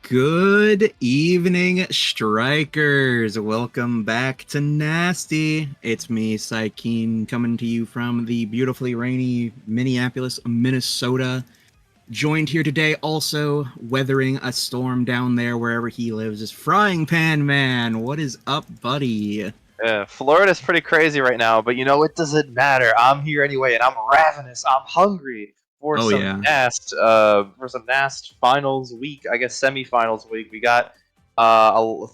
Good evening, strikers. Welcome back to Nasty. It's me, Saikeen, coming to you from the beautifully rainy Minneapolis, Minnesota. Joined here today, also weathering a storm down there wherever he lives, is Frying Pan Man. What is up, buddy? Yeah, Florida's pretty crazy right now, but you know, it doesn't matter. I'm here anyway, and I'm ravenous. I'm hungry for Oh some yeah. NAST finals week. I guess semifinals week. We got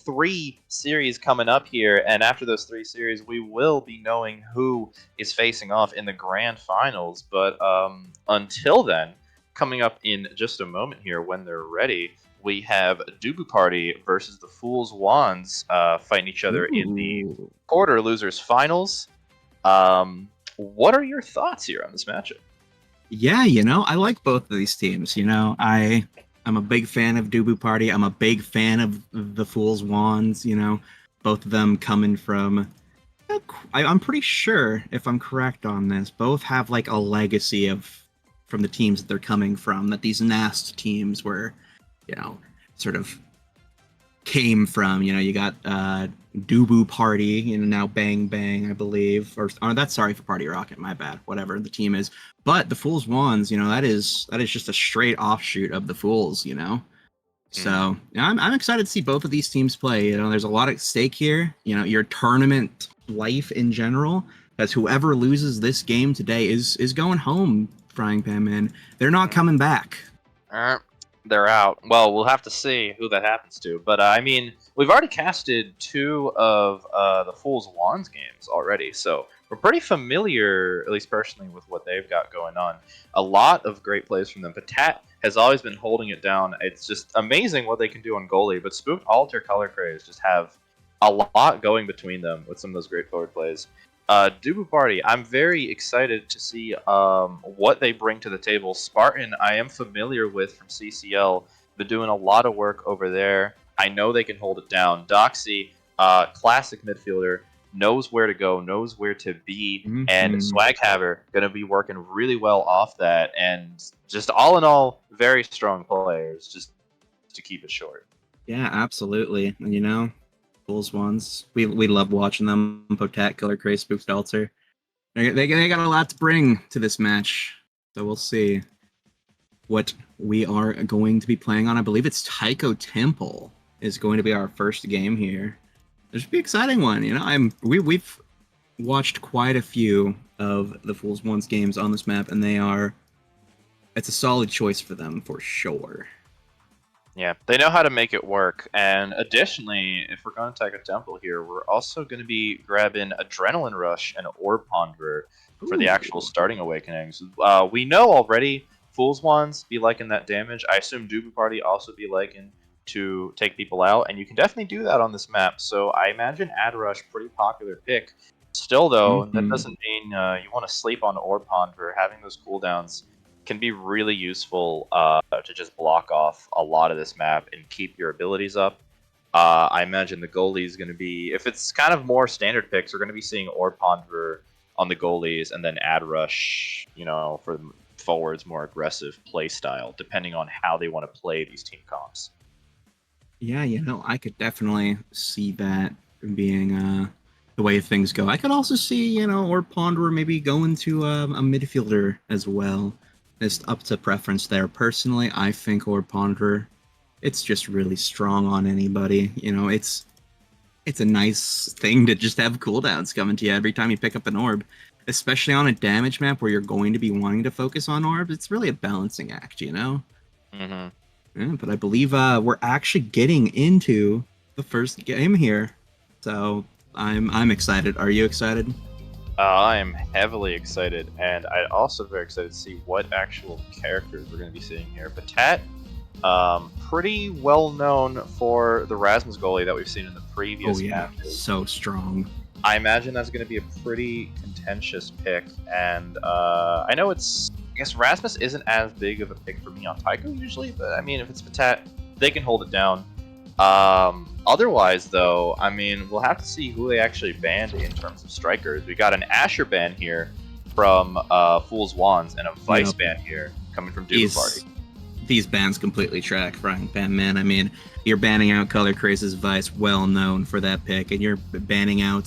three series coming up here, and after those three series, we will be knowing who is facing off in the grand finals. But until then, coming up in just a moment here, when they're ready, we have Dubu Party versus the Fool's Wands fighting each other in the Ooh. quarter losers finals. What are your thoughts here on this matchup? Yeah, I like both of these teams. I'm a big fan of Dubu Party. I'm a big fan of the Fool's Wands. Both of them coming from. I'm pretty sure, if I'm correct on this, both have like a legacy of from the teams that they're coming from. That these NAST teams were, you know, sort of came from. You got Dubu Party, now Bang Bang, I believe, or that's sorry for Party Rocket, my bad. Whatever the team is, but the Fool's Wands, that is just a straight offshoot of the Fools. Mm-hmm. So I'm excited to see both of these teams play. There's a lot at stake here. Your tournament life in general, as whoever loses this game today is going home. Frying Pan Man, they're not coming back. Uh, they're out. Well, we'll have to see who that happens to. But I mean, we've already casted two of the Fool's Wands games already, so we're pretty familiar, at least personally, with what they've got going on. A lot of great plays from them. Patat has always been holding it down. It's just amazing what they can do on goalie. But Spooked Alter Color Craze just have a lot going between them with some of those great forward plays. Dubu Party, I'm very excited to see what they bring to the table. Spartan, I am familiar with from CCL. Been doing a lot of work over there. I know they can hold it down. Doxy, classic midfielder, knows where to go, knows where to be, and Mm-hmm. Swaghaver going to be working really well off that. And just all in all, very strong players, just to keep it short. Yeah, absolutely. And Bulls ones. We love watching them. Potat, Killer Craze, Spook Stelter. They got a lot to bring to this match. So we'll see what we are going to be playing on. I believe it's Tycho Temple is going to be our first game here. This should be an exciting one. We've watched quite a few of the Fools Ones games on this map, and it's a solid choice for them for sure. Yeah, they know how to make it work. And additionally, if we're going to take a temple here, we're also going to be grabbing Adrenaline Rush and Orb Ponderer for the actual Ooh. starting awakenings. We know already Fool's Wands be liking that damage. I assume Dubu Party also be liking to take people out, and you can definitely do that on this map. So I imagine Ad Rush, pretty popular pick. Still, though, that Mm-hmm. doesn't mean you want to sleep on Orb Ponderer. Having those cooldowns can be really useful to just block off a lot of this map and keep your abilities up. I imagine the goalie is going to be, if it's kind of more standard picks, we're going to be seeing Orb Ponderer on the goalies and then Ad Rush, for the forwards, more aggressive play style, depending on how they want to play these team comps. Yeah, I could definitely see that being the way things go. I could also see, or Ponderer maybe going to a midfielder as well. It's up to preference there. Personally, I think or Ponderer, it's just really strong on anybody. It's a nice thing to just have cooldowns coming to you every time you pick up an orb, especially on a damage map where you're going to be wanting to focus on orbs. It's really a balancing act. Mm-hmm. Yeah, but I believe we're actually getting into the first game here, so I'm excited. Are you excited? I am heavily excited, and I'm also very excited to see what actual characters we're going to be seeing here. Patat, pretty well known for the Rasmus goalie that we've seen in the Oh previous yeah, matches. so strong. I imagine that's going to be a pretty contentious pick, and I know it's. I guess Rasmus isn't as big of a pick for me on Tycho usually, but I mean, if it's Patat, they can hold it down. Otherwise, though, I mean, we'll have to see who they actually banned in terms of strikers. We got an Asher ban here from Fool's Wands and a Vice Yep. ban here coming from Dubu He's Party. these bans completely track Frying Pan Man. I mean, you're banning out Color Craze's Vice, well known for that pick, and you're banning out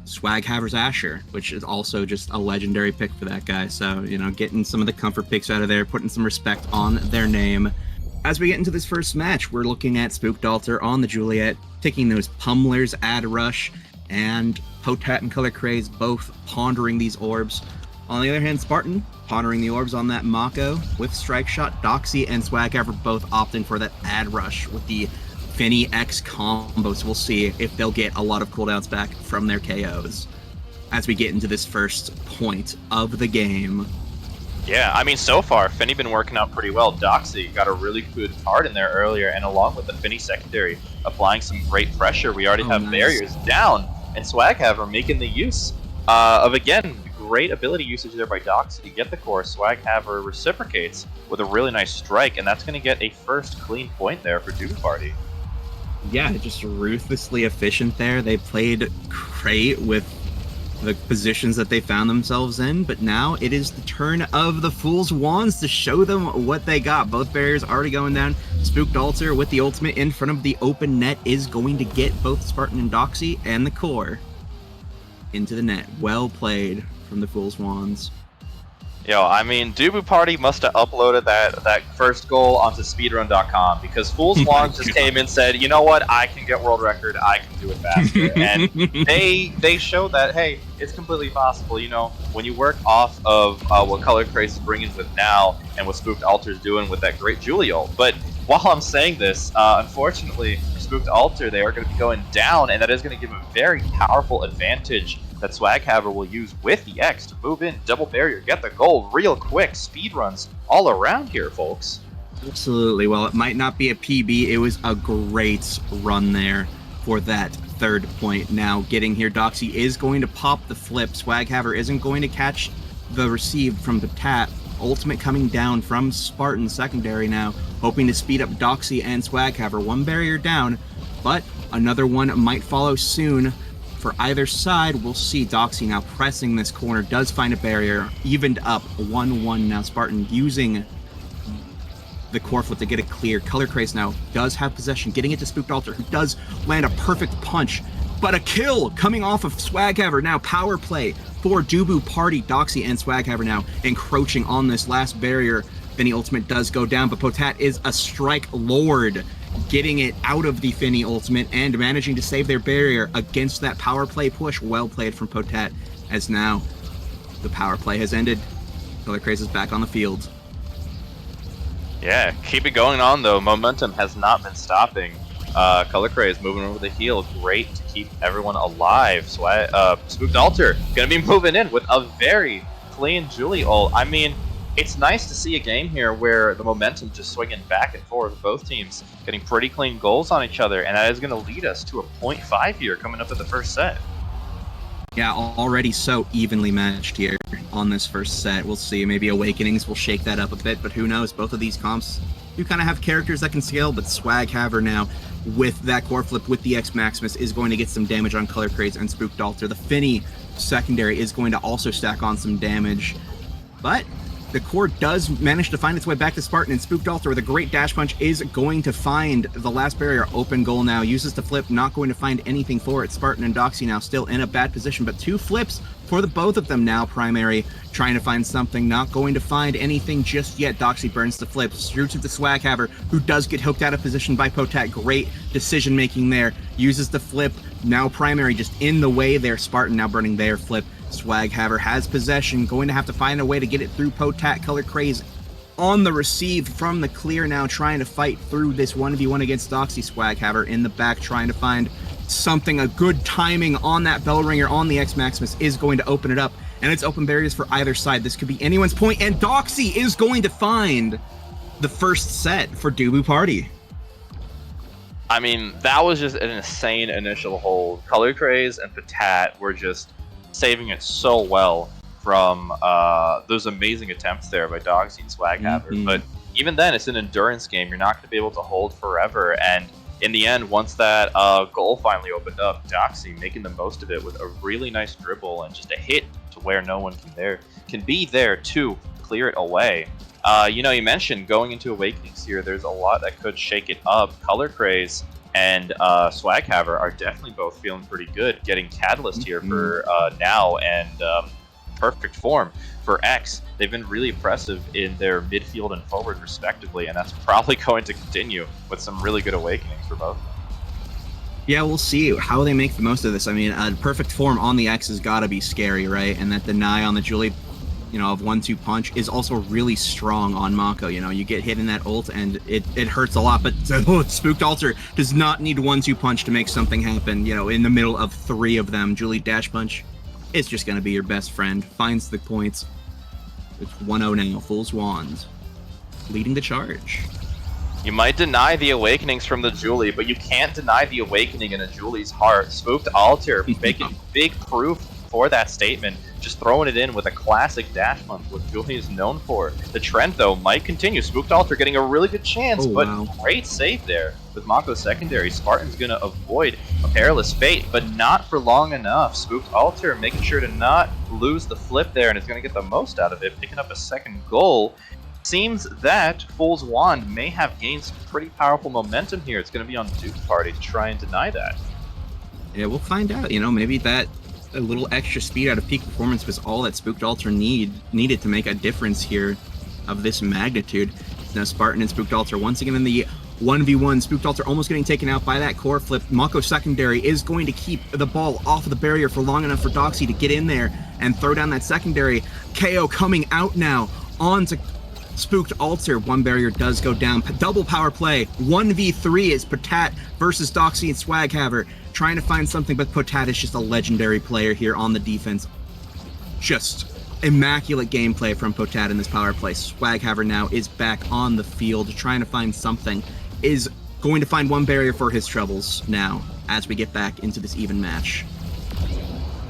Swag Haver's Asher, which is also just a legendary pick for that guy. So, you know, getting some of the comfort picks out of there, putting some respect on their name. As we get into this first match, we're looking at Spooked Altar on the Juliet, taking those pummelers, Ad Rush, and Potat and Color Craze both pondering these orbs. On the other hand, Spartan pondering the orbs on that Mako with Strike Shot. Doxy and Swag Haver both opting for that Ad Rush with the Finny X combo, so we'll see if they'll get a lot of cooldowns back from their KOs as we get into this first point of the game. Yeah, I mean, so far, Finny been working out pretty well. Doxy got a really good card in there earlier, and along with the Finny secondary, applying some great pressure. We already have barriers down, and Swag Haver making the use of, again, great ability usage there by Doxy to get the core. Swag Haver reciprocates with a really nice strike, and that's going to get a first clean point there for Doom Party. Yeah, just ruthlessly efficient there. They played great with the positions that they found themselves in, but now it is the turn of the Fool's Wands to show them what they got. Both barriers already going down. Spooked Altar with the ultimate in front of the open net is going to get both Spartan and Doxy and the core into the net. Well played from the Fool's Wands. Yo, I mean, Dubu Party must have uploaded that first goal onto speedrun.com because Fool's Wands just came and said, you know what, I can get world record, I can do it faster. And they showed that, hey, it's completely possible, you know, when you work off of what Color Craze is bringing with now and what Spooked Altar is doing with that great Julio. But while I'm saying this, unfortunately, for Spooked Altar, they are going to be going down, and that is going to give a very powerful advantage that Swag Haver will use with the X to move in, double barrier, get the goal real quick. Speed runs all around here, folks. Absolutely. Well, it might not be a PB. It was a great run there for that third point. Now, getting here, Doxy is going to pop the flip. Swag Haver isn't going to catch the receive from the tap. Ultimate coming down from Spartan secondary now, hoping to speed up Doxy and Swag Haver. One barrier down, but another one might follow soon. For either side, we'll see. Doxy now pressing this corner, does find a barrier, evened up 1-1 now. Spartan using the core flip to get it clear. Color Craze now does have possession, getting it to Spooked Altar, who does land a perfect punch, but a kill coming off of Swag Haver. Now power play for Dubu Party. Doxy and Swag Haver now encroaching on this last barrier. Finny ultimate does go down, but Potat is a strike lord, getting it out of the Finny ultimate and managing to save their barrier against that power play push. Well played from Potat, as now the power play has ended. Color Craze is back on the field. Yeah, keep it going on though. Momentum has not been stopping. Color Craze moving over the heel. Great to keep everyone alive. So Spooked Altar gonna be moving in with a very clean Julie ult. I mean, it's nice to see a game here where the momentum just swinging back and forth. Both teams getting pretty clean goals on each other, and that is going to lead us to a 0.5 here coming up in the first set. Yeah, already so evenly matched here on this first set. We'll see. Maybe Awakenings will shake that up a bit, but who knows? Both of these comps do kind of have characters that can scale, but Swag Haver now with that core flip with the X Maximus is going to get some damage on Color Craze and Spooked Altar. The Finny secondary is going to also stack on some damage, but the core does manage to find its way back to Spartan, and Spooked Altar with a great dash punch is going to find the last barrier. Open goal now, uses the flip, not going to find anything for it. Spartan and Doxy now still in a bad position, but two flips for the both of them now. Primary trying to find something, not going to find anything just yet. Doxy burns the flip, shoots at the Swag Haver, who does get hooked out of position by Potat. Great decision making there, uses the flip. Now Primary just in the way there. Spartan now burning their flip. Swag Haver has possession, going to have to find a way to get it through Potat. Color Craze on the receive from the clear now, trying to fight through this 1v1 against Doxy. Swag Haver in the back trying to find something. A good timing on that bell ringer on the X Maximus is going to open it up, and it's open barriers for either side. This could be anyone's point, and Doxy is going to find the first set for Dubu Party. I mean, that was just an insane initial hold. Color Craze and Potat were just saving it so well from those amazing attempts there by Doxy and Swag Haver. But even then, it's an endurance game. You're not going to be able to hold forever. And in the end, once that goal finally opened up, Doxy making the most of it with a really nice dribble and just a hit to where no one can be there to clear it away. You know, you mentioned going into Awakenings here, there's a lot that could shake it up. Color Craze and Swaghaver are definitely both feeling pretty good. Getting Catalyst here for now and Perfect Form for X. They've been really impressive in their midfield and forward respectively, and that's probably going to continue with some really good Awakenings for both. Yeah, we'll see how they make the most of this. I mean, Perfect Form on the X has got to be scary, right? And that deny on the Julie, of 1-2 punch is also really strong on Mako. You get hit in that ult and it hurts a lot, but Spooked Altar does not need 1-2 punch to make something happen, in the middle of 3 of them. Julie Dash Punch is just going to be your best friend. Finds the points. It's 1-0 now. Fool's Wand leading the charge. You might deny the Awakenings from the Julie, but you can't deny the Awakening in a Julie's heart. Spooked Altar making big proof for that statement, just throwing it in with a classic dash punch, what Julie is known for. The trend, though, might continue. Spooked Altar getting a really good chance, great save there with Mako's secondary. Spartan's going to avoid a perilous fate, but not for long enough. Spooked Altar making sure to not lose the flip there, and is going to get the most out of it, picking up a second goal. Seems that Fool's Wand may have gained some pretty powerful momentum here. It's going to be on Duke Party to try and deny that. Yeah, we'll find out. Maybe that a little extra speed out of peak performance was all that Spooked Altar needed to make a difference here of this magnitude. Now Spartan and Spooked Altar once again in the 1v1. Spooked Altar almost getting taken out by that core flip. Mako secondary is going to keep the ball off of the barrier for long enough for Doxy to get in there and throw down that secondary. KO coming out now onto Spooked Altar. One barrier does go down. Double power play. 1v3 is Potat versus Doxy and Swaghaver. Trying to find something, but Potat is just a legendary player here on the defense. Just immaculate gameplay from Potat in this power play. Swaghaver now is back on the field trying to find something. Is going to find one barrier for his troubles now as we get back into this even match.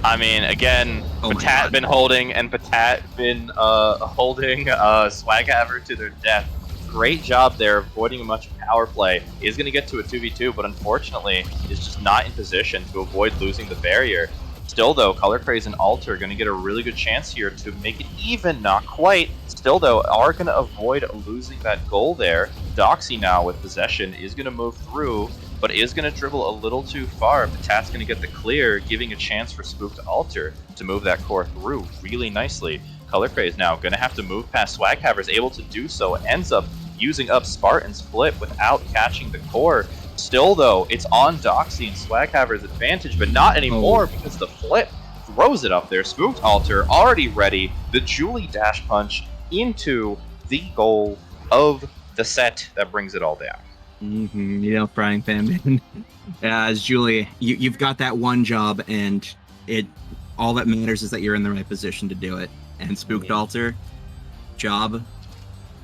I mean, again, Potat been holding, and Potat been holding Swaghaver to their death. Great job there, avoiding a much power play. Is going to get to a 2v2, but unfortunately is just not in position to avoid losing the barrier. Still, though, Color Craze and Alter are going to get a really good chance here to make it even, not quite. Still, though, are going to avoid losing that goal there. Doxy now with possession is going to move through, but is going to dribble a little too far. Potat's going to get the clear, giving a chance for Spooked Altar to move that core through really nicely. Color Craze now going to have to move past Swaghaver, is able to do so, ends up using up Spartan's flip without catching the core. Still, though, it's on Doxy and Swaghaver's advantage, but not anymore because the flip throws it up there. Spooked Altar already ready. The Julie dash punch into the goal of the set that brings it all down. Frying pan. As Julie, you've got that one job, and all that matters is that you're in the right position to do it. And Spooked Altar, job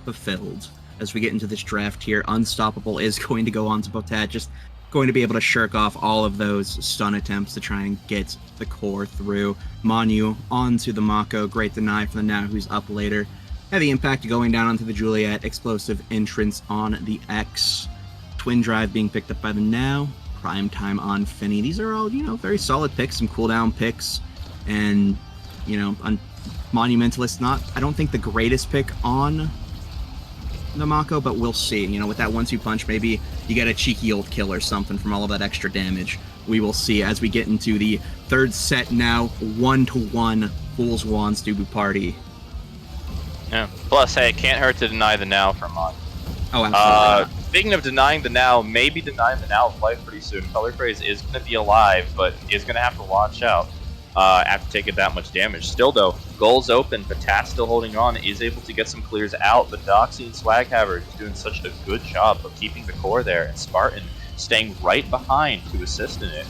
fulfilled. As we get into this draft here, Unstoppable is going to go on to Potat, just going to be able to shirk off all of those stun attempts to try and get the core through. Manu onto the Mako, great deny from the Now, who's up later. Heavy impact going down onto the Juliet, explosive entrance on the X. Twin Drive being picked up by the Now, Prime Time on Finny. These are all, very solid picks, some cooldown picks, and, Monumentalist, I don't think the greatest pick on the Mako, but we'll see. With that 1-2 punch, maybe you get a cheeky old kill or something from all of that extra damage. We will see as we get into the third set now. 1-1, Fool's Wands Dubu Party. Yeah. Plus, hey, it can't hurt to deny the Now from Mon. Oh, absolutely. Speaking of denying the Now, maybe denying the Now of life pretty soon. Color Craze is going to be alive, but is going to have to watch out after taking that much damage. Still, though, goals open. Potat still holding on, is able to get some clears out, but Doxy and Swaghaver is doing such a good job of keeping the core there, and Spartan staying right behind to assist in it.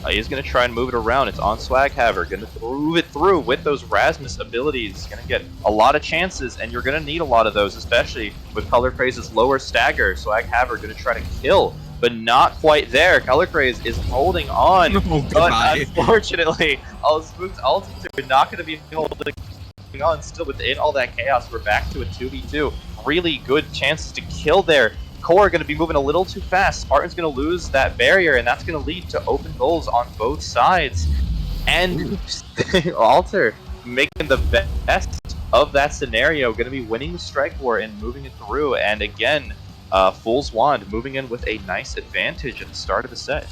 He's going to try and move it around. It's on Swaghaver, going to move it through with those Rasmus abilities. Going to get a lot of chances, and you're going to need a lot of those, especially with Color Craze's lower stagger. Swaghaver going to try to kill, but not quite there. Color Craze is holding on, but unfortunately, Spooked Altar not going to be holding on. Still within all that chaos, we're back to a 2v2. Really good chances to kill there. Core going to be moving a little too fast. Spartan's going to lose that barrier, and that's going to lead to open goals on both sides. And Alter making the best of that scenario, going to be winning the strike war and moving it through. And again, Fool's Wand moving in with a nice advantage at the start of the set.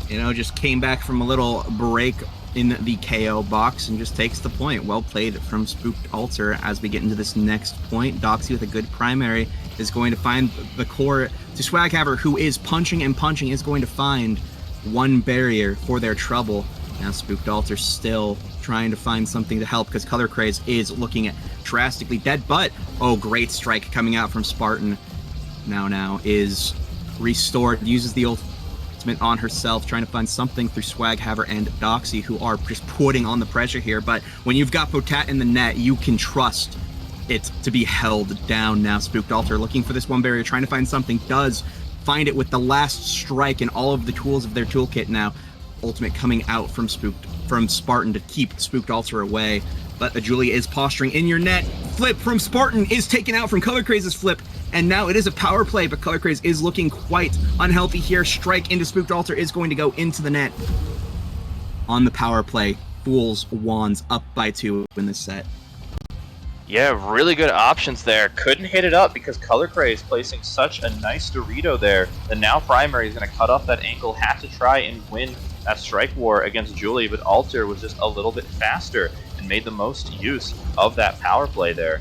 You know, just came back from a little break in the KO box and just takes the point. Well played from Spooked Alter. As we get into this next point, Doxy with a good primary is going to find the core to Swaghaver, who is punching and punching, is going to find one barrier for their trouble. Now Spooked Alter still trying to find something to help because Color Craze is looking at drastically dead, but oh, great strike coming out from Spartan. Now is restored, uses the ultimate on herself, trying to find something through Swaghaver and Doxy, who are just putting on the pressure here. But when you've got Potat in the net, you can trust it to be held down. Now Spooked Alter looking for this one barrier, trying to find something, does find it with the last strike and all of the tools of their toolkit. Now ultimate coming out from Spartan to keep Spooked Alter away, but Julia is posturing in your net. Flip from Spartan is taken out from Color Craze's flip, and now it is a power play, but Color Craze is looking quite unhealthy here. Strike into Spooked Alter is going to go into the net. On the power play, Fool's Wands up by 2 in this set. Yeah, really good options there. Couldn't hit it up because Color Craze placing such a nice Dorito there. The now primary is going to cut off that ankle, have to try and win that strike war against Julie, but Alter was just a little bit faster and made the most use of that power play there.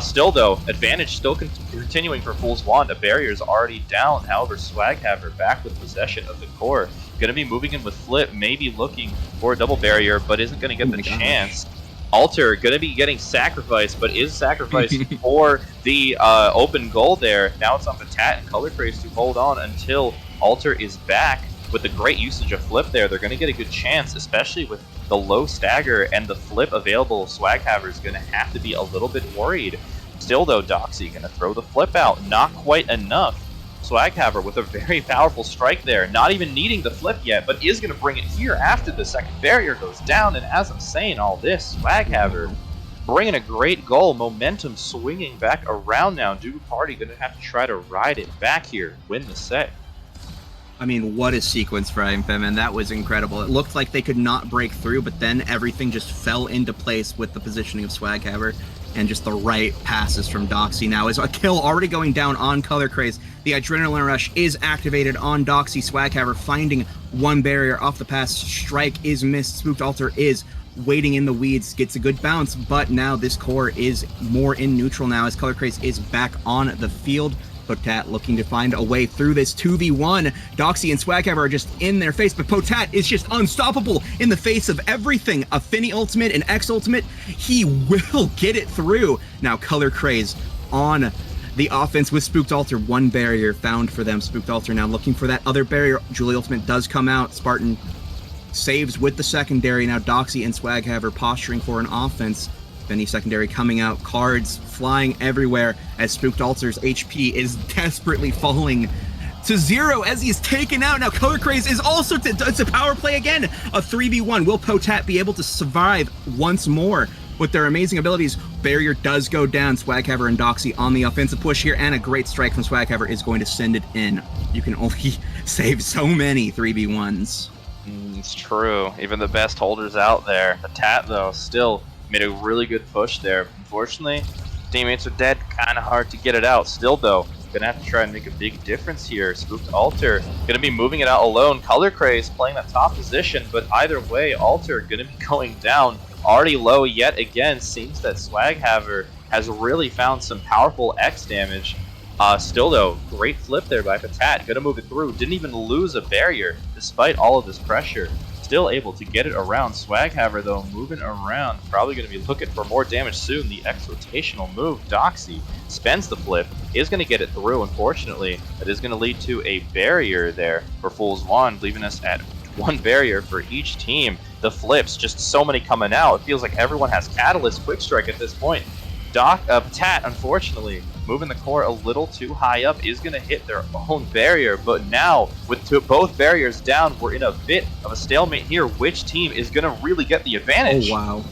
Still though, advantage still continuing for Fool's Wand. A barrier is already down. However, Swaghaver back with possession of the core. Going to be moving in with Flip, maybe looking for a double barrier, but isn't going to get the chance. Alter going to be getting sacrificed, but is sacrificed for the open goal there. Now it's on Potat and Color Craze to hold on until Alter is back. With the great usage of Flip there, they're going to get a good chance, especially with the low stagger and the flip available. Swaghaver is going to have to be a little bit worried. Still though, Doxy going to throw the flip out. Not quite enough. Swaghaver with a very powerful strike there, not even needing the flip yet, but is going to bring it here after the second barrier goes down. And as I'm saying all this, Swaghaver bringing a great goal, momentum swinging back around now. Dubu Party going to have to try to ride it back here, win the set. I mean, what a sequence for IMFM, that was incredible. It looked like they could not break through, but then everything just fell into place with the positioning of Swaghaver and just the right passes from Doxy. Now is a kill already going down on Color Craze. The Adrenaline Rush is activated on Doxy. Swaghaver finding one barrier off the pass. Strike is missed. Spooked Alter is waiting in the weeds, gets a good bounce, but now this core is more in neutral now as Color Craze is back on the field. Potat looking to find a way through this 2v1. Doxy and Swaghaver are just in their face, but Potat is just unstoppable in the face of everything. A Finny ultimate, an X ultimate, he will get it through. Now Color Craze on the offense with Spooked Alter. One barrier found for them. Spooked Alter now looking for that other barrier. Julie ultimate does come out. Spartan saves with the secondary. Now Doxy and Swaghaver posturing for an offense. Any secondary coming out, cards flying everywhere as Spooked Alter's HP is desperately falling to 0 as he's taken out. Now Color Craze is also, it's a power play again, a 3v1. Will Potat be able to survive once more with their amazing abilities? Barrier does go down. Swaghaver and Doxy on the offensive push here, and a great strike from Swaghaver is going to send it in. You can only save so many 3v1s. It's true. Even the best holders out there. Potat though still made a really good push there. Unfortunately, teammates are dead. Kind of hard to get it out. Still though, gonna have to try and make a big difference here. Spooked Alter gonna be moving it out alone. Color Craze playing that top position, but either way, Alter gonna be going down. Already low yet again. Seems that Swaghaver has really found some powerful X damage. Still though, great flip there by Potat. Gonna move it through. Didn't even lose a barrier despite all of this pressure. Still able to get it around. Swaghaver though moving around, probably going to be looking for more damage soon. The X rotational move. Doxy spends the flip, is going to get it through. Unfortunately, that is going to lead to a barrier there for Fool's Wand, leaving us at one barrier for each team. The flips, just so many coming out. It feels like everyone has Catalyst Quick Strike at this point. Potat, unfortunately, moving the core a little too high up, is going to hit their own barrier. But now, with both barriers down, we're in a bit of a stalemate here. Which team is going to really get the advantage? Oh, wow.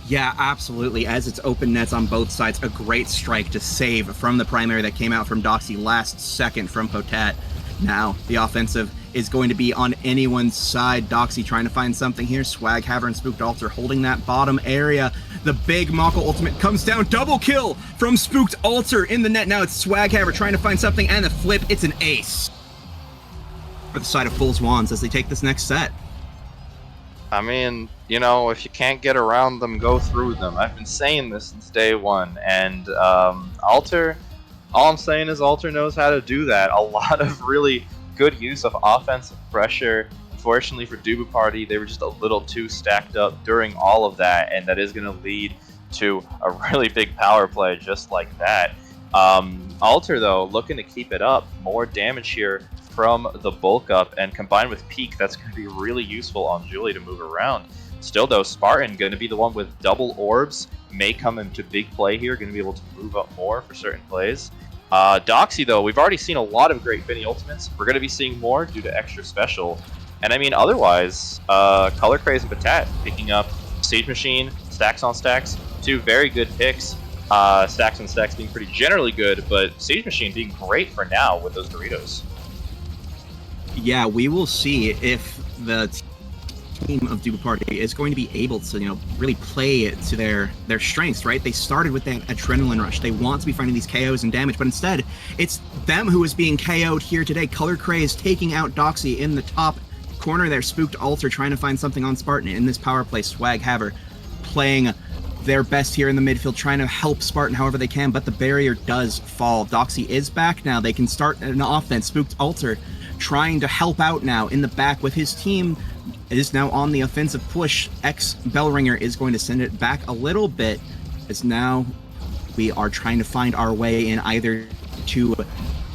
Yeah, absolutely. As it's open nets on both sides, a great strike to save from the primary that came out from Doxy last second from Potat. Now, the offensive is going to be on anyone's side. Doxy trying to find something here. Swaghaver and Spooked Altar holding that bottom area. The big Mako ultimate comes down. Double kill from Spooked Altar in the net. Now it's Swaghaver trying to find something, and the flip. It's an ace for the side of Fool's Wands as they take this next set. I mean, you know, if you can't get around them, go through them. I've been saying this since day one, and Alter, all I'm saying is Alter knows how to do that. A lot of really good use of offensive pressure. Unfortunately for Dubu Party, they were just a little too stacked up during all of that, and that is going to lead to a really big power play just like that. Alter, though, looking to keep it up. More damage here from the bulk up, and combined with Peak, that's going to be really useful on Julie to move around. Still, though, Spartan going to be the one with double orbs, may come into big play here, going to be able to move up more for certain plays. Doxy, though, we've already seen a lot of great Finny ultimates. We're going to be seeing more due to extra special. And I mean, otherwise, Color Craze and Patat picking up Siege Machine, Stacks on Stacks, two very good picks. Stacks on Stacks being pretty generally good, but Siege Machine being great for now with those Doritos. Yeah, we will see if the team of Dubu Party is going to be able to, really play it to their strengths, right? They started with that adrenaline rush. They want to be finding these KOs and damage, but instead, it's them who is being KO'd here today. Color Craze taking out Doxy in the top corner there. Spooked Altar trying to find something on Spartan in this power play. Swaghaver playing their best here in the midfield, trying to help Spartan however they can, but the barrier does fall. Doxy is back now. They can start an offense. Spooked Altar trying to help out now in the back with his team is now on the offensive push. Bellringer is going to send it back a little bit, as now we are trying to find our way in either to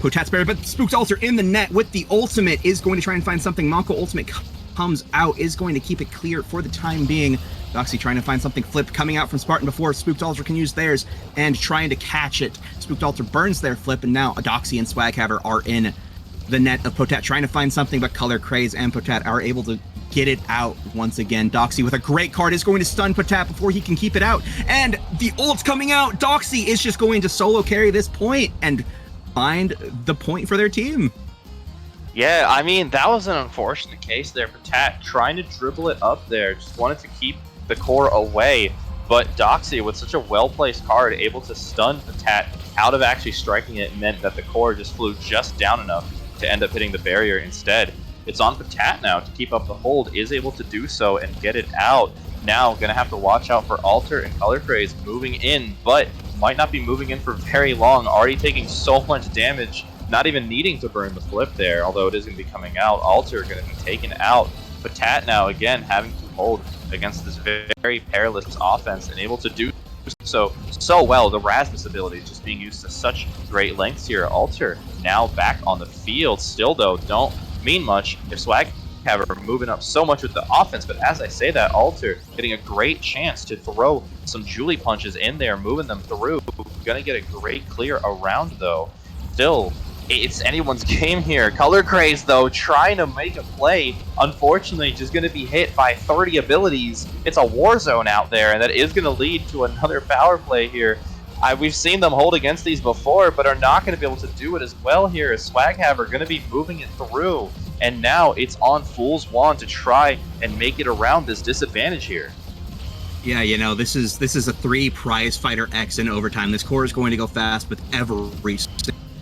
Potat's barrier, but Spooked Altar in the net with the ultimate is going to try and find something. Mako ultimate comes out, is going to keep it clear for the time being. Doxy trying to find something flipped, coming out from Spartan before Spooked Altar can use theirs, and trying to catch it. Spooked Altar burns their flip, and now Doxy and Swaghaver are in the net of Potat, trying to find something, but Color Craze and Potat are able to get it out once again. Doxy with a great card is going to stun Potat before he can keep it out, and the ult's coming out. Doxy is just going to solo carry this point and find the point for their team. Yeah, I mean, that was an unfortunate case there. Potat trying to dribble it up there, just wanted to keep the core away, but Doxy with such a well-placed card able to stun Potat out of actually striking it meant that the core just flew just down enough to end up hitting the barrier instead. It's on Patat now to keep up the hold, is able to do so and get it out. Now gonna have to watch out for Alter and Color Craze moving in, but might not be moving in for very long. Already taking so much damage, not even needing to burn the flip there, although it is gonna be coming out. Alter gonna be taken out. Patat now again having to hold against this very perilous offense and able to do so well. The Rasmus ability is just being used to such great lengths here. Alter now back on the field. Still though, don't mean much if Swaghaver moving up so much with the offense, but as I say that, Alter getting a great chance to throw some Julie punches in there, moving them through. Gonna get a great clear around though. Still, it's anyone's game here. Color Craze, though, trying to make a play. Unfortunately, just going to be hit by 30 abilities. It's a war zone out there, and that is going to lead to another power play here. We've seen them hold against these before, but are not going to be able to do it as well here. As Swaghaver going to be moving it through, and now it's on Fool's Wand to try and make it around this disadvantage here. Yeah, this is a 3 prize fighter X in overtime. This core is going to go fast with every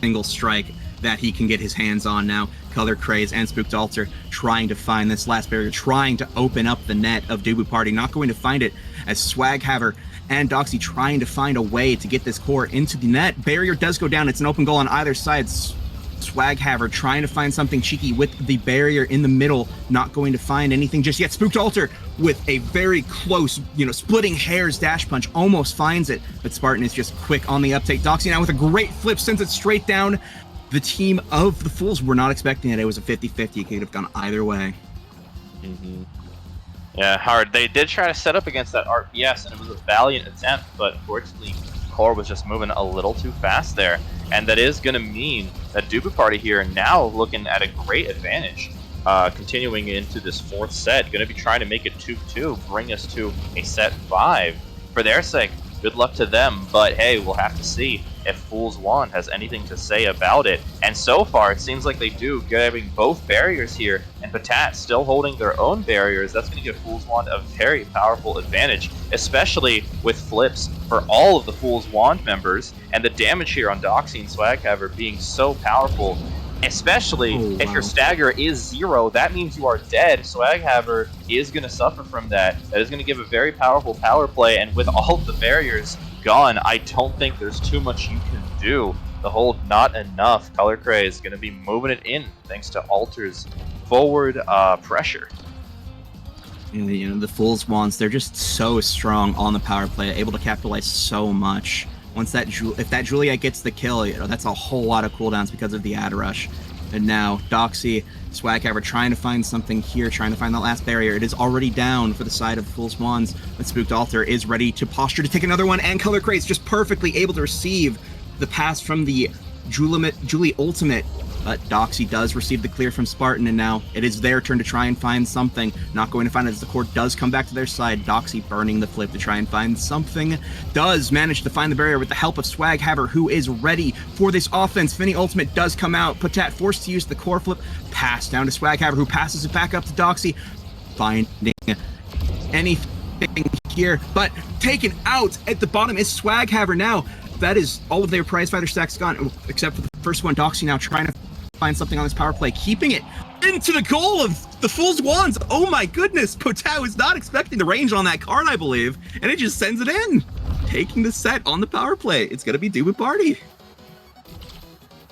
single strike that he can get his hands on now. Color Craze and Spooked Altar trying to find this last barrier, trying to open up the net of Dubu Party, not going to find it, as Swaghaver and Doxy trying to find a way to get this core into the net. Barrier does go down. It's an open goal on either side. Swaghaver trying to find something cheeky with the barrier in the middle, not going to find anything just yet. Spooked Altar with a very close, splitting hairs dash punch, almost finds it, but Spartan is just quick on the uptake. Doxy now with a great flip sends it straight down. The team of the Fools were not expecting it. It was a 50-50. It could have gone either way. Yeah, hard. They did try to set up against that RPS, and it was a valiant attempt, but fortunately, core was just moving a little too fast there. And that is going to mean that Dubu Party here now looking at a great advantage. Continuing into this 4th set, going to be trying to make it 2-2, bring us to a set 5. For their sake, good luck to them. But hey, we'll have to see if Fool's Wand has anything to say about it. And so far, it seems like they do, getting both barriers here, and Patat still holding their own barriers. That's going to give Fool's Wand a very powerful advantage, especially with flips for all of the Fool's Wand members, and the damage here on Doxy and Swaghaver being so powerful. Especially if your stagger is 0, that means you are dead. Swaghaver is going to suffer from that. That is going to give a very powerful power play, and with all of the barriers gone, I don't think there's too much you can do. The hold not enough. Color Craze is going to be moving it in thanks to Alter's forward pressure. You know, the Fool's Wands, they're just so strong on the power play, able to capitalize so much. Once that if that Juliet gets the kill, you know, that's a whole lot of cooldowns because of the ad rush. And now Doxy, Swaghaver trying to find something here, trying to find that last barrier. It is already down for the side of Fool's Wands, but Spooked Altar is ready to posture to take another one, and Color Craze just perfectly able to receive the pass from the Julie Ultimate. But Doxy does receive the clear from Spartan, and now it is their turn to try and find something. Not going to find it as the core does come back to their side. Doxy burning the flip to try and find something. Does manage to find the barrier with the help of Swaghaver, who is ready for this offense. Finny Ultimate does come out. Patat forced to use the core flip. Pass down to Swaghaver, who passes it back up to Doxy. Finding anything here, but taken out at the bottom is Swaghaver now. That is all of their prize fighter stacks gone, except for the first one. Doxy now trying to find something on this power play, keeping it into the goal of the Fool's Wands. Oh my goodness, Potau was not expecting the range on that card, I believe, and it just sends it in. Taking the set on the power play. It's going to be Dubu Party.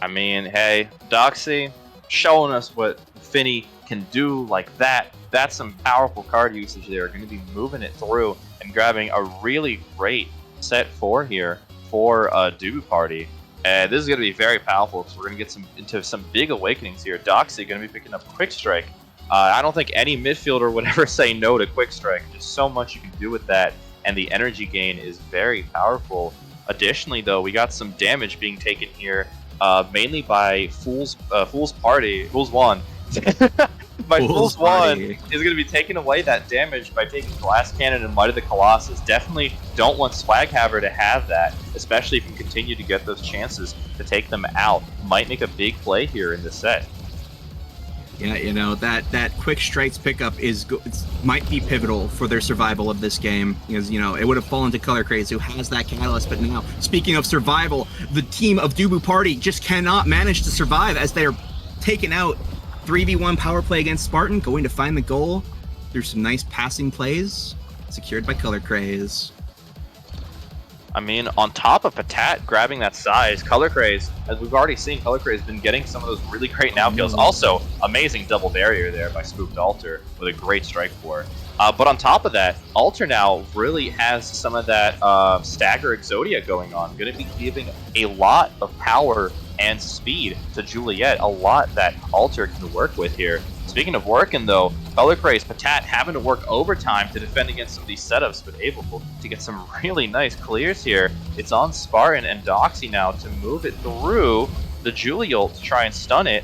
I mean, hey, Doxy showing us what Finny can do like that. That's some powerful card usage there. Going to be moving it through and grabbing a really great set 4 here for Dubu Party. And this is going to be very powerful because we're going to get into some big awakenings here. Doxy going to be picking up Quick Strike. I don't think any midfielder would ever say no to Quick Strike. There's so much you can do with that, and the energy gain is very powerful. Additionally, though, we got some damage being taken here, mainly by Fool's Wand. Fool's Wand is going to be taking away that damage by taking Glass Cannon and Might of the Colossus. Definitely don't want Swaghaver to have that, especially if you continue to get those chances to take them out. Might make a big play here in this set. Yeah, you know, that Quick Strikes pickup might be pivotal for their survival of this game, because, you know, it would have fallen to Color Craze, who has that catalyst. But now, speaking of survival, the team of Dubu Party just cannot manage to survive as they're taken out. 3v1 power play against Spartan, going to find the goal through some nice passing plays, secured by Color Craze. I mean, on top of Patat grabbing that size, Color Craze, as we've already seen, Color Craze has been getting some of those really great now kills. Also, amazing double barrier there by Spooked Altar with a great strike for. But on top of that, Altar now really has some of that stagger Exodia going on. Going to be giving a lot of power and speed to Juliet, a lot that Altar can work with here. Speaking of working, though, Color Craze, Patat having to work overtime to defend against some of these setups, but able to get some really nice clears here. It's on Spartan and Doxy now to move it through the Julie ult to try and stun it.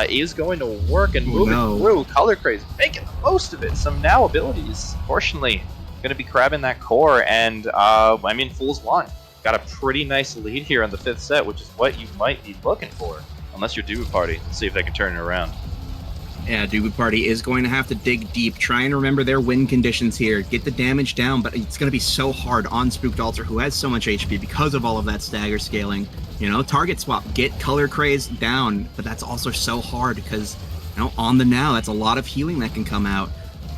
Is going to work and move it through. Color Craze making the most of it. Some now abilities, fortunately, going to be grabbing that core, and I mean, Fool's Wand got a pretty nice lead here on the 5th set, which is what you might be looking for, unless you're Dubu Party. Let's see if they can turn it around. Yeah, Dubu Party is going to have to dig deep, try and remember their win conditions here, get the damage down, but it's going to be so hard on Spooked Altar, who has so much HP because of all of that stagger scaling. You know, target swap, get Color Craze down, but that's also so hard because, you know, on the now, that's a lot of healing that can come out.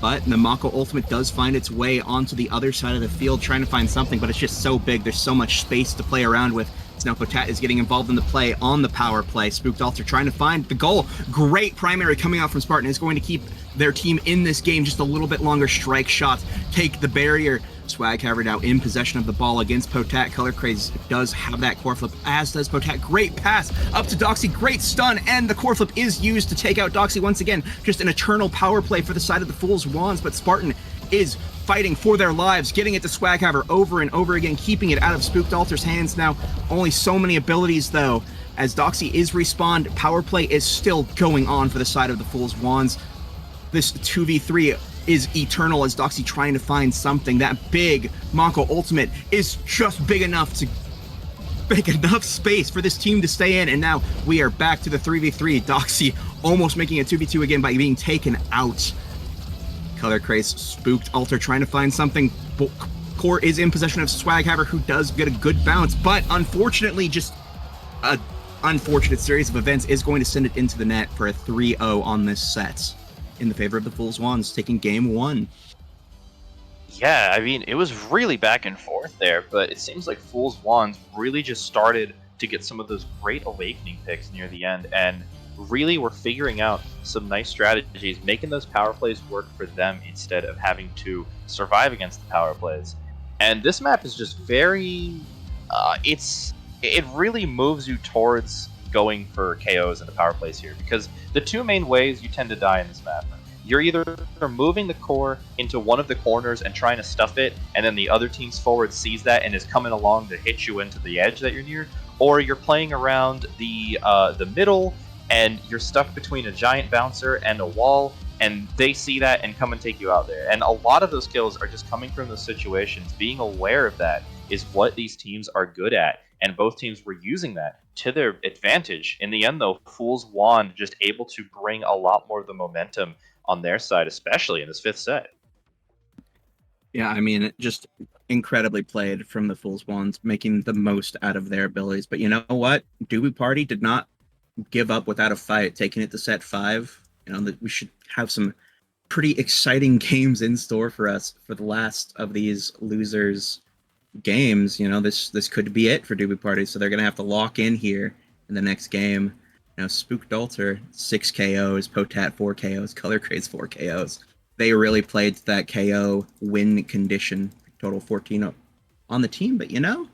But the Mako Ultimate does find its way onto the other side of the field, trying to find something, but it's just so big, there's so much space to play around with. So now Potat is getting involved in the play on the power play. Spooked Altar trying to find the goal. Great primary coming out from Spartan is going to keep their team in this game just a little bit longer. Strike shots, take the barrier. Swaghaver now in possession of the ball against Potat. Color Craze does have that core flip, as does Potat. Great pass up to Doxy, great stun, and the core flip is used to take out Doxy once again. Just an eternal power play for the side of the Fool's Wands, but Spartan is fighting for their lives, getting it to Swaghaver over and over again, keeping it out of Spooked Altar's hands now. Only so many abilities, though, as Doxy is respawned. Power play is still going on for the side of the Fool's Wands. This 2v3 is eternal as Doxy trying to find something. That big Mako ultimate is just big enough to make enough space for this team to stay in, and now we are back to the 3v3. Doxy almost making a 2v2 again by being taken out. Color Craze spooked Alter trying to find something. Core is in possession of Swaghammer, who does get a good bounce, but unfortunately, just a unfortunate series of events is going to send it into the net for a 3-0 on this set in the favor of the Fool's Wands, taking game one. Yeah, I mean, it was really back and forth there, but it seems like Fool's Wands really just started to get some of those great Awakening picks near the end, and really were figuring out some nice strategies, making those power plays work for them instead of having to survive against the power plays. And this map is just very, it really moves you towards going for KOs and the power plays here, because the two main ways you tend to die in this map, you're either moving the core into one of the corners and trying to stuff it, and then the other team's forward sees that and is coming along to hit you into the edge that you're near, or you're playing around the middle and you're stuck between a giant bouncer and a wall, and they see that and come and take you out there. And a lot of those kills are just coming from those situations. Being aware of that is what these teams are good at, and both teams were using that to their advantage. In the end, though, Fool's Wand just able to bring a lot more of the momentum on their side, especially in this fifth set. Yeah, I mean, it just incredibly played from the Fool's Wands, making the most out of their abilities. But you know what? Dubu Party did not give up without a fight, taking it to set 5. You know, that we should have some pretty exciting games in store for us for the last of these losers games. You know, this could be it for Dubu Party, so they're gonna have to lock in here in the next game. You know, Spooked Alter 6 KOs, Potat 4 KOs, Color Craze 4 KOs. They really played to that KO win condition. Total 14 on the team, but you know,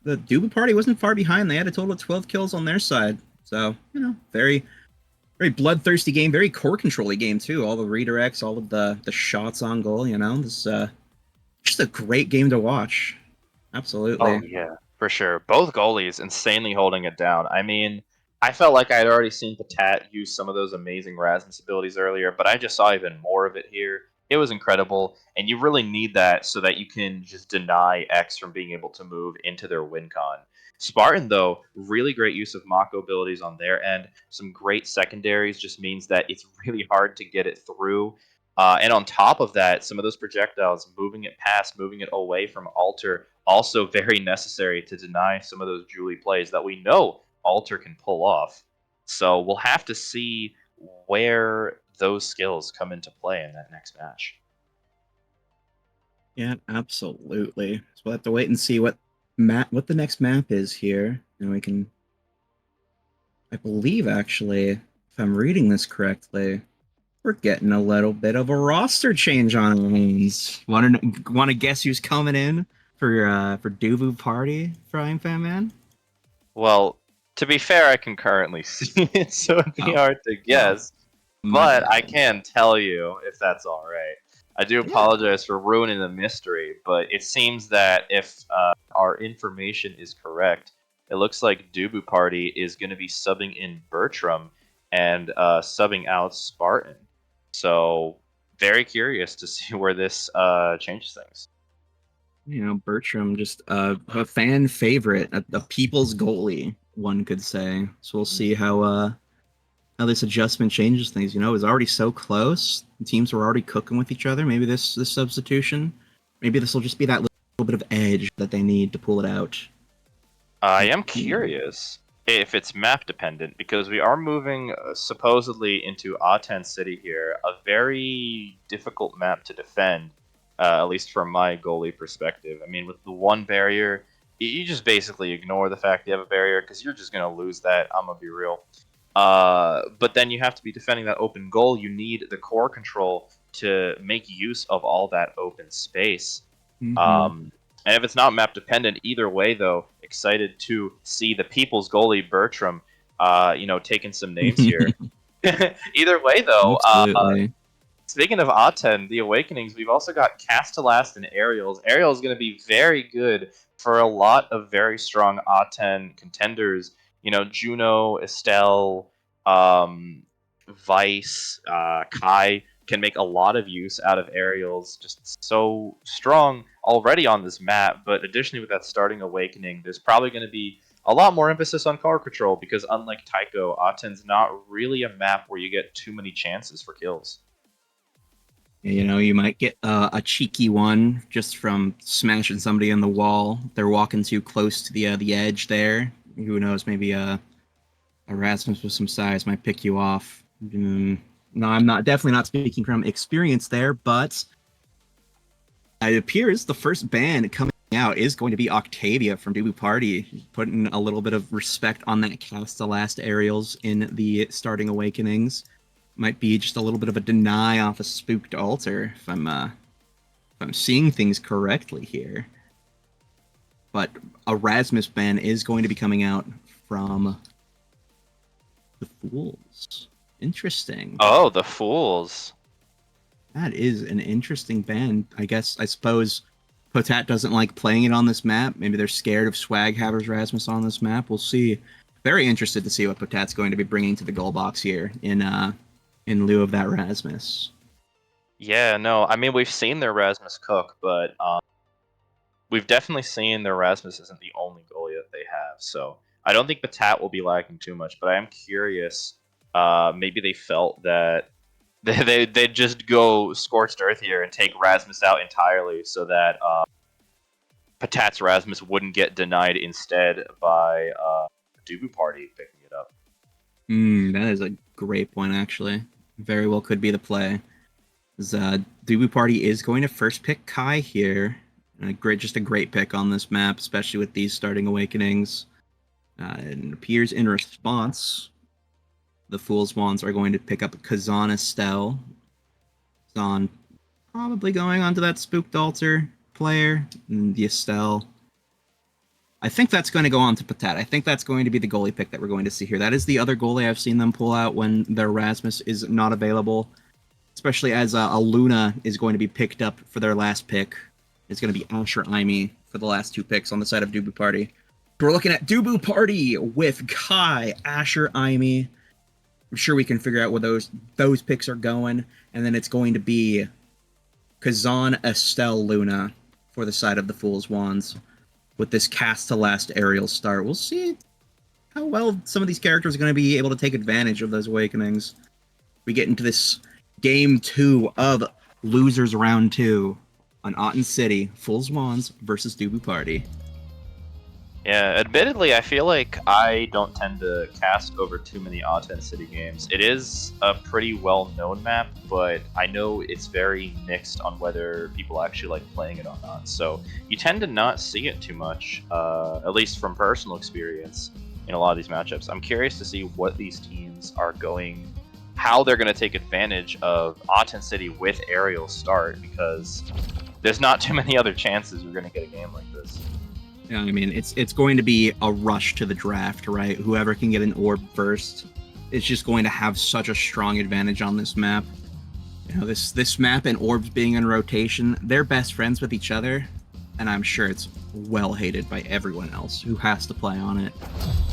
the Dubu Party wasn't far behind. They had a total of 12 kills on their side. So, you know, very bloodthirsty game, very core control-y game too. All the redirects, all of the shots on goal, you know. This just a great game to watch. Absolutely. Oh yeah, for sure. Both goalies insanely holding it down. I mean, I felt like I had already seen Patat use some of those amazing Rasmus abilities earlier, but I just saw even more of it here. It was incredible, and you really need that so that you can just deny X from being able to move into their win con. Spartan, though, really great use of Mako abilities on their end. Some great secondaries just means that it's really hard to get it through. And on top of that, some of those projectiles, moving it past, moving it away from Alter, also very necessary to deny some of those Julie plays that we know Alter can pull off. So we'll have to see where those skills come into play in that next match. Yeah, absolutely. So we'll have to wait and see what the next map is here, and we can. I believe actually, if I'm reading this correctly, we're getting a little bit of a roster change on our hands. Want to guess who's coming in for Dubu Party, Frying Fan Man? Well, to be fair, I can currently see it, so it'd be hard to guess. But I can tell you if that's all right. I do apologize for ruining the mystery, but it seems that if our information is correct, it looks like Dubu Party is going to be subbing in Bertram and subbing out Spartan. So, very curious to see where this changes things. You know, Bertram, just a fan favorite, a people's goalie, one could say. So we'll see how this adjustment changes things. You know, it was already so close. The teams were already cooking with each other. Maybe this substitution, maybe this will just be that little bit of edge that they need to pull it out. I am curious if it's map dependent, because we are moving supposedly into Aten City here, a very difficult map to defend, at least from my goalie perspective. I mean, with the one barrier, you just basically ignore the fact you have a barrier because you're just going to lose that. I'm going to be real. But then you have to be defending that open goal. You need the core control to make use of all that open space. Mm-hmm. And if it's not map dependent, either way, though, excited to see the people's goalie Bertram, taking some names here. Either way, though, speaking of Aten, the Awakenings, we've also got Castellast and Ariels. Ariel is going to be very good for a lot of very strong Aten contenders. You know, Juno, Estelle, Vice, Kai. can make a lot of use out of aerials, just so strong already on this map. But additionally, with that starting awakening, there's probably going to be a lot more emphasis on car control because unlike Tycho, Aten's not really a map where you get too many chances for kills. You know, you might get a cheeky one just from smashing somebody in the wall. They're walking too close to the edge there. Who knows? Maybe a Erasmus with some size might pick you off. No, I'm not definitely not speaking from experience there, but it appears the first ban coming out is going to be Octavia from Dubu Party, putting a little bit of respect on that cast the last aerials in the starting awakenings. Might be just a little bit of a deny off a spooked altar if I'm seeing things correctly here. But Erasmus ban is going to be coming out from the Fools. Interesting. Oh, the Fools. That is an interesting ban. I suppose Potat doesn't like playing it on this map. Maybe they're scared of Swaghaver's Rasmus on this map. We'll see. Very interested to see what Potat's going to be bringing to the goal box here in lieu of that Rasmus. Yeah, no, I mean, we've seen their Rasmus cook, but we've definitely seen their Rasmus isn't the only goalie that they have. So I don't think Patat will be lacking too much, but I am curious. Maybe they felt that they'd just go scorched earth here and take Rasmus out entirely so that Patat's Rasmus wouldn't get denied instead by Dubu Party picking it up. That is a great point, actually. Very well could be the play. Dubu Party is going to first pick Kai here. Just a great pick on this map, especially with these starting awakenings. It appears in response, the Fool's Wands are going to pick up Kazan Estelle. Kazan probably going onto that Spooked Altar player. And the Estelle. I think that's going to go on to Patat. I think that's going to be the goalie pick that we're going to see here. That is the other goalie I've seen them pull out when their Rasmus is not available. Especially as a Luna is going to be picked up for their last pick. It's going to be Asher Aimee for the last two picks on the side of Dubu Party. We're looking at Dubu Party with Kai, Asher Aimee. I'm sure we can figure out where those picks are going. And then it's going to be Kazan, Estelle, Luna for the side of the Fool's Wands with this cast to last aerial start. We'll see how well some of these characters are going to be able to take advantage of those awakenings. We get into this Game 2 of Losers Round 2 on Aten City, Fool's Wands versus Dubu Party. Yeah, admittedly, I feel like I don't tend to cast over too many Aten City games. It is a pretty well-known map, but I know it's very mixed on whether people actually like playing it or not. So you tend to not see it too much, at least from personal experience in a lot of these matchups. I'm curious to see what these teams are going, how they're going to take advantage of Aten City with aerial start, because there's not too many other chances you're going to get a game like this. Yeah, I mean, it's going to be a rush to the draft, right? Whoever can get an orb first is just going to have such a strong advantage on this map. You know, this map and orbs being in rotation, they're best friends with each other, and I'm sure it's well hated by everyone else who has to play on it.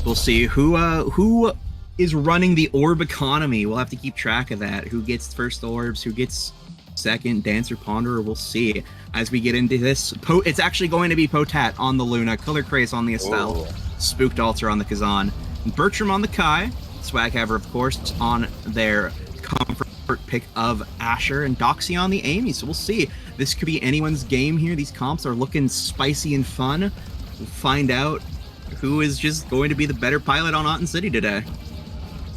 We'll see who is running the orb economy. We'll have to keep track of that. Who gets first orbs? Who gets second? Dancer, Ponderer? We'll see as we get into this. It's actually going to be Potat on the Luna, Color Craze on the Estelle, Spooked Altar on the Kazan, Bertram on the Kai, Swaghaver, of course, on their comfort pick of Asher, and Doxy on the Amy. So we'll see. This could be anyone's game here. These comps are looking spicy and fun. We'll find out who is just going to be the better pilot on Aten City today.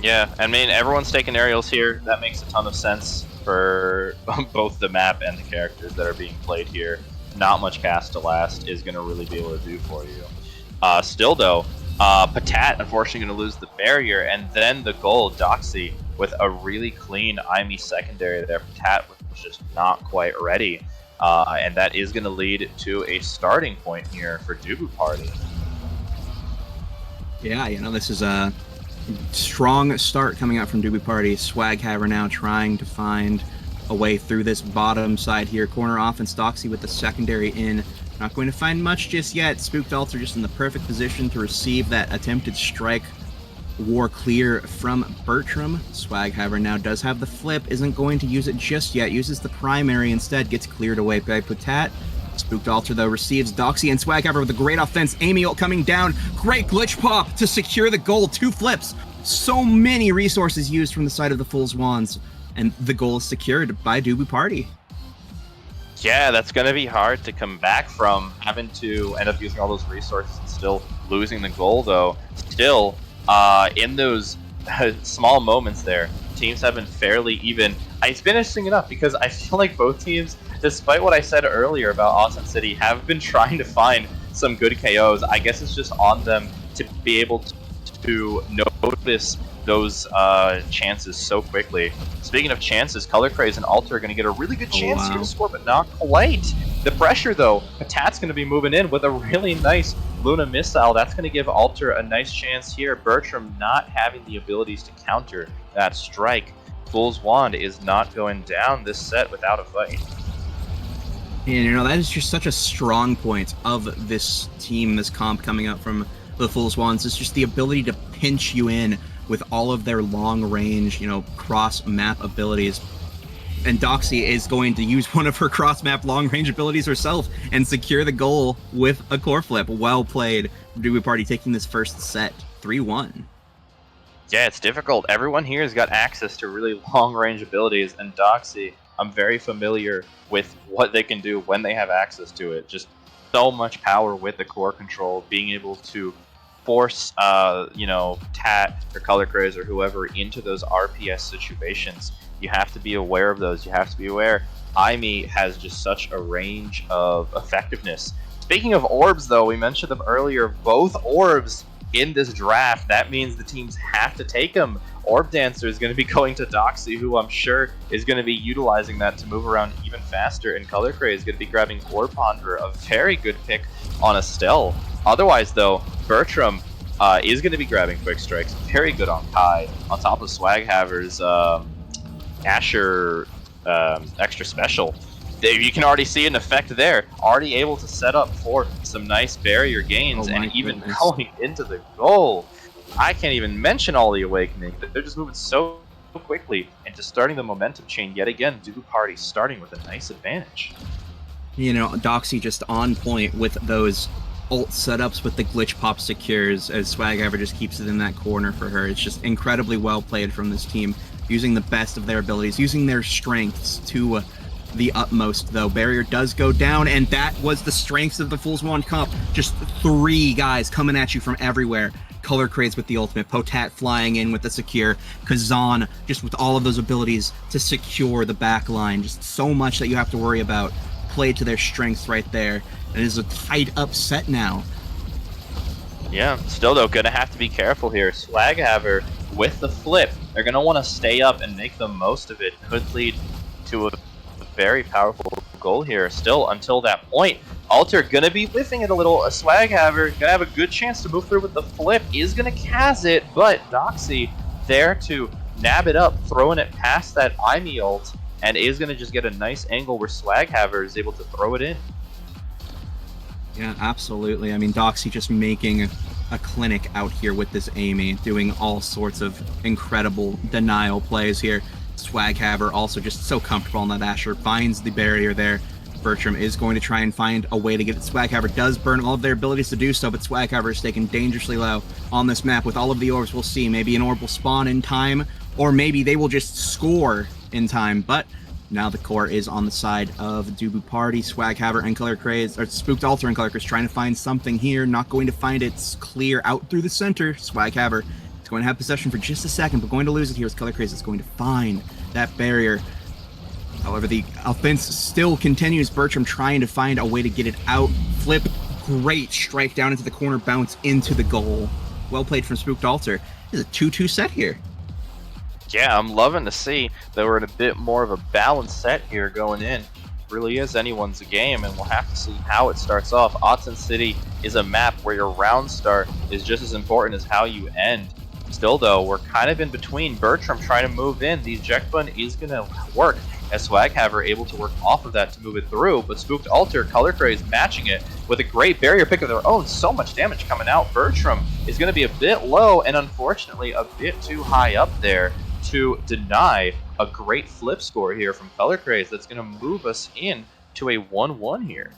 Yeah, I mean, everyone's taking aerials here. That makes a ton of sense for both the map and the characters that are being played here. Not much cast to last is going to really be able to do for you. Still, though, Patat, unfortunately, going to lose the barrier, and then the goal, Doxy, with a really clean Aimee secondary there. Patat was just not quite ready, and that is going to lead to a starting point here for Dubu Party. Yeah, you know, this is a strong start coming out from Dubu Party. Swaghaver now trying to find a way through this bottom side here. Corner offense, Doxy with the secondary in. Not going to find much just yet. Spooked Altar just in the perfect position to receive that attempted strike war clear from Bertram. Swaghaver now does have the flip, isn't going to use it just yet, uses the primary instead, gets cleared away by Putat. Spooked Altar, though, receives Doxy and Swaghaver with a great offense. Amy ult coming down. Great glitch pop to secure the goal. 2 flips. So many resources used from the side of the Fool's Wands. And the goal is secured by Dubu Party. Yeah, that's going to be hard to come back from, having to end up using all those resources and still losing the goal, though. Still, in those small moments there, teams have been fairly even. It's been interesting enough because I feel like both teams, despite what I said earlier about Austin City, have been trying to find some good KOs. I guess it's just on them to be able to notice those chances so quickly. Speaking of chances, Color Craze and Alter are going to get a really good chance here to score, but not quite. The pressure, though, Patat's going to be moving in with a really nice Luna missile. That's going to give Alter a nice chance here. Bertram not having the abilities to counter that strike. Fool's Wand is not going down this set without a fight. And that is just such a strong point of this team, this comp coming out from the Fool's Wands. It's just the ability to pinch you in with all of their long range, cross map abilities. And Doxy is going to use one of her cross map long range abilities herself and secure the goal with a core flip. Well played. Dubu Party taking this first set 3-1. Yeah, it's difficult. Everyone here has got access to really long-range abilities, and Doxy, I'm very familiar with what they can do when they have access to it. Just so much power with the core control, being able to force, Tat or Color Craze or whoever into those RPS situations. You have to be aware of those. You have to be aware. Aimee has just such a range of effectiveness. Speaking of orbs, though, we mentioned them earlier. Both orbs in this draft, that means the teams have to take them. Orb Dancer is going to be going to Doxy, who I'm sure is going to be utilizing that to move around even faster, and Color Craze is going to be grabbing Orb Ponderer, a very good pick on Estelle. Otherwise, though, Bertram is going to be grabbing Quick Strikes, very good on Kai, on top of Swaghaver's Asher extra special. You can already see an effect there. Already able to set up for some nice barrier gains, and even going into the goal. I can't even mention all the awakening. They're just moving so quickly into starting the momentum chain yet again. Dubu Party starting with a nice advantage. Doxy just on point with those ult setups with the glitch pop secures as Swaghaver just keeps it in that corner for her. It's just incredibly well played from this team, using the best of their abilities, using their strengths to the utmost, though. Barrier does go down, and that was the strengths of the Fool's Wand comp. Just 3 guys coming at you from everywhere. Color Craze with the ultimate, Potat flying in with the secure, Kazan just with all of those abilities to secure the back line. Just so much that you have to worry about. Played to their strengths right there. And it is a tight upset now. Yeah, still though, gonna have to be careful here. Swaghaver with the flip. They're gonna want to stay up and make the most of it. Could lead to a very powerful goal here. Still, until that point, Alter gonna be whiffing it a little. A Swaghaver gonna have a good chance to move through with the flip. Is gonna Kaz it, but Doxy there to nab it up, throwing it past that Aimee ult, and is gonna just get a nice angle where Swaghaver is able to throw it in. Yeah, absolutely. I mean, Doxy just making a clinic out here with this Amy, doing all sorts of incredible denial plays here. Swaghaver also just so comfortable on that Asher, finds the barrier there. Bertram is going to try and find a way to get it. Swaghaver does burn all of their abilities to do so, but Swaghaver is taken dangerously low on this map. With all of the orbs, we'll see. Maybe an orb will spawn in time, or maybe they will just score in time, but now the core is on the side of Dubu Party. Swaghaver and Color Craze, or Spooked Altar and Color Craze trying to find something here. Not going to find it. It's clear out through the center. Swaghaver is going to have possession for just a second, but going to lose it here as Color Craze is going to find that barrier. However, the offense still continues. Bertram trying to find a way to get it out. Flip, great strike down into the corner, bounce into the goal. Well played from Spooked Altar. This is a 2-2 set here. Yeah, I'm loving to see that we're in a bit more of a balanced set here going in. It really is anyone's game, and we'll have to see how it starts off. Autzen City is a map where your round start is just as important as how you end. Still, though, we're kind of in between. Bertram trying to move in. The eject button is going to work. as Swaghaver able to work off of that to move it through, but Spooked Altar, Color Craze matching it with a great barrier pick of their own. So much damage coming out. Bertram is going to be a bit low and unfortunately a bit too high up there to deny a great flip score here from Color Craze that's going to move us in to a 1-1 here.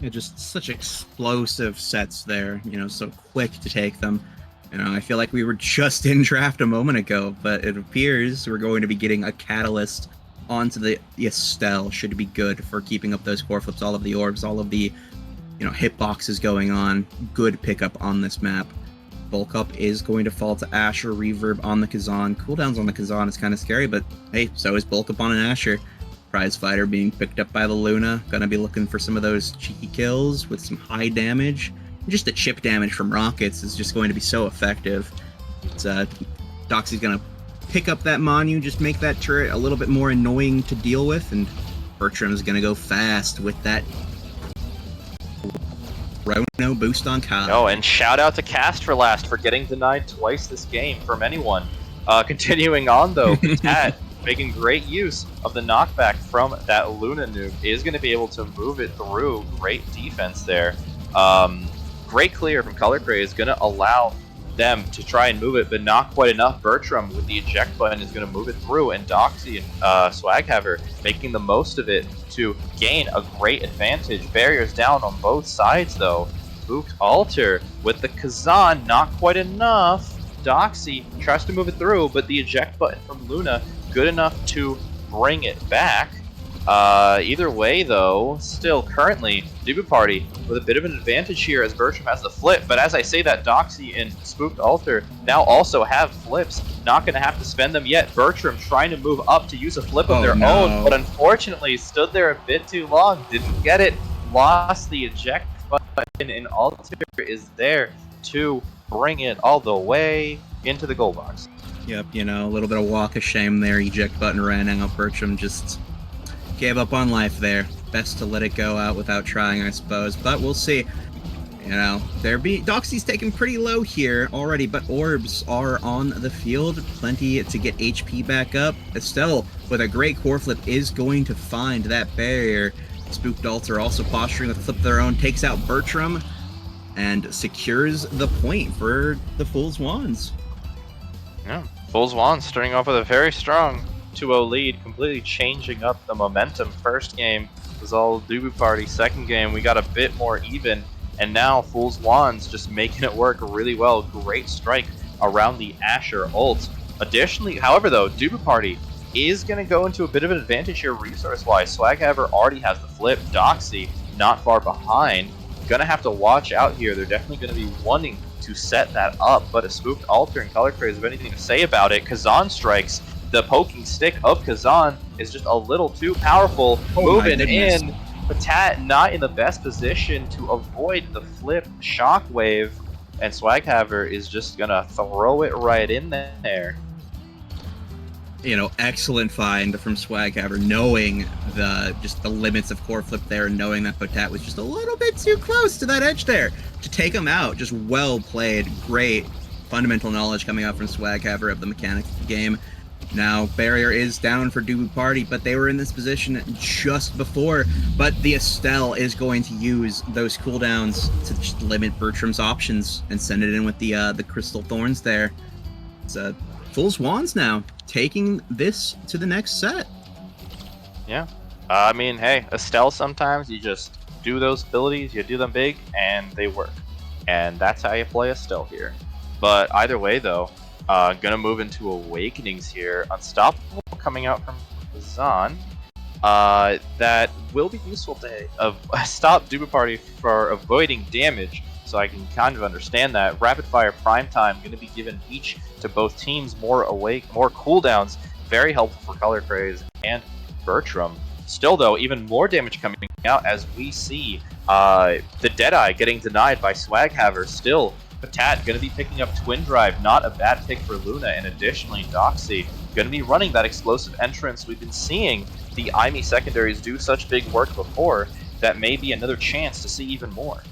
Yeah, just such explosive sets there, you know, so quick to take them. You know, I feel like we were just in draft a moment ago, but it appears we're going to be getting a catalyst onto the Estelle. Should be good for keeping up those core flips, all of the orbs, all of the, you know, hitboxes going on. Good pickup on this map. Bulk up is going to fall to Asher. Reverb on the Kazan. Cooldowns on the Kazan is kind of scary, but hey, so is bulk up on an Asher. Prize Fighter being picked up by the Luna. Gonna be looking for some of those cheeky kills with some high damage. Just the chip damage from rockets is just going to be so effective. It's, Doxy's gonna pick up that Monu, just make that turret a little bit more annoying to deal with, and Bertram's gonna go fast with that Rono boost on Kyle. Oh, and shout out to Cast for Last for getting denied twice this game from anyone. Continuing on though, Pat making great use of the knockback from that Luna nuke is going to be able to move it through. Great defense there. Great clear from Color Craze is going to allow them to try and move it, but not quite enough. Bertram with the eject button is going to move it through, and Doxy and Swaghaver making the most of it to gain a great advantage. Barriers down on both sides though. Spooked Altar with the Kazan, not quite enough. Doxy tries to move it through, but the eject button from Luna good enough to bring it back. Either way though, still currently Dubu Party with a bit of an advantage here as Bertram has the flip, but as I say that, Doxy and Spooked Altar now also have flips. Not going to have to spend them yet. Bertram trying to move up to use a flip of their own, but unfortunately stood there a bit too long, didn't get it, lost the eject button, and Altar is there to bring it all the way into the goal box. Yep, you know, a little bit of walk of shame there. Eject button ran out. Bertram just gave up on life there. Best to let it go out without trying, I suppose. But we'll see. You know, Doxy's taken pretty low here already, but orbs are on the field. Plenty to get HP back up. Estelle, with a great core flip, is going to find that barrier. Spooked Altar also posturing with a flip of their own, takes out Bertram, and secures the point for the Fool's Wands. Yeah, Fool's Wands starting off with a very strong 2-0 lead, completely changing up the momentum. First game was all Dubu Party. Second game, we got a bit more even, and now Fool's Wands just making it work really well. Great strike around the Asher ult. Additionally, however though, Dubu Party is going to go into a bit of an advantage here resource-wise. Swaghaver already has the flip. Doxy not far behind. Gonna have to watch out here. They're definitely going to be wanting to set that up, but a Spooked Altar and Color Craze have anything to say about it. Kazan strikes. The poking stick of Kazan is just a little too powerful. Moving in. Patat not in the best position to avoid the flip shockwave, and Swaghaver is just gonna throw it right in there. You know, excellent find from Swaghaver, knowing the limits of core flip there, and knowing that Patat was just a little bit too close to that edge there to take him out. Just well played. Great fundamental knowledge coming out from Swaghaver of the mechanics of the game. Now, barrier is down for Dubu Party, but they were in this position just before. But the Estelle is going to use those cooldowns to just limit Bertram's options and send it in with the Crystal Thorns there. It's Fool's Wands now, taking this to the next set. Yeah. I mean, hey, Estelle, sometimes you just do those abilities, you do them big, and they work. And that's how you play Estelle here. But either way, though, gonna move into Awakenings here. Unstoppable coming out from Kazan. That will be useful to stop Dubu Party for avoiding damage. So I can kind of understand that. Rapid Fire Prime Time going to be given each to both teams, more cooldowns. Very helpful for Color Craze and Bertram. Still though, even more damage coming out as we see the Deadeye getting denied by Swaghaver. Still, Patat going to be picking up Twin Drive, not a bad pick for Luna, and additionally Doxy going to be running that explosive entrance. We've been seeing the IME secondaries do such big work before, that may be another chance to see even more.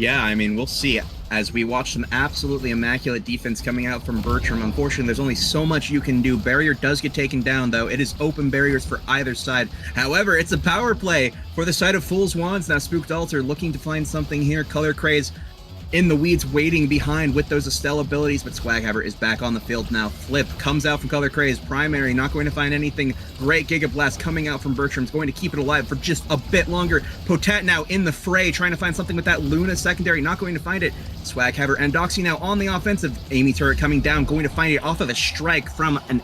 Yeah, I mean, we'll see. As we watch some absolutely immaculate defense coming out from Bertram, unfortunately, there's only so much you can do. Barrier does get taken down, though. It is open barriers for either side. However, it's a power play for the side of Fool's Wands. Now, Spooked Altar looking to find something here. Color Craze in the weeds waiting behind with those Estelle abilities, but Swaghammer is back on the field now. Flip comes out from Color Craze. Primary not going to find anything. Great Giga Blast coming out from Bertram's going to keep it alive for just a bit longer. Potat now in the fray trying to find something with that Luna secondary, not going to find it. Swaghammer and Doxy now on the offensive. Amy Turret coming down, going to find it off of a strike from an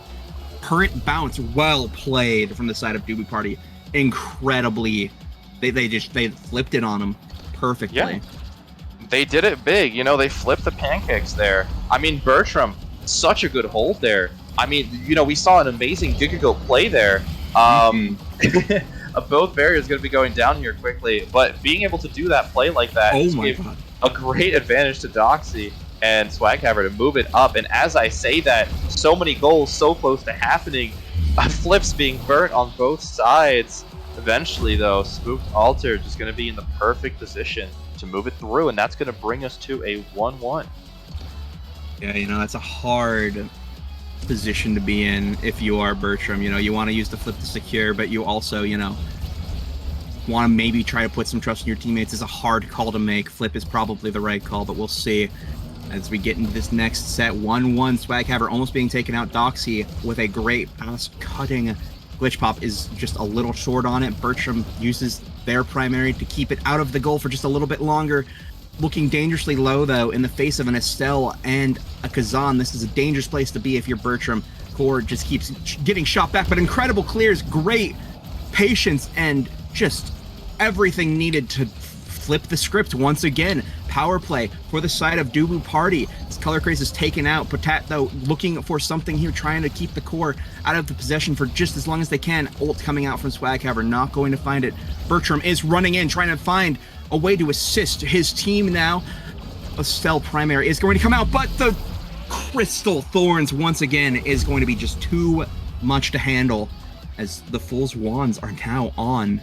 current bounce. Well played from the side of Dubu Party. Incredibly, they flipped it on him perfectly. Yeah. They did it big, you know, they flipped the pancakes there. I mean, Bertram, such a good hold there. I mean, you know, we saw an amazing Gigago play there. Both barriers going to be going down here quickly, but being able to do that play like that gave a great advantage to Doxy and Swaghammer to move it up. And as I say that, so many goals so close to happening, flips being burnt on both sides. Eventually, though, Spooked Altar just going to be in the perfect position to move it through, and that's going to bring us to a 1-1. Yeah, you know, that's a hard position to be in if you are Bertram. You know, you want to use the flip to secure, but you also, you know, want to maybe try to put some trust in your teammates. It's a hard call to make. Flip is probably the right call, but we'll see as we get into this next set. 1-1, Swaghammer almost being taken out. Doxy with a great pass cutting. Glitch Pop is just a little short on it. Bertram uses their primary to keep it out of the goal for just a little bit longer. Looking dangerously low, though, in the face of an Estelle and a Kazan. This is a dangerous place to be if you're Bertram. Core just keeps getting shot back, but incredible clears, great patience, and just everything needed to flip the script once again. Power play for the side of Dubu Party. This Color Craze is taken out. Potat, though, looking for something here, trying to keep the core out of the possession for just as long as they can. Ult coming out from Swaghammer, not going to find it. Bertram is running in, trying to find a way to assist his team now. Estelle primary is going to come out, but the Crystal Thorns once again is going to be just too much to handle as the Fool's Wands are now on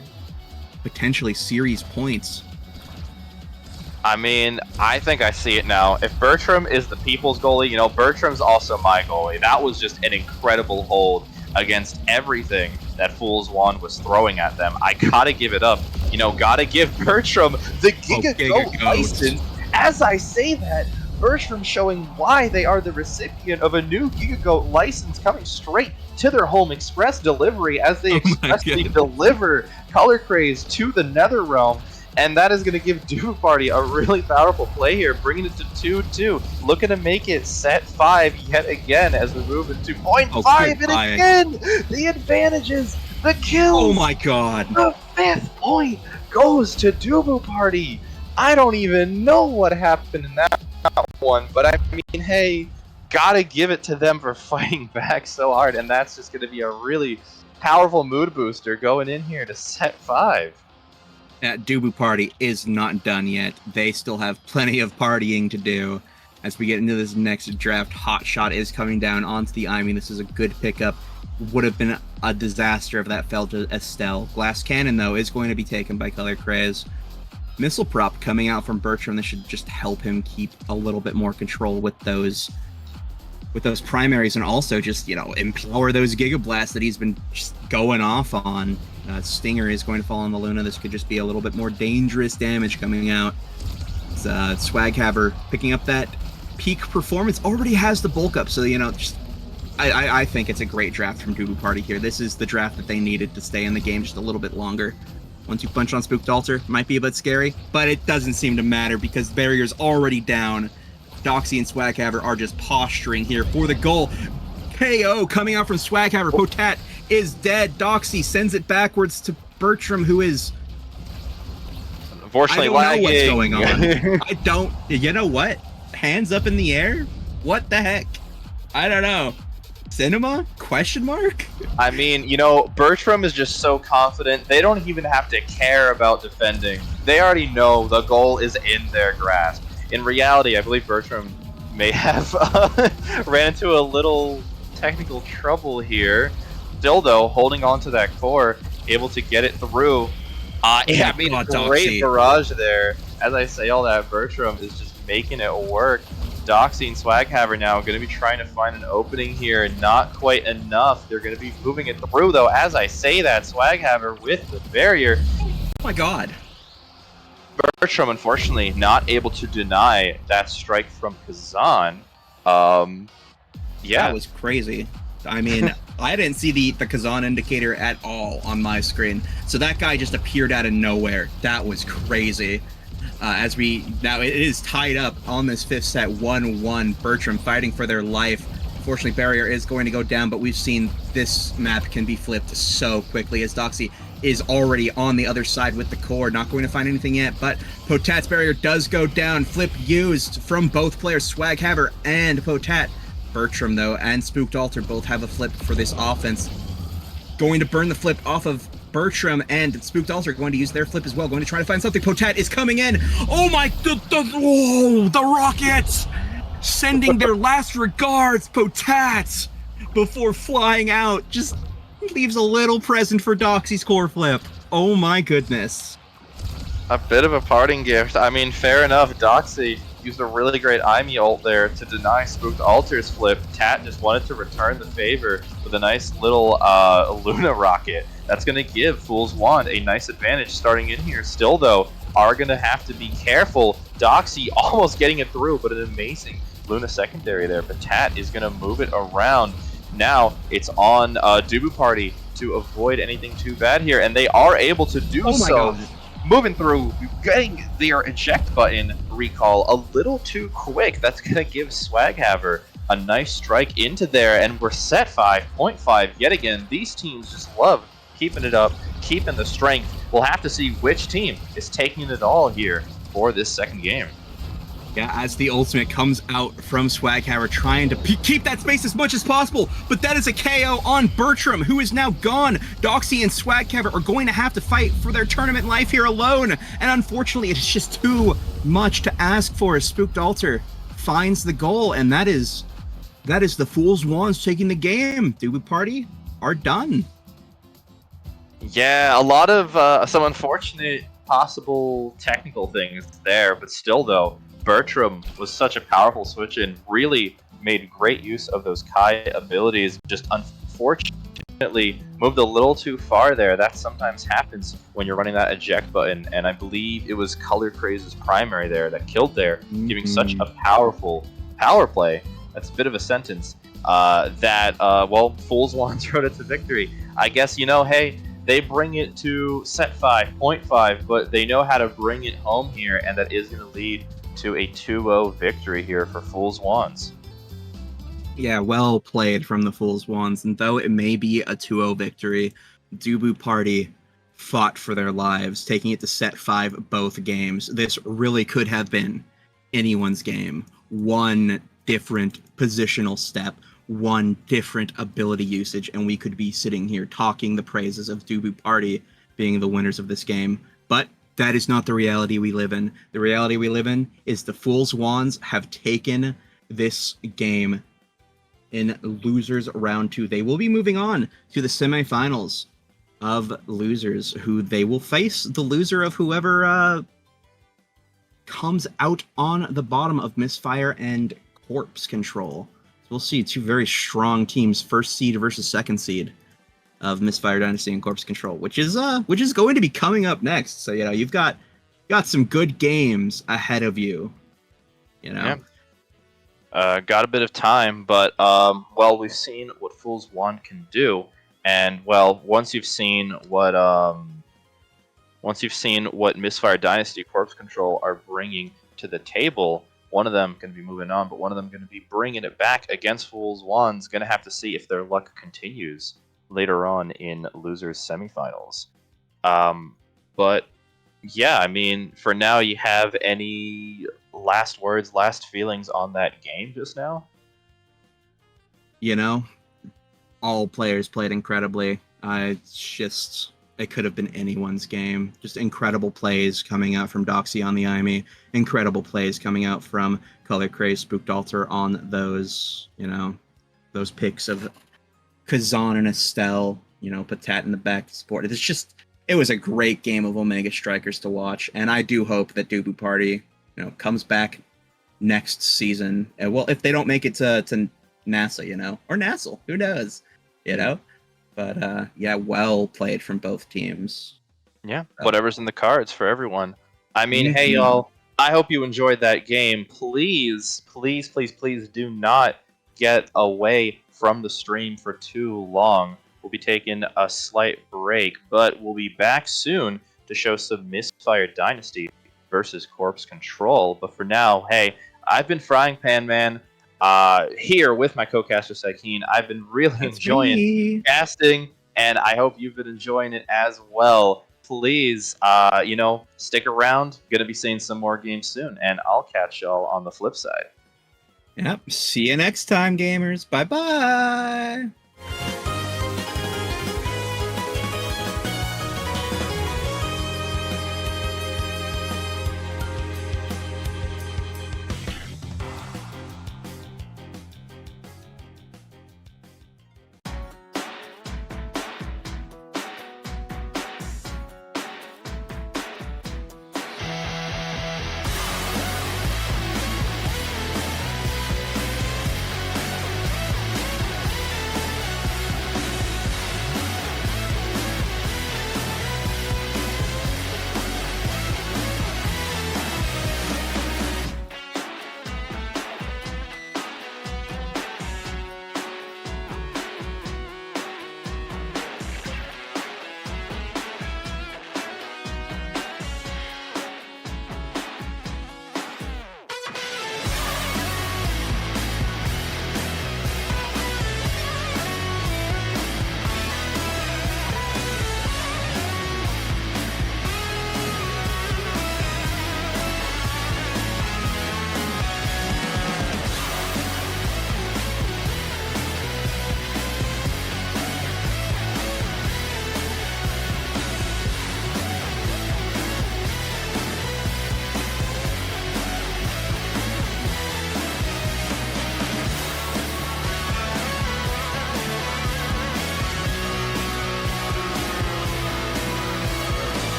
potentially series points. I mean, I think I see it now. If Bertram is the people's goalie, you know, Bertram's also my goalie. That was just an incredible hold against everything that Fool's Wand was throwing at them. I gotta give it up. You know, gotta give Bertram the Giga license. As I say that, Bertram showing why they are the recipient of a new Giga license coming straight to their home express delivery as they expressly deliver Color Craze to the Nether Realm. And that is going to give Dubu Party a really powerful play here, bringing it to 2-2. Looking to make it set 5 yet again as we move into point 5. And again, the advantages, the kills. Oh my god. The 5th point goes to Dubu Party. I don't even know what happened in that one, but I mean, hey, gotta give it to them for fighting back so hard. And that's just going to be a really powerful mood booster going in here to set 5. Dubu Party is not done yet. They still have plenty of partying to do. As we get into this next draft, Hot Shot is coming down onto the I mean, this is a good pickup. Would have been a disaster if that fell to Estelle. Glass Cannon, though, is going to be taken by Color Craze. Missile Prop coming out from Bertram. This should just help him keep a little bit more control with those primaries, and also just, you know, empower those Giga Blasts that he's been just going off on. Stinger is going to fall on the Luna. This could just be a little bit more dangerous damage coming out. Swaghammer picking up that peak performance, already has the bulk up, so, you know, just I think it's a great draft from Dubu Party here. This is the draft that they needed to stay in the game just a little bit longer. Once you punch on Spooked Altar, it might be a bit scary, but it doesn't seem to matter because barrier's already down. Doxy and Swaghammer are just posturing here for the goal. KO coming out from Swaghammer. Potat is dead. Doxy sends it backwards to Bertram, who is unfortunately lagging. I don't know what's going on. I don't. You know what? Hands up in the air? What the heck? I don't know. Cinema? Question mark? I mean, you know, Bertram is just so confident. They don't even have to care about defending. They already know the goal is in their grasp. In reality, I believe Bertram may have ran into a little technical trouble here. Still, though, holding on to that core, able to get it through. I mean, great barrage there as I say all that, Bertram is just making it work. Doxy and Swaghaver now going to be trying to find an opening here. Not quite enough. They're going to be moving it through, though. As I say that, Swaghaver with the barrier. Oh my god. Bertram, unfortunately, not able to deny that strike from Kazan. Yeah. That was crazy. I mean, I didn't see the Kazan indicator at all on my screen. So that guy just appeared out of nowhere. That was crazy. Now it is tied up on this fifth set, 1-1. Bertram fighting for their life. Unfortunately, barrier is going to go down, but we've seen this map can be flipped so quickly as Doxy is already on the other side with the core. Not going to find anything yet, but Potat's barrier does go down. Flip used from both players, Swaghaver and Potat. Bertram, though, and Spooked Altar both have a flip for this offense. Going to burn the flip off of Bertram, and Spooked Altar going to use their flip as well. Going to try to find something. Potat is coming in. Oh my, the Rockets! Sending their last regards, Potat! Before flying out, just leaves a little present for Doxy's core flip. Oh my goodness. A bit of a parting gift. I mean, fair enough. Doxy used a really great IME ult there to deny Spooked Altar's flip. Tat just wanted to return the favor with a nice little Luna rocket. That's going to give Fool's Wand a nice advantage starting in here. Still, though, are going to have to be careful. Doxy almost getting it through, but an amazing Luna secondary there. But Tat is going to move it around. Now it's on Dubu Party to avoid anything too bad here, and they are able to do so. God. Moving through, getting their eject button recall a little too quick. That's going to give Swaghaver a nice strike into there, and we're set 5.5 yet again. These teams just love keeping it up, keeping the strength. We'll have to see which team is taking it all here for this second game. Yeah, as the ultimate comes out from Swaghaver, trying to keep that space as much as possible, but that is a KO on Bertram, who is now gone. Doxy and Swaghaver are going to have to fight for their tournament life here alone, and unfortunately, it's just too much to ask for. Spooked Altar finds the goal, and that is the Fool's Wands taking the game. Dubu Party are done. Yeah, a lot of some unfortunate possible technical things there, but still, though, Bertram was such a powerful switch and really made great use of those Kai abilities. Just unfortunately moved a little too far there. That sometimes happens when you're running that eject button, and I believe it was Color Craze's primary there that killed there, giving such a powerful power play. That's a bit of a sentence. Well, Fool's Wands rode it to victory. I guess, hey, they bring it to set 5.5, but they know how to bring it home here, and that is going to lead to a 2-0 victory here for Fool's Wands. Yeah, well played from the Fool's Wands, and though it may be a 2-0 victory, Dubu Party fought for their lives, taking it to set 5 both games. This really could have been anyone's game. One different positional step, one different ability usage, and we could be sitting here talking the praises of Dubu Party being the winners of this game. But that is not the reality we live in. The reality we live in is the Fool's Wands have taken this game in losers round 2. They will be moving on to the semifinals of losers, who they will face the loser of whoever comes out on the bottom of Misfire and Corpse Control. So we'll see two very strong teams, first seed versus second seed of Misfire Dynasty and Corpse Control, which is going to be coming up next. So you've got some good games ahead of you. Yeah. Got a bit of time, but we've seen what Fool's Wand can do, and once you've seen what Misfire Dynasty Corpse Control are bringing to the table, one of them can be moving on, but one of them going to be bringing it back against Fool's Wand's. Going to have to see if their luck continues later on in losers semifinals. But yeah, I mean, for now, you have any last words, last feelings on that game just now? All players played incredibly. It could have been anyone's game. Just incredible plays coming out from Doxy on the IME. Incredible plays coming out from Color Craze, Spooked Altar on those picks of Kazan and Estelle, Patat in the back to support. It's just it was a great game of Omega Strikers to watch, and I do hope that Dubu Party, comes back next season. And well, if they don't make it to NASA, or NASA, who knows, you know. But yeah, well played from both teams. Yeah, So, whatever's in the cards for everyone. I mean, hey mhm. y'all, I hope you enjoyed that game. Please, please, please, please do not get away from the stream for too long. We'll be taking a slight break, but we'll be back soon to show some Misfire Dynasty versus Corpse Control. But for now, hey, I've been Frying Pan Man here with my co-caster Sakine. I've been really That's enjoying me. casting, and I hope you've been enjoying it as well. Please, stick around. Gonna be seeing some more games soon, and I'll catch y'all on the flip side. Yep. See you next time, gamers. Bye bye.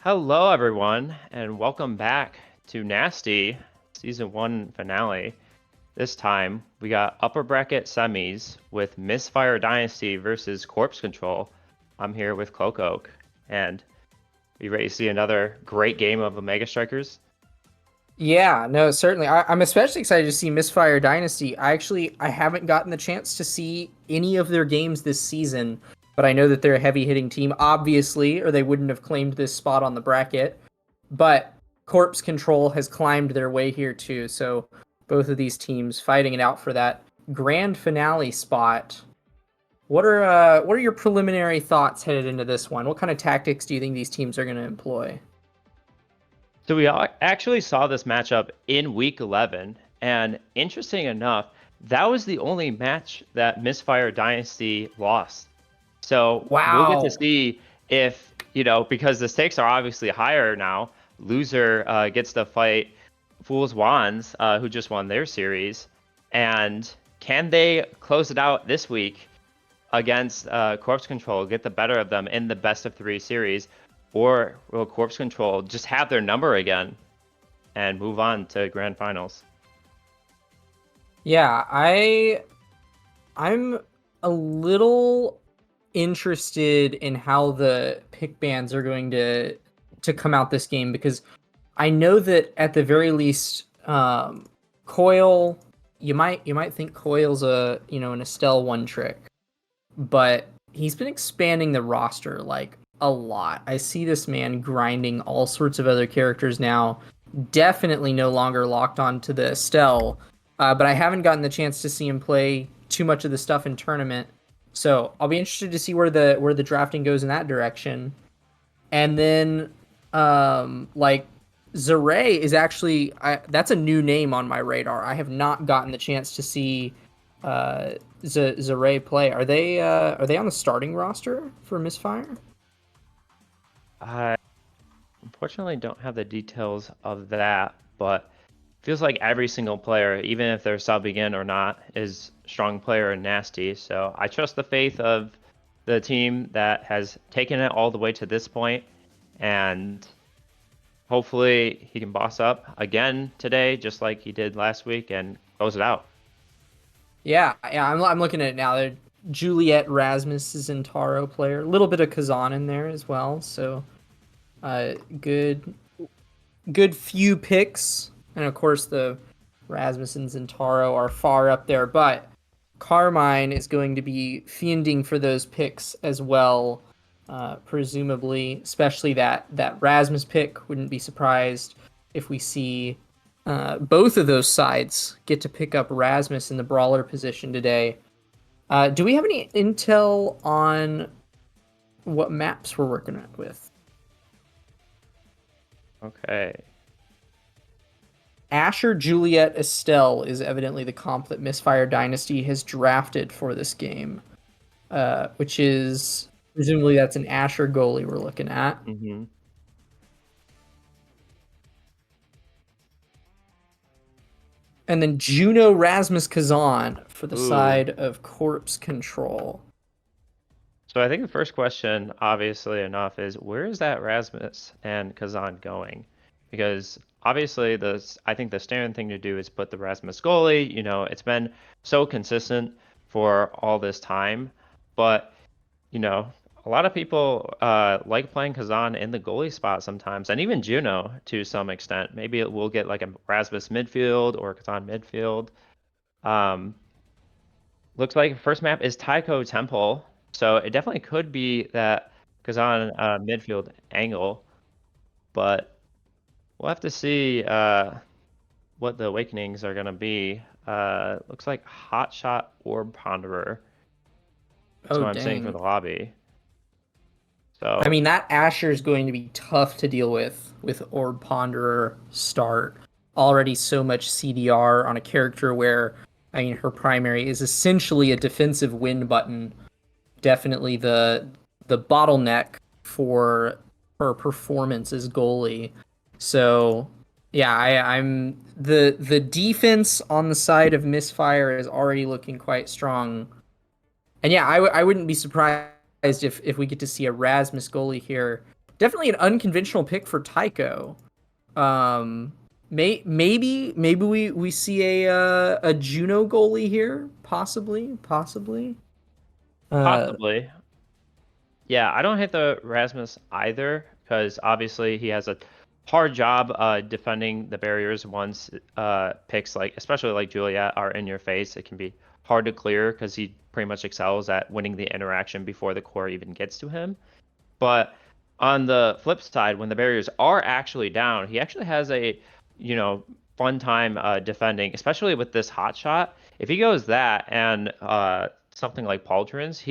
Hello, everyone, and welcome back to Nasty Season 1 finale. This time, we got upper bracket semis with Misfire Dynasty versus Corpse Control. I'm here with Cloak, and we ready to see another great game of Omega Strikers? Yeah, no, certainly. I'm especially excited to see Misfire Dynasty. I haven't gotten the chance to see any of their games this season, but I know that they're a heavy hitting team, obviously, or they wouldn't have claimed this spot on the bracket. But Corpse Control has climbed their way here too, so both of these teams fighting it out for that grand finale spot. What are your preliminary thoughts headed into this one? What kind of tactics do you think these teams are going to employ? So we actually saw this matchup in Week 11, and interesting enough, that was the only match that Misfire Dynasty lost. So we'll get to Wow. see if, because the stakes are obviously higher now, loser gets to fight Fool's Wands, who just won their series. And can they close it out this week against Corpse Control, get the better of them in the best of 3 series? Or will Corpse Control just have their number again and move on to grand finals? Yeah, I'm a little interested in how the pick bands are going to come out this game because I know that at the very least, Coil, you might think Coil's an Estelle one trick, but he's been expanding the roster like a lot. I see this man grinding all sorts of other characters now. Definitely no longer locked on to the Estelle, but I haven't gotten the chance to see him play too much of the stuff in tournament. So I'll be interested to see where the drafting goes in that direction. And then, like Zaray is actually that's a new name on my radar. I have not gotten the chance to see Zaray play. Are they on the starting roster for Misfire? I unfortunately don't have the details of that, but feels like every single player, even if they're subbing in or not, is strong player and nasty. So I trust the faith of the team that has taken it all the way to this point, and hopefully he can boss up again today, just like he did last week, and close it out. Yeah. I'm looking at it now. They're Juliet Rasmus is in Taro player. A little bit of Kazan in there as well. So good few picks. And of course the Rasmussens and Taro are far up there, but Carmine is going to be fiending for those picks as well, presumably, especially that Rasmus pick. Wouldn't be surprised if we see both of those sides get to pick up Rasmus in the brawler position today. Do we have any intel on what maps we're working with? Okay. Asher Juliet Estelle is evidently the comp that Misfire Dynasty has drafted for this game, which is presumably that's an Asher goalie we're looking at. Mm-hmm. And then Juno Rasmus Kazan for the Ooh. side of Corpse Control. So I think the first question, obviously enough, is where is that Rasmus and Kazan going? Because obviously I think the standard thing to do is put the Rasmus goalie. It's been so consistent for all this time, but you know, a lot of people like playing Kazan in the goalie spot sometimes, and even Juno to some extent. Maybe it will get like a Rasmus midfield or Kazan midfield. Um, Looks like first map is Taiko Temple, so it definitely could be that Kazan midfield angle, but we'll have to see what the awakenings are gonna be. Looks like Hotshot Orb Ponderer. That's Oh, what I'm seeing for dang. the lobby. I So mean, that Asher is going to be tough to deal with Orb Ponderer start. Already so much CDR on a character where, I mean, her primary is essentially a defensive win button. Definitely the bottleneck for her performance as goalie. So yeah, I'm the defense on the side of Misfire is already looking quite strong. And yeah, I wouldn't be surprised if we get to see a Rasmus goalie here definitely an unconventional pick for Tycho. Maybe we see a Juno goalie here, possibly. Possibly. Yeah, I don't hate the Rasmus either, because obviously he has a hard job defending the barriers once picks like, especially like Juliet, are in your face. It can be hard to clear because he pretty much excels at winning the interaction before the core even gets to him. But on the flip side, when the barriers are actually down, he actually has a, fun time defending, especially with this hot shot. If he goes that and something like Pauldrons,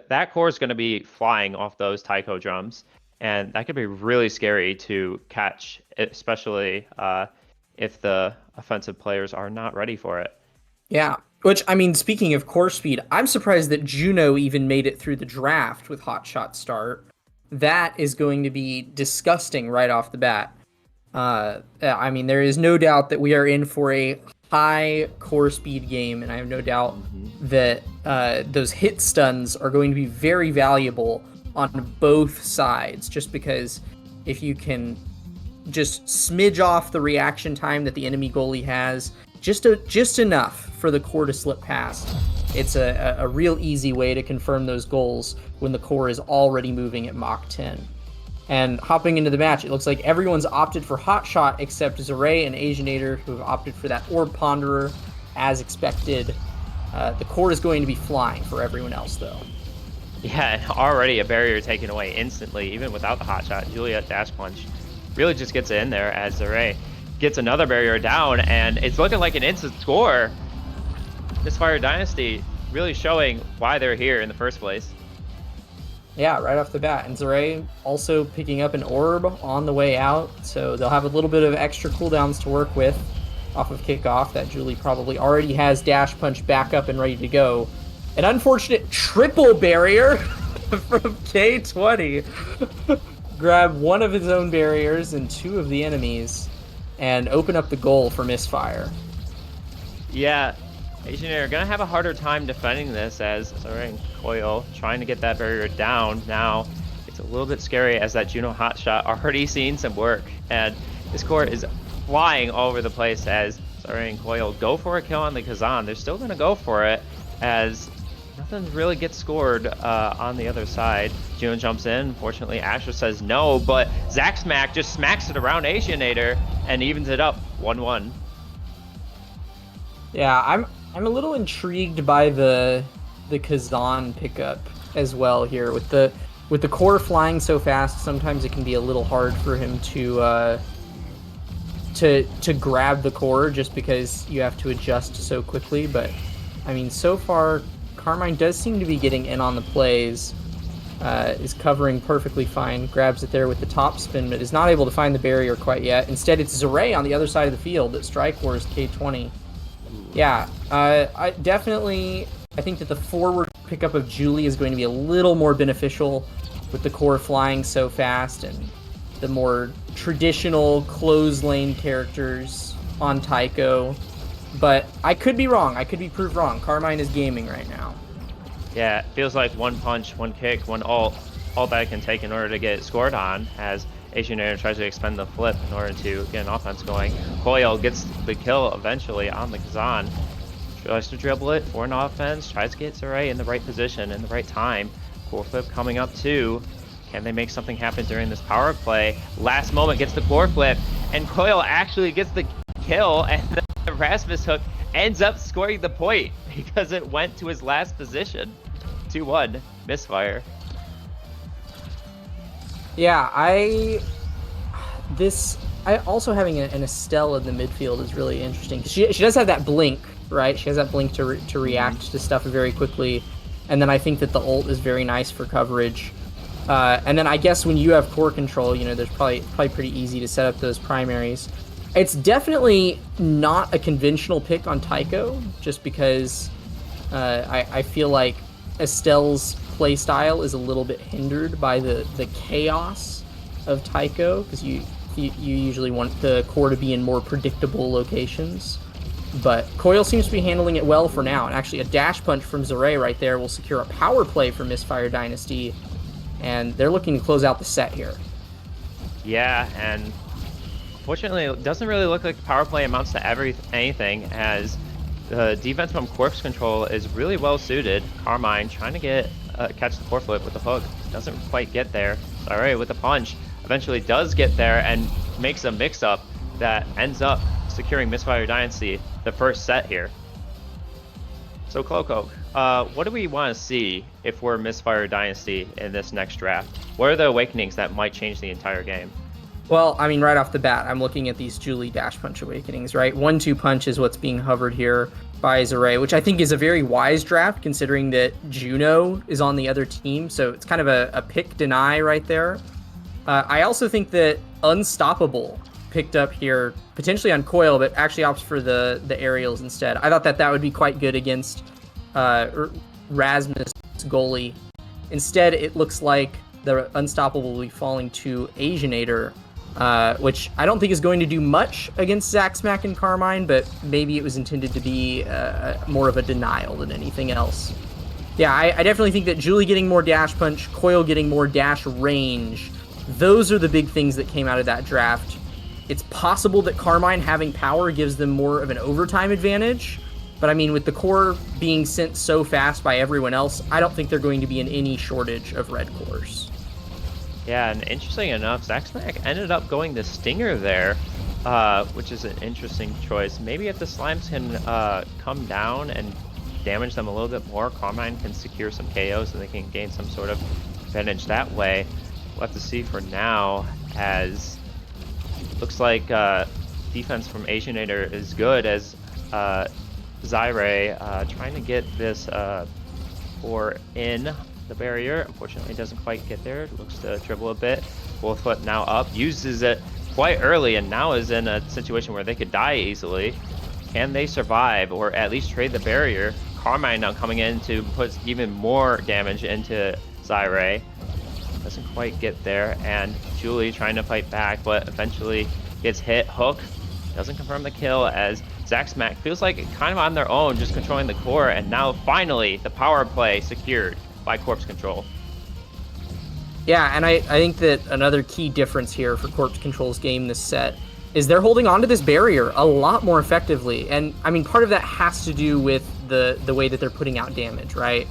that core is going to be flying off those Tycho drums, and that could be really scary to catch, especially if the offensive players are not ready for it. Yeah, which I mean, speaking of core speed, I'm surprised that Juno even made it through the draft with hot shot start. That is going to be disgusting right off the bat. I mean, there is no doubt that we are in for a high core speed game, and I have no doubt that those hit stuns are going to be very valuable on both sides, just because if you can just smidge off the reaction time that the enemy goalie has, just enough for the core to slip past, it's a real easy way to confirm those goals when the core is already moving at Mach 10. And hopping into the match, it looks like everyone's opted for Hot Shot except Zaray and Asianator, who have opted for that Orb Ponderer, as expected. The core is going to be flying for everyone else, though. Yeah, already a barrier taken away instantly, even without the hot shot. Juliet Dash Punch really just gets it in there as Zaray gets another barrier down, and it's looking like an instant score. Misfire Dynasty really showing why they're here in the first place. Yeah, right off the bat. And Zaray also picking up an orb on the way out, so they'll have a little bit of extra cooldowns to work with off of kickoff. That Julie probably already has Dash Punch back up and ready to go. An unfortunate triple barrier from K20. Grab one of his own barriers and two of the enemies and open up the goal for Misfire. Yeah, Asian are going to have a harder time defending this as Zaray and Coil trying to get that barrier down. Now, it's a little bit scary as that Juno hotshot already seen some work, and this core is flying all over the place as Zaray and Coil go for a kill on the Kazan. They're still going to go for it as nothing really gets scored on the other side. Juno jumps in. Unfortunately, Asher says no, but Zack Smack just smacks it around Asianator and evens it up 1-1. Yeah, I'm a little intrigued by the Kazan pickup as well here. With the core flying so fast, sometimes it can be a little hard for him to grab the core just because you have to adjust so quickly. But I mean, so far Carmine does seem to be getting in on the plays. Is covering perfectly fine, grabs it there with the top spin, but is not able to find the barrier quite yet. Instead, it's Zaray on the other side of the field that strike wars K20. Yeah, I think that the forward pickup of Julie is going to be a little more beneficial with the core flying so fast and the more traditional close lane characters on Tycho. But I could be wrong. I could be proved wrong. Carmine is gaming right now. Yeah, it feels like one punch, one kick, one ult, all that can take in order to get scored on as Asianator tries to expend the flip in order to get an offense going. Coil gets the kill eventually on the Kazan. Tries to dribble it for an offense, tries to get Zaray in the right position, in the right time. Core flip coming up too. Can they make something happen during this power play? Last moment gets the core flip, and Coil actually gets the kill, and the Rasmus hook ends up scoring the point because it went to his last position. 2-1, Misfire. Yeah, also having an Estelle in the midfield is really interesting. She does have that blink, right? She has that blink to react to stuff very quickly, and then I think that the ult is very nice for coverage. And then I guess when you have core control, there's probably pretty easy to set up those primaries. It's definitely not a conventional pick on Tycho, just because I feel like Estelle's playstyle is a little bit hindered by the chaos of Tycho, because you usually want the core to be in more predictable locations. But Coil seems to be handling it well for now, and actually a dash punch from Zaray right there will secure a power play for Misfire Dynasty, and they're looking to close out the set here. Yeah, and fortunately, it doesn't really look like the power play amounts to anything, as the defense from Corpse Control is really well suited. Carmine trying to get catch the foreflip with the hook, doesn't quite get there. Sorry, with the punch, eventually does get there and makes a mix-up that ends up securing Misfire Dynasty the first set here. So Cloco, what do we want to see if we're Misfire Dynasty in this next draft? What are the awakenings that might change the entire game? Well, I mean, right off the bat, I'm looking at these Julie Dash Punch awakenings, right? 1-2 punch is what's being hovered here by Zaray, which I think is a very wise draft considering that Juno is on the other team. So it's kind of a pick deny right there. I also think that Unstoppable picked up here, potentially on Coil, but actually opts for the aerials instead. I thought that would be quite good against Rasmus goalie. Instead, it looks like the Unstoppable will be falling to Asianator, which I don't think is going to do much against Zack Smack and Carmine, but maybe it was intended to be more of a denial than anything else. Yeah, I definitely think that Julie getting more dash punch, Coil getting more dash range, those are the big things that came out of that draft. It's possible that Carmine having power gives them more of an overtime advantage, but I mean, with the core being sent so fast by everyone else, I don't think they're going to be in any shortage of red cores. Yeah, and interesting enough, Zack Smack ended up going the Stinger there, which is an interesting choice. Maybe if the Slimes can come down and damage them a little bit more, Carmine can secure some KOs and they can gain some sort of advantage that way. We'll have to see for now, as looks like defense from Asianator is good, as Zaire trying to get this core in the barrier. Unfortunately, doesn't quite get there. Looks to dribble a bit. Full foot now up, uses it quite early, and now is in a situation where they could die easily. Can they survive, or at least trade the barrier? Carmine now coming in to put even more damage into Zaire. Doesn't quite get there, and Julie trying to fight back, but eventually gets hit. Hook doesn't confirm the kill, as Zack Smack feels like kind of on their own, just controlling the core, and now finally the power play secured by Corpse Control. Yeah, and I think that another key difference here for Corpse Control's game this set is they're holding on to this barrier a lot more effectively. And I mean, part of that has to do with the way that they're putting out damage, right?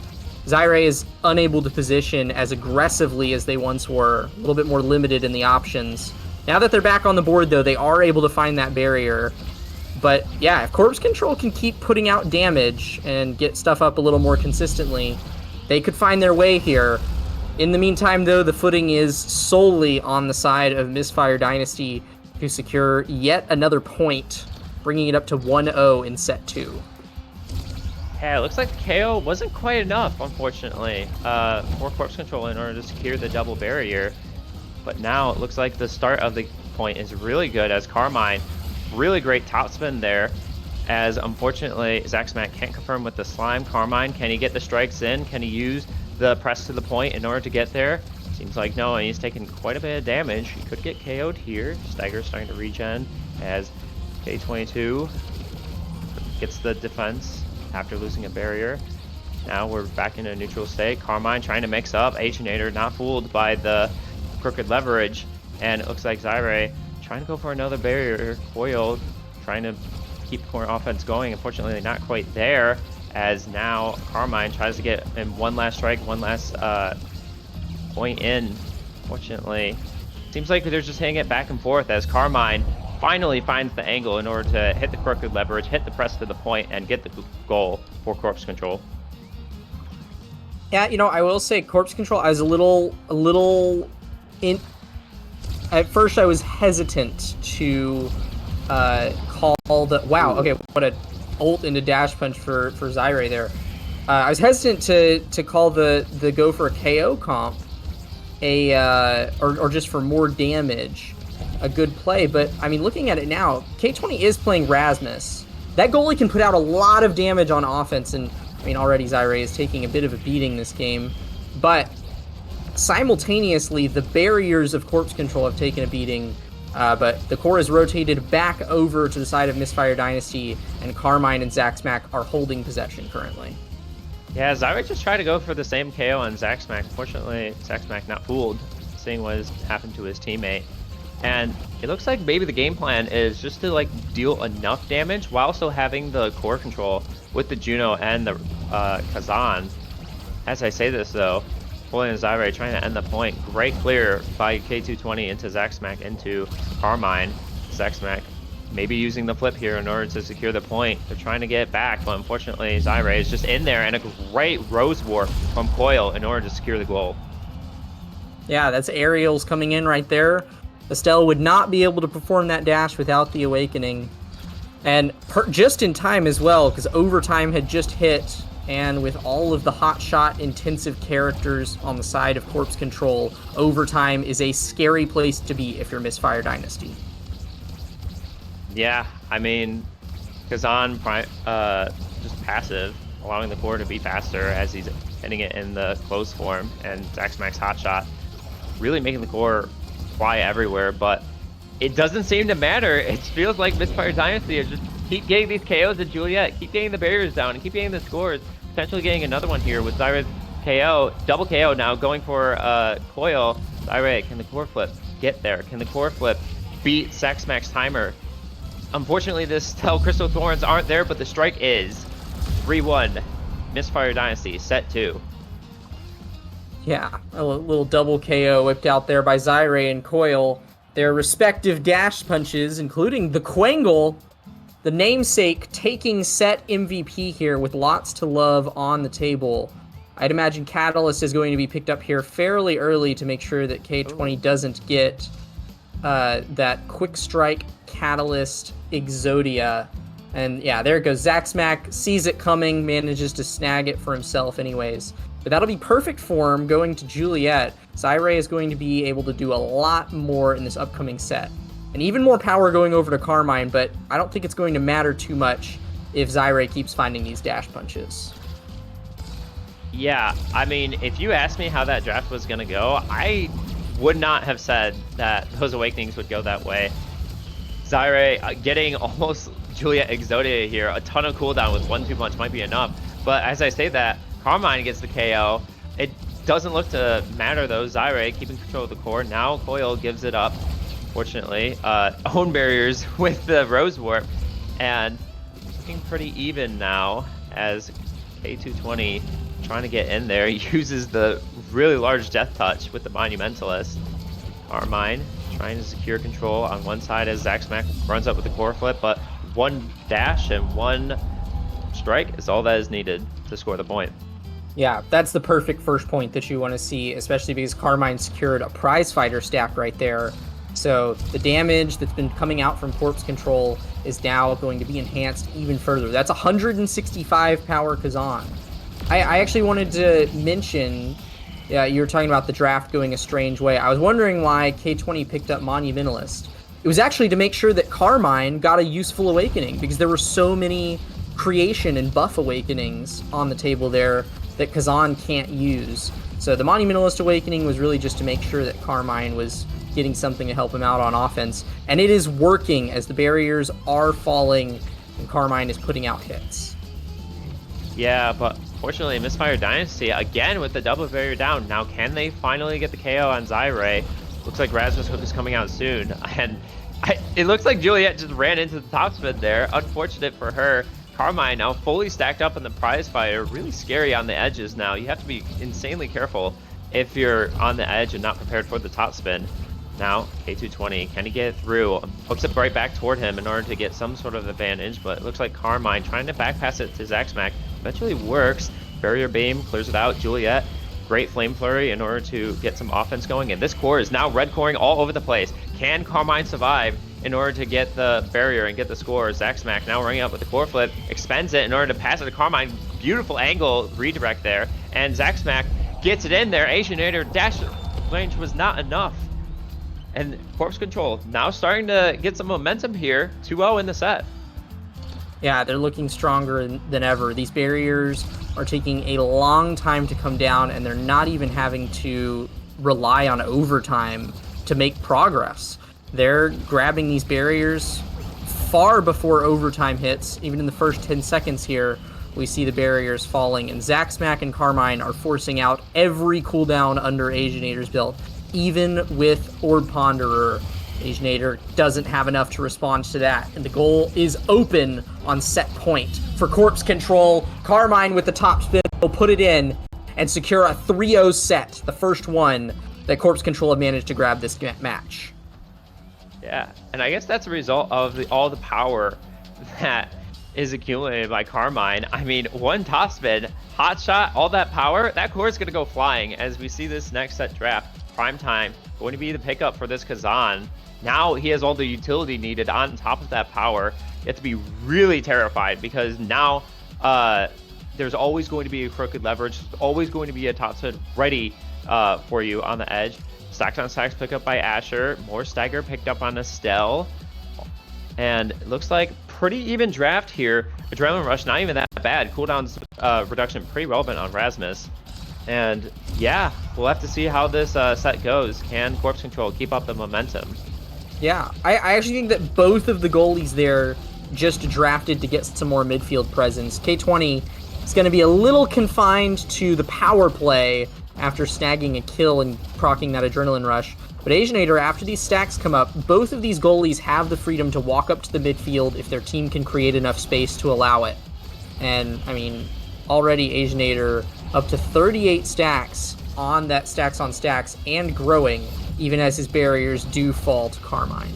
Zaire is unable to position as aggressively as they once were, a little bit more limited in the options. Now that they're back on the board, though, they are able to find that barrier. But yeah, if Corpse Control can keep putting out damage and get stuff up a little more consistently, they could find their way here. In the meantime, though, the footing is solely on the side of Misfire Dynasty to secure yet another point, bringing it up to 1-0 in set 2. Yeah, it looks like the KO wasn't quite enough, unfortunately, for Corpse Control in order to secure the double barrier. But now it looks like the start of the point is really good, as Carmine, really great topspin there, as unfortunately Zack Smack can't confirm with the slime. Carmine, can he get the strikes in? Can he use the press to the point in order to get there? Seems like no, and he's taking quite a bit of damage. He could get KO'd here. Stagger starting to regen, as K22 gets the defense after losing a barrier. Now we're back in a neutral state. Carmine trying to mix up. Asianator not fooled by the crooked leverage, and it looks like Zaire trying to go for another barrier. Coil trying to keep core offense going. Unfortunately, not quite there, as now Carmine tries to get in one last strike, one last point in. Fortunately, seems like they're just hitting it back and forth, as Carmine finally finds the angle in order to hit the crooked leverage, hit the press to the point, and get the goal for Corpse Control. Yeah, I will say Corpse Control, I was a little at first I was hesitant to call the, wow, okay, what a ult into dash punch for Zaire there. I was hesitant to call the go for a KO comp or just for more damage a good play, but I mean, looking at it now, K20 is playing Rasmus. That goalie can put out a lot of damage on offense, and I mean, already Zaire is taking a bit of a beating this game, but simultaneously, the barriers of Corpse Control have taken a beating, but the core is rotated back over to the side of Misfire Dynasty, and Carmine and Zack Smack are holding possession currently. Yeah, Zaire just tried to go for the same KO on Zack Smack. Fortunately, Zack Smack not fooled, seeing what has happened to his teammate. And it looks like maybe the game plan is just to like deal enough damage while still having the core control with the Juno and the Kazan. As I say this though, pulling the Zyre trying to end the point. Great clear by K220 into Zaxmac into Carmine. Zaxmac maybe using the flip here in order to secure the point. They're trying to get it back, but unfortunately Zyre is just in there, and a great Rose Warp from Coil in order to secure the goal. Yeah, that's aerials coming in right there. Estelle would not be able to perform that dash without the Awakening. And just in time as well, because overtime had just hit, and with all of the hotshot intensive characters on the side of Corpse Control, overtime is a scary place to be if you're Misfire Dynasty. Yeah, I mean, Kazan just passive, allowing the core to be faster as he's hitting it in the close form, and Zaxmac's hotshot really making the core fly everywhere, but it doesn't seem to matter. It feels like Misfire Dynasty is just keep getting these KOs at Juliet, keep getting the barriers down, and keep getting the scores, potentially getting another one here with Zyre's KO, double KO now, going for Coil. Zyre, can the core flip get there? Can the core flip beat Zaxmac's timer? Unfortunately, the Stell Crystal Thorns aren't there, but the strike is 3-1. Misfire Dynasty, set 2. Yeah, a little double KO whipped out there by Zyre and Coil. Their respective dash punches, including the Quangle, the namesake, taking set MVP here with lots to love on the table. I'd imagine Catalyst is going to be picked up here fairly early to make sure that K20 doesn't get that Quick Strike Catalyst Exodia. And yeah, there it goes. Zaxmac sees it coming, manages to snag it for himself anyways. But that'll be perfect form going to Juliet. Zyre is going to be able to do a lot more in this upcoming set. And even more power going over to Carmine, but I don't think it's going to matter too much if Zyre keeps finding these dash punches. Yeah, I mean, if you asked me how that draft was going to go, I would not have said that those Awakenings would go that way. Zyre getting almost Juliet Exodia here, a ton of cooldown with 1-2 punch might be enough. But as I say that, Carmine gets the KO. It doesn't look to matter though. Zyre keeping control of the core. Now Coil gives it up, fortunately. Own barriers with the Rose Warp. And looking pretty even now as K220 trying to get in there. He uses the really large Death Touch with the Monumentalist. Carmine trying to secure control on one side as Zaxmac runs up with the core flip, but one dash and one strike is all that is needed to score the point. Yeah, that's the perfect first point that you want to see, especially because Carmine secured a prize fighter stack right there. So the damage that's been coming out from Corpse Control is now going to be enhanced even further. That's 165 power Kazan. I actually wanted to mention, you were talking about the draft going a strange way. I was wondering why K20 picked up Monumentalist. It was actually to make sure that Carmine got a useful Awakening, because there were so many creation and buff Awakenings on the table there that Kazan can't use. So the Monumentalist Awakening was really just to make sure that Carmine was getting something to help him out on offense. And it is working as the barriers are falling and Carmine is putting out hits. Yeah, but fortunately Misfire Dynasty, again with the double barrier down. Now can they finally get the KO on Zyre? Looks like Rasmus Hook is coming out soon. And it looks like Juliet just ran into the topspin there. Unfortunate for her. Carmine now fully stacked up in the prize fighter. Really scary on the edges now. You have to be insanely careful if you're on the edge and not prepared for the topspin. Now, K220, can he get it through? Hooks it right back toward him in order to get some sort of advantage, but it looks like Carmine trying to backpass it to Zaxmac. Eventually works. Barrier Beam clears it out. Juliet, great Flame Flurry in order to get some offense going. And this core is now red coring all over the place. Can Carmine survive in order to get the barrier and get the score? Zaxmac now running up with the core flip, expends it in order to pass it to Carmine. Beautiful angle redirect there. And Zaxmac gets it in there. Asianator dash range was not enough. And Corpse Control now starting to get some momentum here. 2-0 in the set. Yeah, they're looking stronger than ever. These barriers are taking a long time to come down, and they're not even having to rely on overtime to make progress. They're grabbing these barriers far before overtime hits. Even in the first 10 seconds here, we see the barriers falling, and Zaxmac and Carmine are forcing out every cooldown under Asianator's belt, even with Orb Ponderer Asianator doesn't have enough to respond to that, and the goal is open on set point for Corpse Control. Carmine with the top spin will put it in and secure a 3-0 set, the first one that Corpse Control have managed to grab this match. Yeah, and I guess that's a result of all the power that is accumulated by Carmine. I mean, one top spin, hot shot, all that power, that core is going to go flying as we see this next set draft. Prime time, going to be the pickup for this Kazan. Now he has all the utility needed on top of that power. You have to be really terrified because now there's always going to be a crooked leverage, always going to be a top spin ready for you on the edge. Stacks on stacks picked up by Asher, more stagger picked up on Estelle. And it looks like pretty even draft here. Adrenaline Rush, not even that bad. Cooldowns reduction pretty relevant on Rasmus. And yeah, we'll have to see how this set goes. Can Corpse Control keep up the momentum? Yeah, I actually think that both of the goalies there just drafted to get some more midfield presence. K20 is going to be a little confined to the power play after snagging a kill and proccing that Adrenaline Rush. But Asianator, after these stacks come up, both of these goalies have the freedom to walk up to the midfield if their team can create enough space to allow it. And, I mean, already Asianator up to 38 stacks on that stacks on stacks and growing, even as his barriers do fall to Carmine.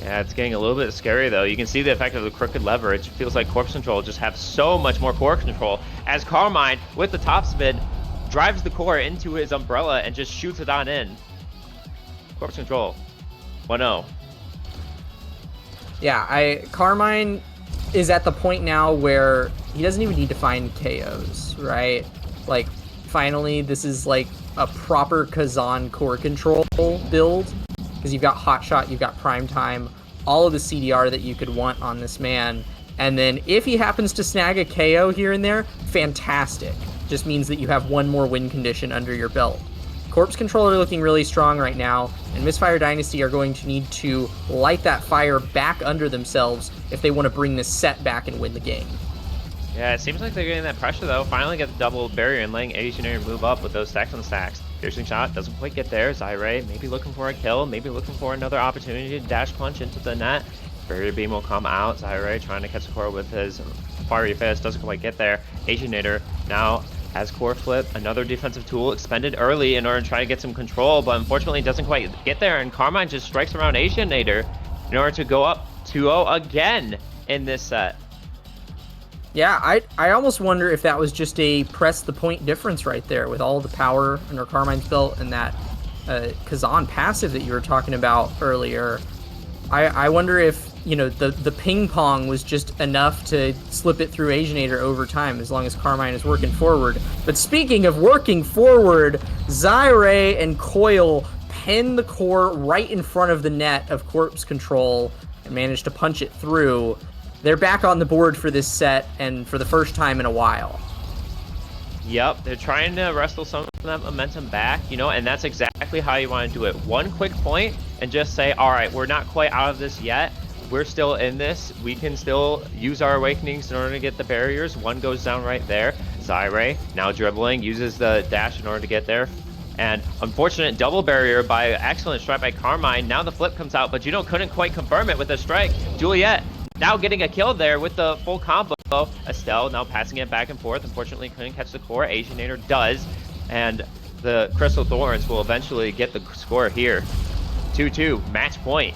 Yeah, it's getting a little bit scary though. You can see the effect of the crooked leverage. It feels like Corpse Control just have so much more core control as Carmine, with the top spin, drives the core into his umbrella and just shoots it on in. Corpse Control, 1-0. Yeah, Carmine is at the point now where he doesn't even need to find KOs, right? Like, finally, this is like a proper Kazan core control build, because you've got Hotshot, you've got Prime Time, all of the CDR that you could want on this man. And then if he happens to snag a KO here and there, fantastic. Just means that you have one more win condition under your belt. Corpse Control are looking really strong right now, and Misfire Dynasty are going to need to light that fire back under themselves if they want to bring this set back and win the game. Yeah, it seems like they're getting that pressure though. Finally get the double barrier and letting Asianator move up with those stacks on stacks. Piercing shot doesn't quite get there. Zyre maybe looking for a kill, maybe looking for another opportunity to dash punch into the net. Barrier beam will come out. Zyre trying to catch the core with his fiery fist, doesn't quite get there. Asianator now has core flip, another defensive tool expended early in order to try to get some control, but unfortunately doesn't quite get there, and Carmine just strikes around Asianator in order to go up 2-0 again in this set. Yeah, I almost wonder if that was just a press the point difference right there with all the power under Carmine's belt and that Kazan passive that you were talking about earlier. I wonder if, you know, the ping pong was just enough to slip it through Asianator over time as long as Carmine is working forward. But speaking of working forward, Zyre and Coil pin the core right in front of the net of Corpse Control and manage to punch it through. They're back on the board for this set and for the first time in a while. Yep, they're trying to wrestle some of that momentum back, you know, and that's exactly how you want to do it. One quick point and just say, all right, we're not quite out of this yet. We're still in this. We can still use our awakenings in order to get the barriers. One goes down right there. Zyre now dribbling, uses the dash in order to get there. And unfortunate double barrier by excellent strike by Carmine. Now the flip comes out, but Juno couldn't quite confirm it with a strike. Juliet now getting a kill there with the full combo. Estelle now passing it back and forth. Unfortunately couldn't catch the core. Asianator does. And the Crystal Thorns will eventually get the score here. 2-2, match point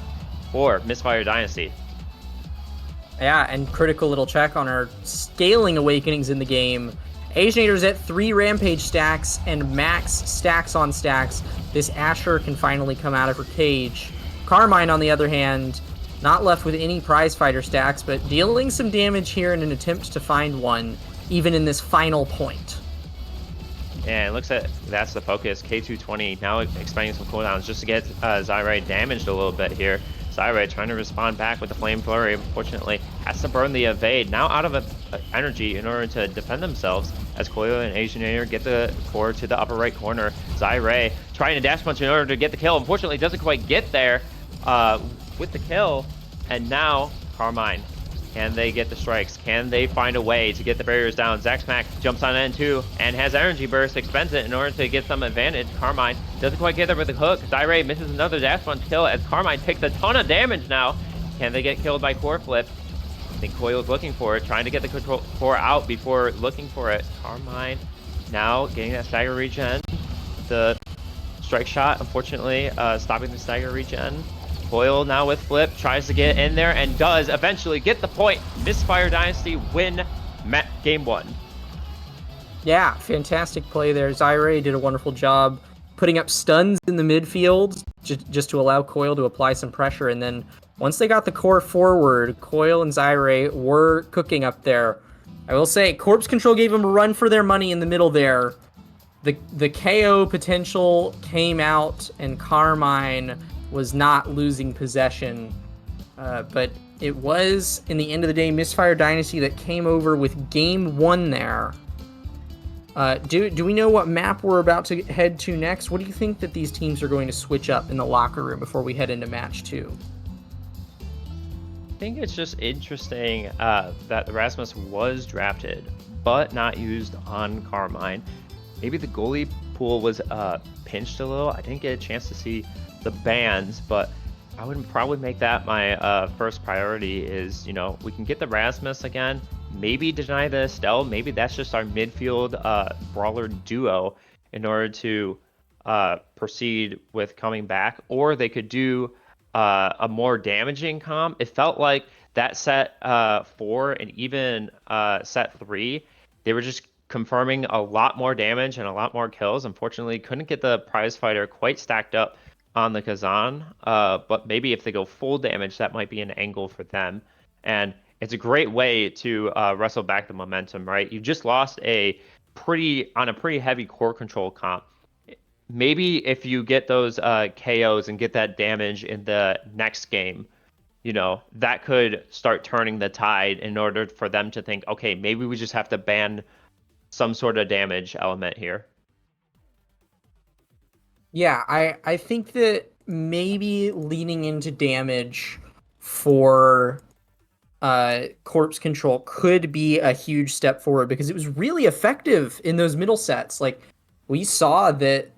for Misfire Dynasty. Yeah, and critical little check on our scaling awakenings in the game. Asianator's at 3 Rampage stacks and max stacks on stacks. This Asher can finally come out of her cage. Carmine, on the other hand, not left with any prize fighter stacks, but dealing some damage here in an attempt to find one, even in this final point. And it looks like that's the focus. K220 now expanding some cooldowns just to get Zyre damaged a little bit here. Zyre trying to respond back with the Flame Flurry. Unfortunately, has to burn the evade. Now out of energy in order to defend themselves as Coil and Asianator get the core to the upper right corner. Zyre trying to dash punch in order to get the kill. Unfortunately, doesn't quite get there with the kill. And now Carmine Can they get the strikes? Can they find a way to get the barriers down? Zaxmac jumps on N2 and has Energy Burst, expends it in order to get some advantage. Carmine doesn't quite get there with the hook. Zyre misses another dash punch kill as Carmine takes a ton of damage now. Can they get killed by Core Flip? I think Coil's looking for it, trying to get the control core out before looking for it. Carmine now getting that stagger regen. The strike shot, unfortunately, stopping the stagger regen. Coil now with Flip, tries to get in there and does eventually get the point. Misfire Dynasty win game 1. Yeah, fantastic play there. Zyre did a wonderful job putting up stuns in the midfield just to allow Coil to apply some pressure. And then once they got the core forward, Coil and Zyre were cooking up there. I will say, Corpse Control gave them a run for their money in the middle there. The KO potential came out, and Carmine was not losing possession. But it was, in the end of the day, Misfire Dynasty that came over with game 1 there. Do we know what map we're about to head to next? What do you think that these teams are going to switch up in the locker room before we head into match 2? I think it's just interesting that Erasmus was drafted, but not used on Carmine. Maybe the goalie pool was pinched a little. I didn't get a chance to see the bans, but I would probably make that my first priority is, we can get the Rasmus again, maybe deny the Estelle, maybe that's just our midfield brawler duo in order to proceed with coming back, or they could do a more damaging comp. It felt like that set 4 and even set 3, they were just confirming a lot more damage and a lot more kills. Unfortunately, couldn't get the prize fighter quite stacked up on the Kazan, but maybe if they go full damage, that might be an angle for them. And it's a great way to wrestle back the momentum, right? You just lost on a pretty heavy core control comp. Maybe if you get those KOs and get that damage in the next game, that could start turning the tide in order for them to think, okay, maybe we just have to ban some sort of damage element here. Yeah, I think that maybe leaning into damage for Corpse Control could be a huge step forward, because it was really effective in those middle sets. Like, we saw that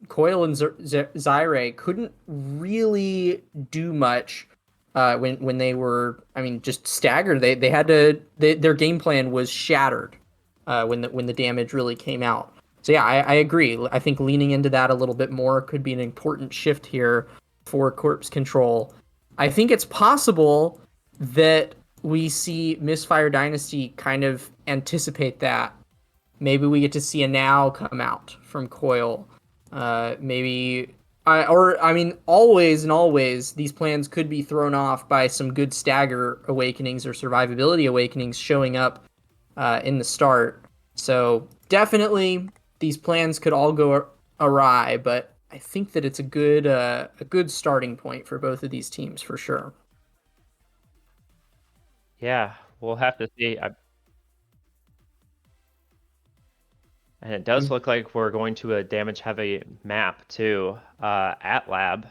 Coil and Zyre couldn't really do much when they were, just staggered. They had to. Their game plan was shattered when the damage really came out. So yeah, I agree. I think leaning into that a little bit more could be an important shift here for Corpse Control. I think it's possible that we see Misfire Dynasty kind of anticipate that. Maybe we get to see a now come out from Coil. Always these plans could be thrown off by some good stagger awakenings or survivability awakenings showing up in the start. So definitely these plans could all go awry, but I think that it's a good starting point for both of these teams for sure. Yeah, we'll have to see. And it does look like we're going to a damage-heavy map too. At Lab,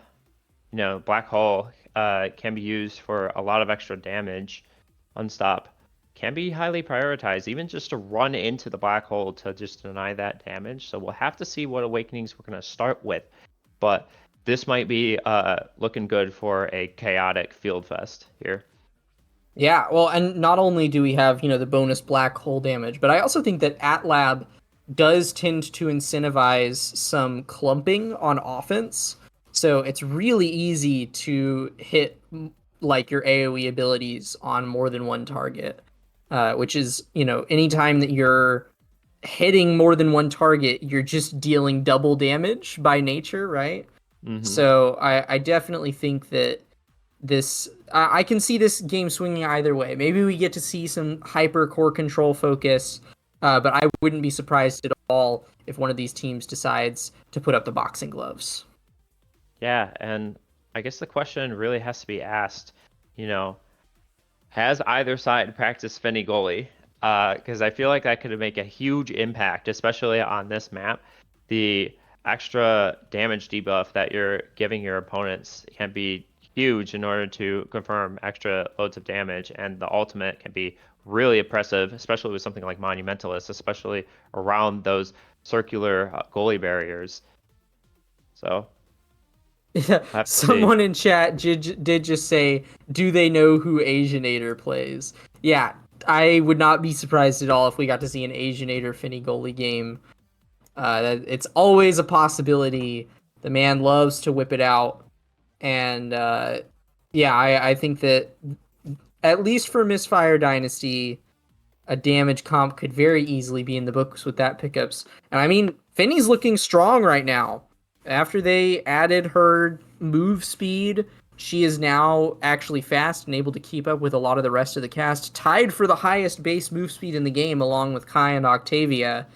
Black Hole can be used for a lot of extra damage. Unstop can be highly prioritized, even just to run into the Black Hole to just deny that damage. So we'll have to see what awakenings we're going to start with. But this might be looking good for a chaotic field fest here. Yeah, well, and not only do we have, the bonus Black Hole damage, but I also think that At Lab does tend to incentivize some clumping on offense. So it's really easy to hit like your AoE abilities on more than one target, which is, anytime that you're hitting more than one target, you're just dealing double damage by nature, right? Mm-hmm. So I definitely think that I can see this game swinging either way. Maybe we get to see some hyper core control focus, but I wouldn't be surprised at all if one of these teams decides to put up the boxing gloves. Yeah, and I guess the question really has to be asked, has either side practiced Finny goalie? Because I feel like that could make a huge impact, especially on this map. The extra damage debuff that you're giving your opponents can be huge in order to confirm extra loads of damage, and the ultimate can be really oppressive, especially with something like Monumentalist, especially around those circular goalie barriers. So Yeah, we'll have to see. someone in chat did just say, "Do they know who Asianator plays?" Yeah, I would not be surprised at all if we got to see an Asianator Finny goalie game. It's always a possibility. The man loves to whip it out, and yeah, I think that at least for Misfire Dynasty, a damage comp could very easily be in the books with that pickups. And I mean, Finny's looking strong right now. After they added her move speed, she is now actually fast and able to keep up with a lot of the rest of the cast, tied for the highest base move speed in the game along with Kai and Octavia,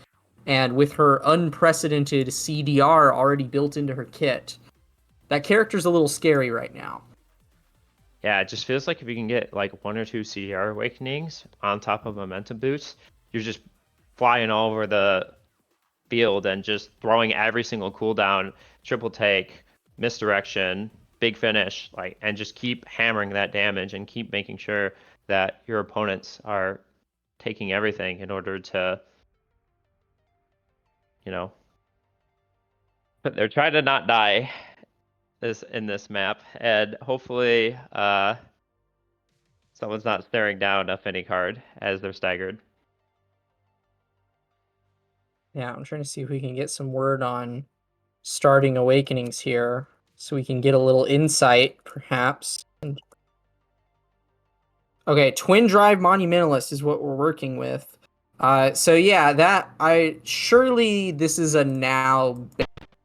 and with her unprecedented CDR already built into her kit. That character's a little scary right now. Yeah, it just feels like if you can get like 1 or 2 CDR awakenings on top of momentum boosts, you're just flying all over the field and just throwing every single cooldown, triple take, misdirection, big finish, like, and just keep hammering that damage and keep making sure that your opponents are taking everything in order to, you know, but they're trying to not die in this map, and hopefully someone's not staring down a Finny card as they're staggered. Yeah, I'm trying to see if we can get some word on starting awakenings here so we can get a little insight, perhaps. Okay, Twin Drive Monumentalist is what we're working with. So yeah, that I surely this is a now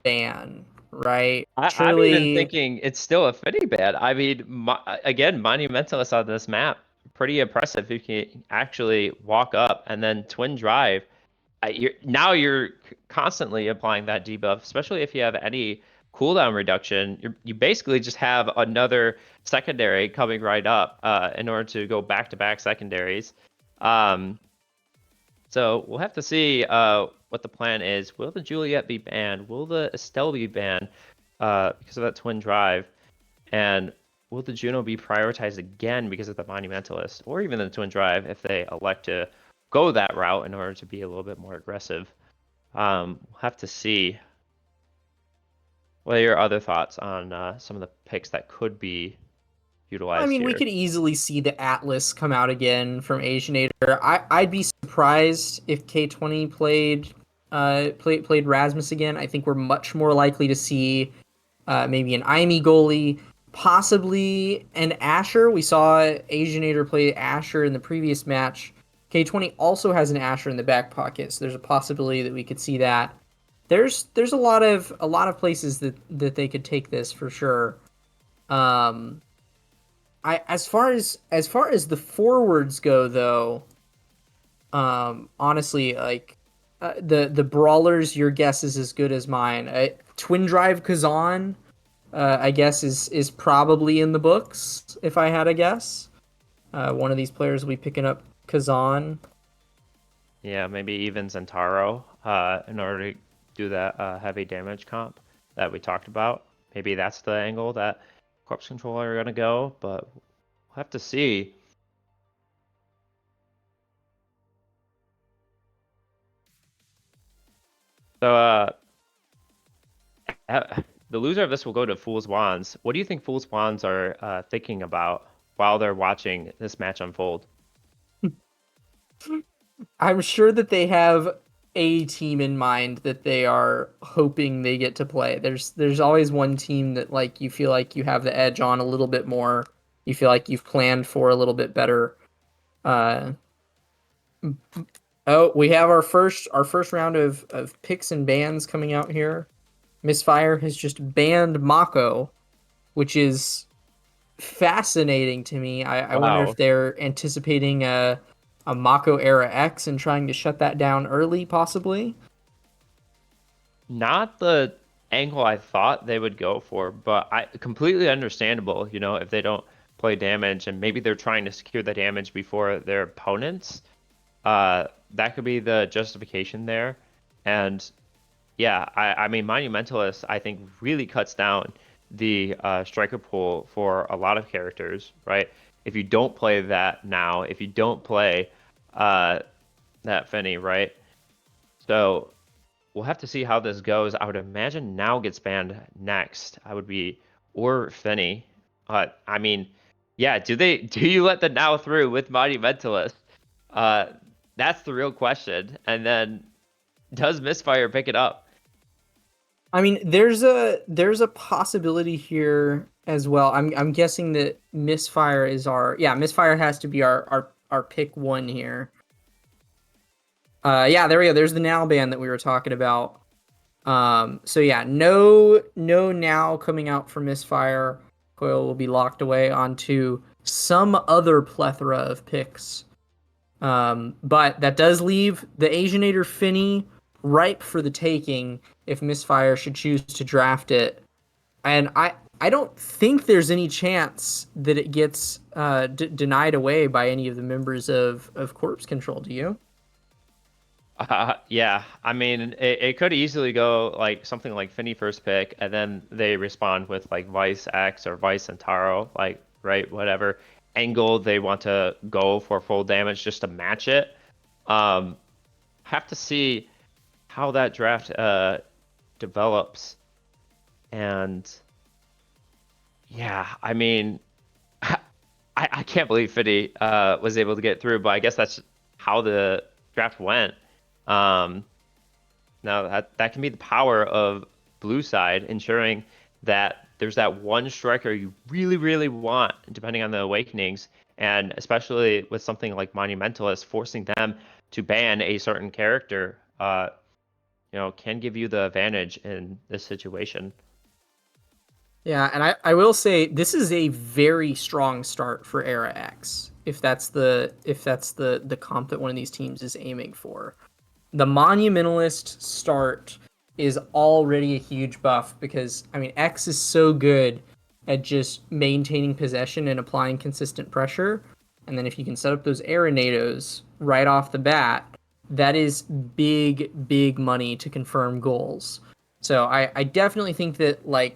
ban, right? I'm even Surely, thinking it's still a Finny ban. I mean, again, Monumentalist on this map, pretty impressive if you can actually walk up and then Twin Drive. Now you're constantly applying that debuff, especially if you have any cooldown reduction. You basically just have another secondary coming right up in order to go back-to-back secondaries. So we'll have to see what the plan is. Will the Juliet be banned? Will the Estelle be banned because of that Twin Drive? And will the Juno be prioritized again because of the Monumentalist, or even the Twin Drive if they elect to go that route in order to be a little bit more aggressive? We'll have to see. What are your other thoughts on some of the picks that could be utilized I mean, here? we could easily see the Atlas come out again from Asianator. I'd be surprised if K20 played Rasmus again. I think we're much more likely to see maybe an Imi goalie, possibly an Asher. We saw Asianator play Asher in the previous match. K20 also has an Asher in the back pocket, so there's a possibility that we could see that. There's a lot of places that they could take this for sure. I as far as the forwards go though, honestly, like the brawlers, your guess is as good as mine. Twin Drive Kazan, I guess is probably in the books if I had a guess. One of these players will be picking up Kazan. Yeah, maybe even Zentaro in order to do that heavy damage comp that we talked about. Maybe that's the angle that Corpse Controller are going to go, but we'll have to see. So the loser of this will go to Fool's Wands. What do you think Fool's Wands are thinking about while they're watching this match unfold? I'm sure that they have a team in mind that they are hoping they get to play. There's always one team that like you feel like you have the edge on a little bit more. You feel like you've planned for a little bit better. Uh, oh, we have our first round of picks and bans coming out here. Misfire has just banned Mako, which is fascinating to me. I wonder if Wow. they're anticipating a Mako era X and trying to shut that down early, possibly. Not the angle I thought they would go for, but I completely understandable, you know, if they don't play damage and maybe they're trying to secure the damage before their opponents. That could be the justification there. And yeah, I mean, Monumentalist, I think, really cuts down the striker pool for a lot of characters, right? If you don't play that now, if you don't play that Finny, right? So we'll have to see how this goes. I would imagine Now gets banned next. Or Finny. I mean, yeah, do you let the Now through with Monumentalist? Uh, that's the real question. And then does Misfire pick it up? I mean, there's a possibility here as well. I'm guessing that Misfire is Misfire has to be our pick one here. Yeah, there we go. There's the Now ban that we were talking about. So yeah, no Now coming out for Misfire. Coil will be locked away onto some other plethora of picks. But that does leave the Asianator Finny ripe for the taking if Misfire should choose to draft it. And I don't think there's any chance that it gets denied away by any of the members of Corpse Control. Do you? Yeah, I mean, it could easily go like something like Finny first pick, and then they respond with like Vice X or Vice and Taro, like, right, whatever angle they want to go for full damage just to match it. Have to see how that draft develops. And yeah, I mean, I can't believe Finny was able to get through, but I guess that's how the draft went. Now that can be the power of blue side, ensuring that there's that one striker you really, really want, depending on the awakenings, and especially with something like Monumentalist, forcing them to ban a certain character, can give you the advantage in this situation. Yeah, and I will say this is a very strong start for Era X if that's the comp that one of these teams is aiming for. The Monumentalist start is already a huge buff because I mean X is so good at just maintaining possession and applying consistent pressure, and then if you can set up those Arenados right off the bat, that is big money to confirm goals. So I definitely think that like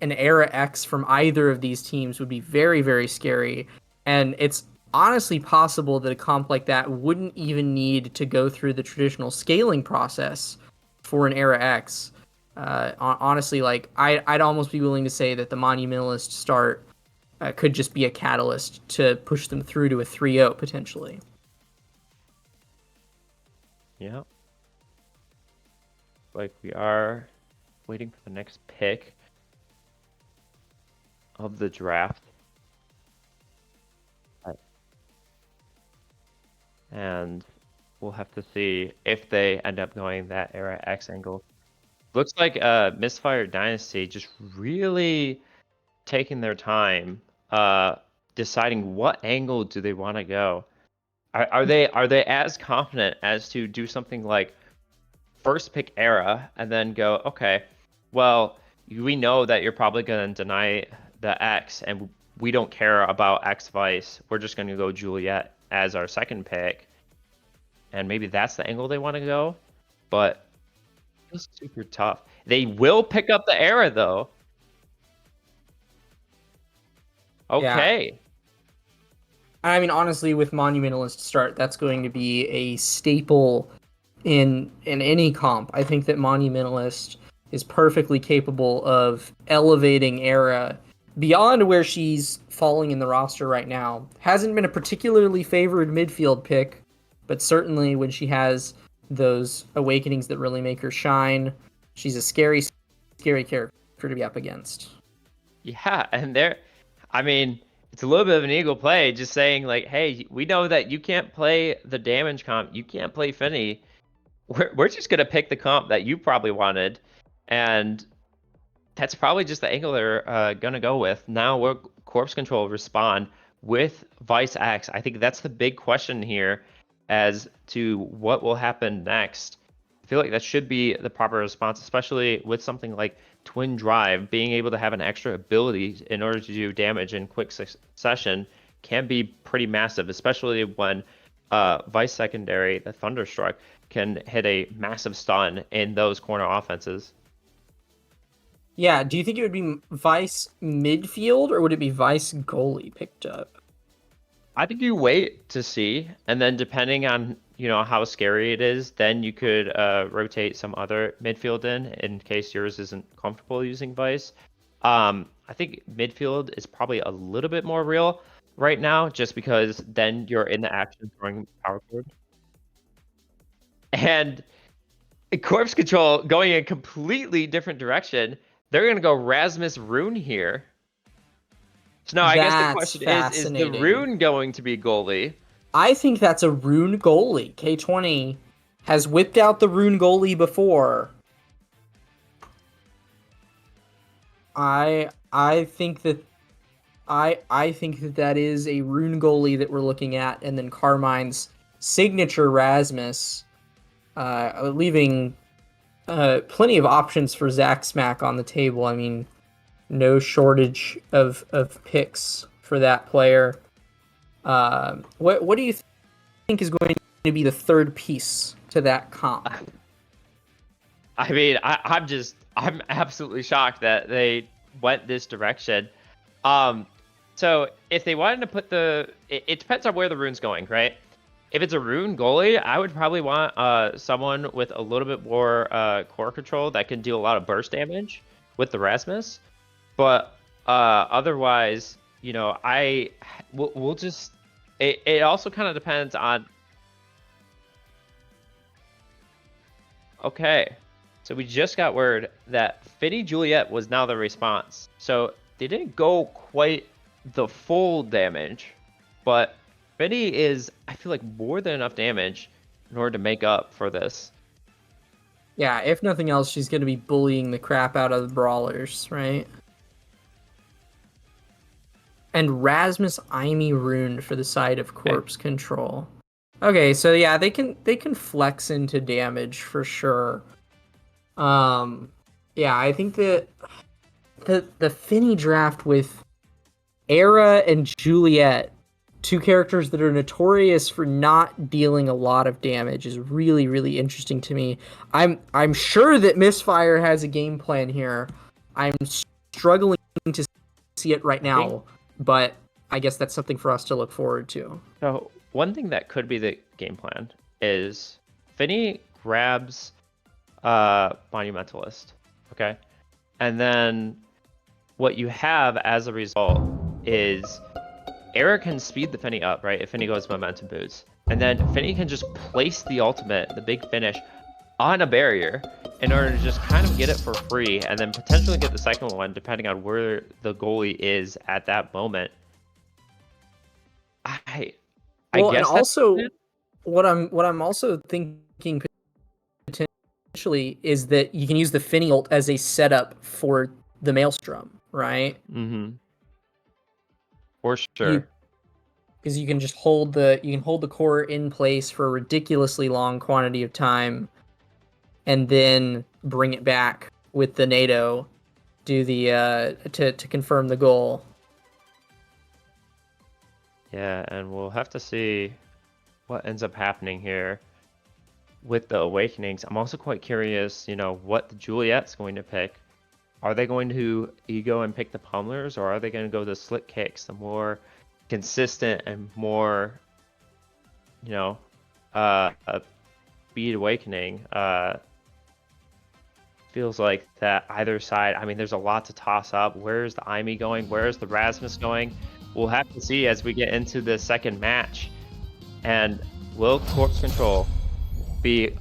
an Era X from either of these teams would be very scary, and it's honestly possible that a comp like that wouldn't even need to go through the traditional scaling process for an Era X. Honestly, like I'd almost be willing to say that the Monumentalist start could just be a catalyst to push them through to a 3-0 potentially. Yeah. Like we are waiting for the next pick of the draft. And we'll have to see if they end up going that Era X angle. Looks like Misfire Dynasty just really taking their time deciding what angle do they want to go. Are they as confident as to do something like first pick Era and then go, okay, well, we know that you're probably going to deny the X and we don't care about X Vice. We're just going to go Juliet as our second pick. And maybe that's the angle they want to go. But it's super tough. They will pick up the Era, though. Okay. Yeah. I mean, honestly, with Monumentalist start, that's going to be a staple in any comp. I think that Monumentalist is perfectly capable of elevating Era beyond where she's falling in the roster right now. Hasn't been a particularly favored midfield pick, but certainly when she has those awakenings that really make her shine, she's a scary character to be up against. Yeah, and I mean, it's a little bit of an ego play, just saying like, hey, we know that you can't play the damage comp, you can't play Finny. We're just gonna pick the comp that you probably wanted, and that's probably just the angle they're gonna go with. Now we're Corpse Control respond with Vice X. I think that's the big question here as to what will happen next. I feel like that should be the proper response, especially with something like Twin Drive. Being able to have an extra ability in order to do damage in quick succession can be pretty massive, especially when Vice Secondary, the Thunderstruck, can hit a massive stun in those corner offenses. Yeah, do you think it would be Vice midfield or would it be Vice goalie picked up? I think you wait to see, and then depending on how scary it is, then you could rotate some other midfield in case yours isn't comfortable using Vice. I think midfield is probably a little bit more real right now, just because then you're in the action throwing power forward. And Corpse Control going in a completely different direction. They're gonna go Rasmus Rune here. So now I guess the That's question is the fascinating. Rune going to be goalie? I think that's a Rune goalie. K20 has whipped out the Rune goalie before. I think that I think that is a Rune goalie that we're looking at, and then Carmine's signature Rasmus, leaving plenty of options for Zach Smack on the table. I mean, no shortage of picks for that player. What do you think is going to be the third piece to that comp? I mean, I'm absolutely shocked that they went this direction. So if they wanted to put it depends on where the rune's going, right? If it's a rune goalie, I would probably want someone with a little bit more core control that can deal a lot of burst damage with the Rasmus. But otherwise, we'll just. It also kind of depends on. Okay, so we just got word that Finny Juliet was now the response. So they didn't go quite the full damage, but Finny is, I feel like, more than enough damage in order to make up for this. Yeah, if nothing else, she's going to be bullying the crap out of the brawlers, right? And Rasmus Imy Rune for the side of Corpse Control. Okay, so yeah, they can flex into damage for sure. Yeah, I think that the Finny draft with Era and Juliet, two characters that are notorious for not dealing a lot of damage, is really, really interesting to me. I'm sure that Misfire has a game plan here. I'm struggling to see it right now, but I guess that's something for us to look forward to. So one thing that could be the game plan is Finny grabs Monumentalist, okay? And then what you have as a result is Eric can speed the Finny up, right? If Finny goes momentum boots. And then Finny can just place the ultimate, the big finish, on a barrier in order to just kind of get it for free and then potentially get the second one depending on where the goalie is at that moment. I guess and also what I'm also thinking potentially is that you can use the Finny ult as a setup for the Maelstrom, right? Mm-hmm. For sure. Because you can just hold the core in place for a ridiculously long quantity of time, and then bring it back with the NATO, do the to confirm the goal. Yeah, and we'll have to see what ends up happening here with the Awakenings. I'm also quite curious, what the Juliet's going to pick. Are they going to ego and pick the pummelers, or are they going to go the slick kicks, the more consistent and more, speed awakening? Feels like that either side. I mean, there's a lot to toss up. Where's the Imy going? Where's the Rasmus going? We'll have to see as we get into the second match. And will Corpse Control be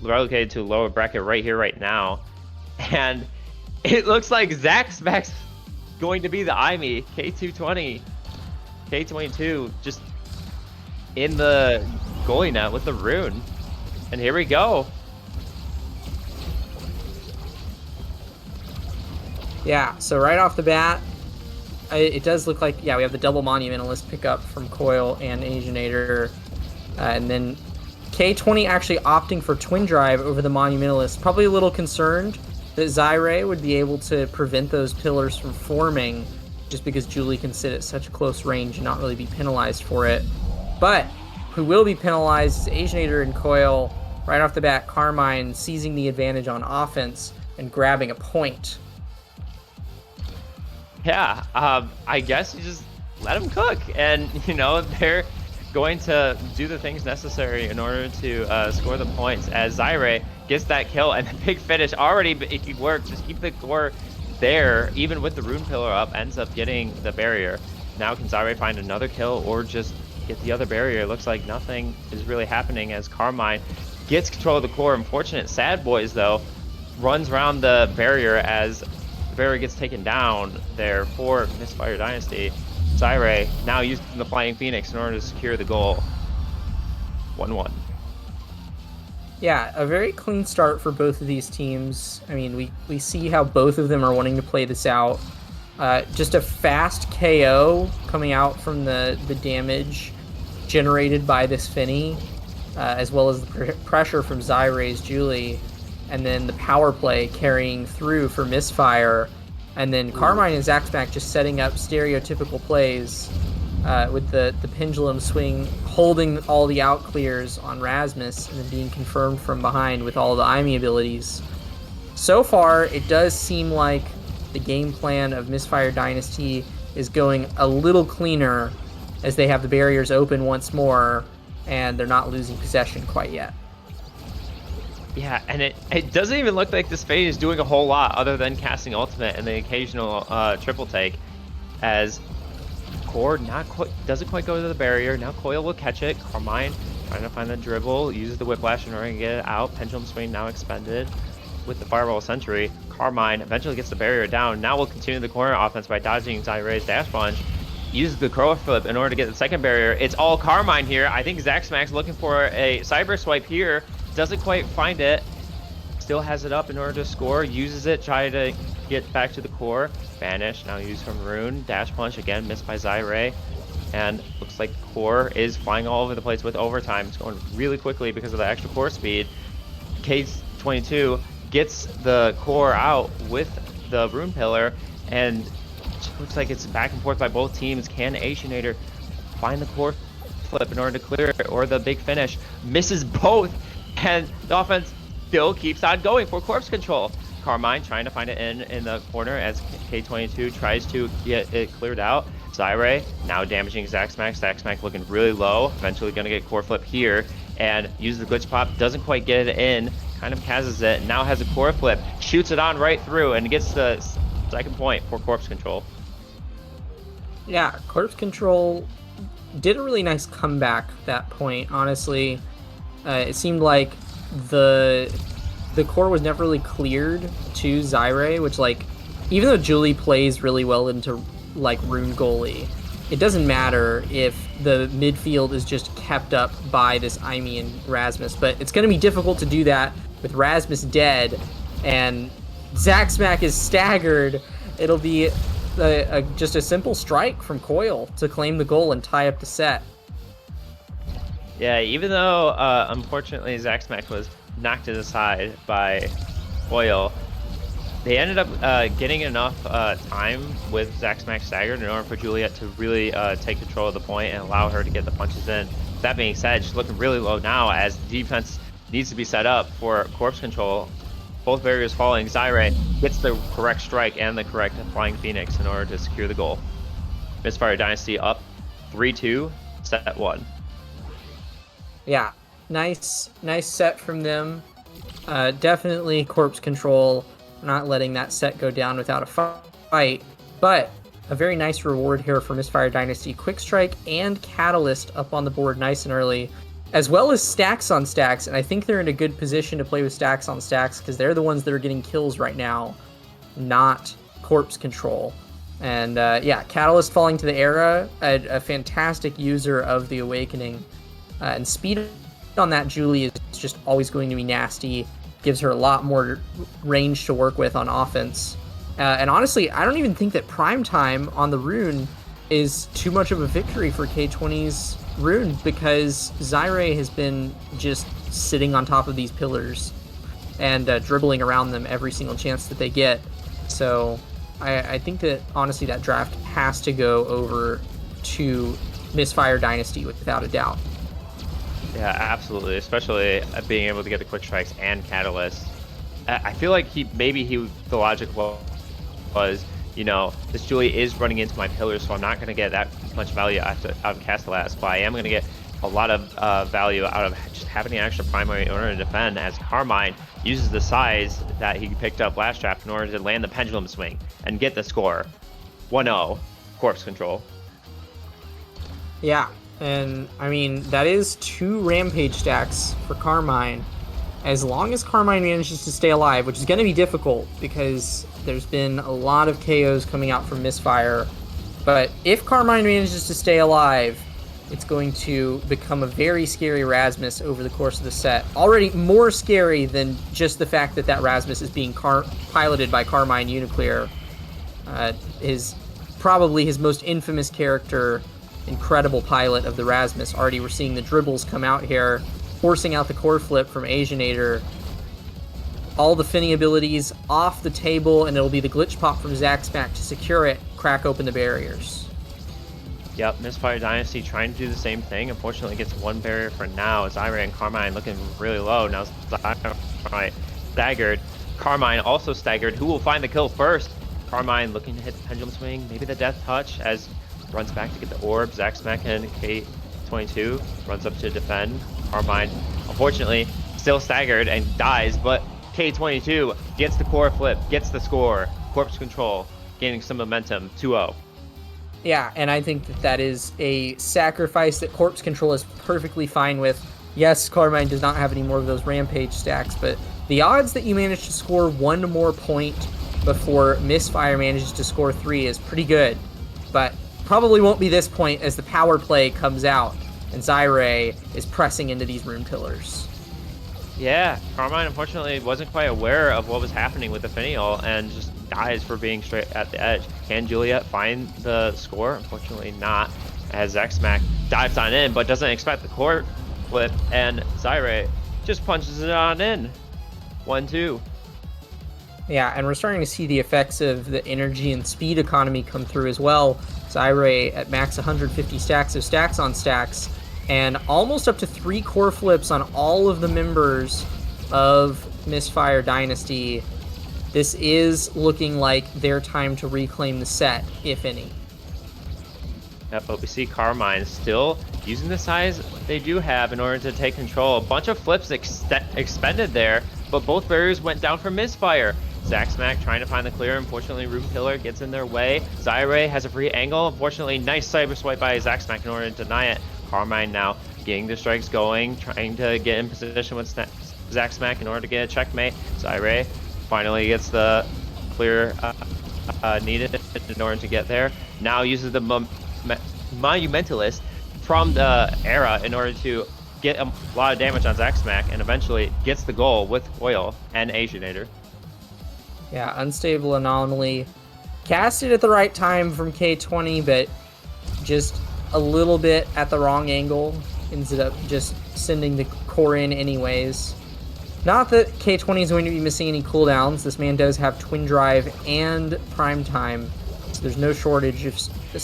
relegated to a lower bracket right here, right now? And it looks like Zach Smack's going to be the Imy. K220, K22 just in the goalie net with the rune. And here we go. Yeah, so right off the bat, it does look like, yeah, we have the double Monumentalist pickup from Coil and Asianator. And then K20 actually opting for Twin Drive over the Monumentalist. Probably a little concerned that Zyre would be able to prevent those pillars from forming, just because Julie can sit at such close range and not really be penalized for it. But who will be penalized is Asianator and Coil. Right off the bat, Carmine seizing the advantage on offense and grabbing a point. Yeah, I guess you just let them cook, and they're going to do the things necessary in order to score the points. As Zyre gets that kill and the big finish already, if you work, just keep the core there, even with the rune pillar up, ends up getting the barrier. Now can Zyre find another kill or just get the other barrier? It looks like nothing is really happening as Carmine gets control of the core. Unfortunate Sad Boys though runs around the barrier as the barrier gets taken down there for Misfire Dynasty. Zyre now using the Flying Phoenix in order to secure the goal. 1-1. Yeah, a very clean start for both of these teams. I mean, we see how both of them are wanting to play this out. Just a fast KO coming out from the damage generated by this Finny, as well as the pressure from Zyre's Julie, and then the power play carrying through for Misfire, and then Carmine and Zaxmac just setting up stereotypical plays with the pendulum swing, holding all the out clears on Rasmus, and then being confirmed from behind with all the Imi abilities. So far, it does seem like the game plan of Misfire Dynasty is going a little cleaner as they have the barriers open once more, and they're not losing possession quite yet. Yeah, and it doesn't even look like this Fade is doing a whole lot other than casting ultimate and the occasional triple take, as Core doesn't quite go to the barrier. Now Coil will catch it. Carmine trying to find the dribble, uses the whiplash in order to get it out. Pendulum swing now expended with the Fireball Sentry. Carmine eventually gets the barrier down. Now we'll continue the corner offense by dodging Zyre's dash punch. Uses the crow flip in order to get the second barrier. It's all Carmine here. I think Zaxmax looking for a cyber swipe here. Doesn't quite find it. Still has it up in order to score. Uses it, try to get back to the core. Vanish, now used from Rune. Dash punch, again, missed by Zyre. And looks like the core is flying all over the place with overtime. It's going really quickly because of the extra core speed. K22 gets the core out with the Rune Pillar, and looks like it's back and forth by both teams. Can Asianator find the core flip in order to clear it, or the big finish? Misses both, and the offense still keeps on going for corpse control. Carmine trying to find it in the corner as K22 tries to get it cleared out. Zyre now damaging Zaxmax. Zaxmax looking really low. Eventually going to get core flip here and uses the glitch pop. Doesn't quite get it in. Kind of cazzes it. Now has a core flip. Shoots it on right through and gets the second point for corpse control. Yeah, corpse control did a really nice comeback at that point, honestly. It seemed like the core was never really cleared to Zyre, which, like, even though Julie plays really well into, like, Rune Goalie, it doesn't matter if the midfield is just kept up by this Imi and Rasmus, but it's going to be difficult to do that with Rasmus dead and Zaxmac is staggered. It'll be just a simple strike from Coil to claim the goal and tie up the set. Yeah, even though, unfortunately, Zaxmax was knocked to the side by Coil, they ended up getting enough time with Zaxmax staggered in order for Juliet to really take control of the point and allow her to get the punches in. That being said, she's looking really low now as the defense needs to be set up for corpse control. Both barriers falling. Zyre gets the correct strike and the correct Flying Phoenix in order to secure the goal. Misfire Dynasty up 3-2, set 1. Yeah, nice set from them. Definitely corpse control, not letting that set go down without a fight, but a very nice reward here for Misfire Dynasty. Quick Strike and Catalyst up on the board nice and early, as well as stacks on stacks, and I think they're in a good position to play with stacks on stacks because they're the ones that are getting kills right now, not corpse control. And yeah, Catalyst falling to the Era, a fantastic user of the Awakening. And speed on that Julie is just always going to be nasty. Gives her a lot more range to work with on offense. And honestly, I don't even think that prime time on the Rune is too much of a victory for K20's Rune, because Zyre has been just sitting on top of these pillars and dribbling around them every single chance that they get. So I think that honestly that draft has to go over to Misfire Dynasty without a doubt. Yeah, absolutely. Especially being able to get the quick strikes and catalyst. I feel like the logic was you know, this Julie is running into my pillars, so I'm not going to get that much value out of Castellas, but I am going to get a lot of value out of just having an extra primary in order to defend, as Carmine uses the size that he picked up last draft in order to land the pendulum swing and get the score. 1-0, corpse control. Yeah, and I mean, that is 2 rampage stacks for Carmine. As long as Carmine manages to stay alive, which is going to be difficult because there's been a lot of KOs coming out from Misfire. But if Carmine manages to stay alive, it's going to become a very scary Rasmus over the course of the set. Already more scary than just the fact that Rasmus is being piloted by Carmine Uniclear. Probably his most infamous character, incredible pilot of the Rasmus. Already we're seeing the dribbles come out here, forcing out the core flip from Asianator. All the Finny abilities off the table, and it'll be the glitch pop from Zaxback to secure it, crack open the barriers. Yep, Misfire Dynasty trying to do the same thing. Unfortunately, gets 1 barrier for now. Zyra and Carmine looking really low. Now Zyra staggered. Carmine also staggered. Who will find the kill first? Carmine looking to hit the pendulum swing, maybe the death touch, as runs back to get the orb. Zaxback and K22 runs up to defend. Carmine, unfortunately, still staggered and dies, but K22 gets the core flip, gets the score. Corpse control, gaining some momentum, 2-0. Yeah, and I think that is a sacrifice that Corpse Control is perfectly fine with. Yes, Carmine does not have any more of those rampage stacks, but the odds that you manage to score 1 more point before Misfire manages to score 3 is pretty good. But probably won't be this point as the power play comes out and Zyre is pressing into these rune pillars. Yeah, Carmine unfortunately wasn't quite aware of what was happening with the Finial and just dies for being straight at the edge. Can Juliet find the score? Unfortunately not, as Zaxback dives on in but doesn't expect the core flip, and Zyre just punches it on in. 1-2. Yeah, and we're starting to see the effects of the energy and speed economy come through as well. Zyre at max 150 stacks of stacks on stacks, and almost up to 3 core flips on all of the members of Misfire Dynasty. This is looking like their time to reclaim the set, if any. Yep, but we see Carmine still using the size they do have in order to take control. A bunch of flips expended there, but both barriers went down for Misfire. Zaxback trying to find the clear. Unfortunately, Rune Pillar gets in their way. Zyre has a free angle. Unfortunately, nice cyber swipe by Zaxback in order to deny it. Carmine now getting the strikes going, trying to get in position with Zaxback in order to get a checkmate. Zyre finally gets the clear needed in order to get there. Now uses the Monumentalist from the era in order to get a lot of damage on Zaxback, and eventually gets the goal with Coil and Asianator. Yeah, Unstable Anomaly. Casted at the right time from K20, but just a little bit at the wrong angle. Ended up just sending the core in anyways. Not that K20 is going to be missing any cooldowns. This man does have Twin Drive and Prime Time, so there's no shortage of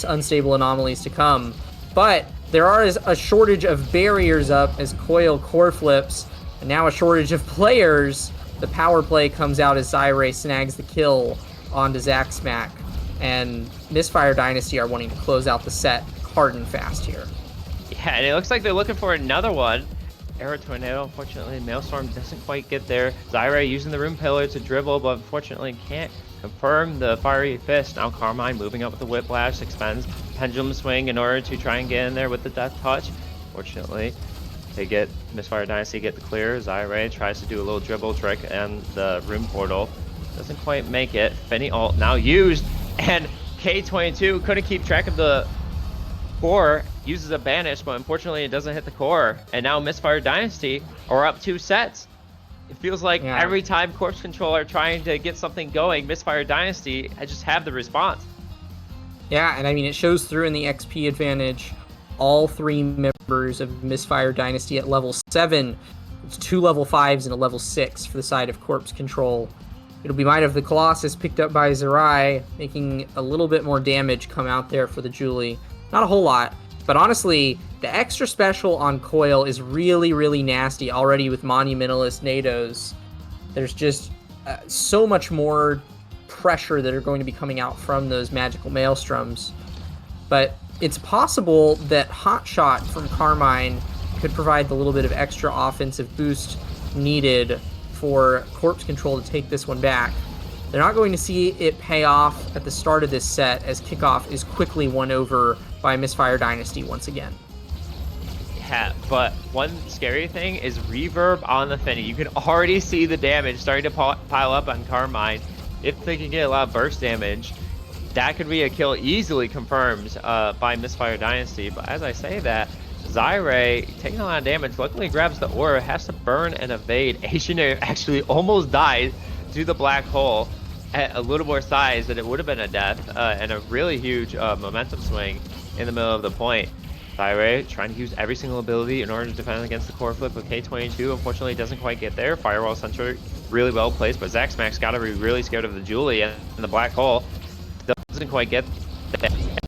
Unstable Anomalies to come. But there is a shortage of barriers up as Coil core flips, and now a shortage of players. The power play comes out as Zyre snags the kill onto Zaxback, and Misfire Dynasty are wanting to close out the set hard and fast here. Yeah, and it looks like they're looking for another one. Arrow Tornado, unfortunately, Maelstrom doesn't quite get there. Zyre using the Rune Pillar to dribble, but unfortunately can't confirm the Fiery Fist. Now Carmine moving up with the Whiplash, expends Pendulum Swing in order to try and get in there with the Death Touch. Fortunately, Misfire Dynasty get the clear. Zyre tries to do a little dribble trick and the Rune Portal doesn't quite make it. Finny ult now used, and K22 couldn't keep track of the core, uses a banish, but unfortunately it doesn't hit the core. And now Misfire Dynasty are up 2 sets. It feels like every time Corpse Control are trying to get something going, Misfire Dynasty just have the response. Yeah, and I mean, it shows through in the XP advantage. All 3 members of Misfire Dynasty at level 7. It's 2 level 5s and a level 6 for the side of Corpse Control. It'll be Might of the Colossus picked up by Zerai, making a little bit more damage come out there for the Julie. Not a whole lot, but honestly, the extra special on Coil is really, really nasty already with Monumentalist Nados. There's just so much more pressure that are going to be coming out from those magical maelstroms. But it's possible that Hot Shot from Carmine could provide the little bit of extra offensive boost needed for Corpse Control to take this one back. They're not going to see it pay off at the start of this set, as kickoff is quickly won over by Misfire Dynasty once again. Yeah, but one scary thing is reverb on the Finny. You can already see the damage starting to pile up on Carmine. If they can get a lot of burst damage, that could be a kill easily confirmed by Misfire Dynasty. But as I say that, Zyre taking a lot of damage, luckily grabs the aura, has to burn and evade. Asian actually almost died to the black hole at a little more size than it would have been a death, and a really huge momentum swing in the middle of the point. Zyre trying to use every single ability in order to defend against the core flip with K22. Unfortunately, doesn't quite get there. Firewall Sentry really well placed, but Zaxmax got to be really scared of the Julie and the black hole. Doesn't quite get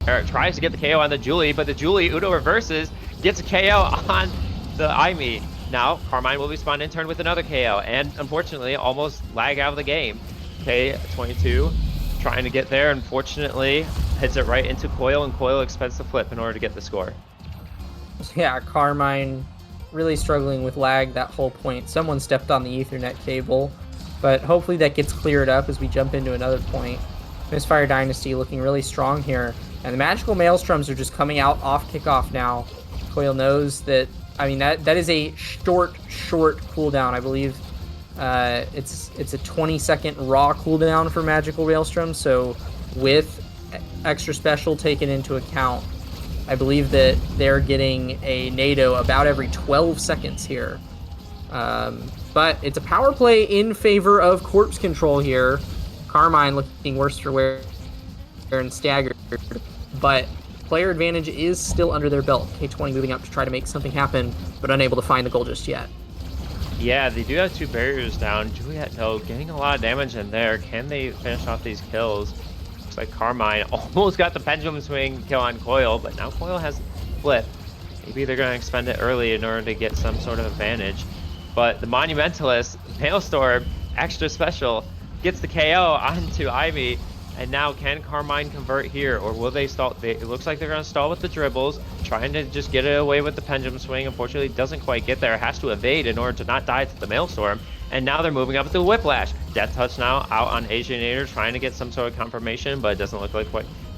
there. Tries to get the KO on the Julie, but the Julie Udo reverses, gets a KO on the Aimi. Now Carmine will be spawned in turn with another KO, and unfortunately almost lag out of the game. K22 trying to get there, unfortunately hits it right into Coil, and Coil expects the flip in order to get the score. Yeah, Carmine really struggling with lag that whole point. Someone stepped on the Ethernet cable, but hopefully that gets cleared up as we jump into another point. Misfire Dynasty looking really strong here, and the magical maelstroms are just coming out off kickoff now. Coil knows that, I mean, that is a short cooldown. I believe it's a 20-second raw cooldown for magical maelstrom, so with extra special taken into account, I believe that they're getting a NATO about every 12 seconds here. But it's a power play in favor of Corpse Control here. Carmine looking worse for wear and staggered, but player advantage is still under their belt. K20 moving up to try to make something happen, but unable to find the goal just yet. Yeah, they do have 2 barriers down. Juliet, though, getting a lot of damage in there. Can they finish off these kills? Looks like Carmine almost got the pendulum swing kill on Coil, but now Coil has flip. Maybe they're going to expend it early in order to get some sort of advantage. But the Monumentalist, Maelstrom, extra special, gets the KO onto Ivy. And now can Carmine convert here, or will they stall? It looks like they're going to stall with the dribbles, trying to just get it away with the pendulum swing. Unfortunately, doesn't quite get there. Has to evade in order to not die to the Maelstrom. And now they're moving up to the Whiplash. Death Touch now out on Asianator, trying to get some sort of confirmation, but it doesn't look like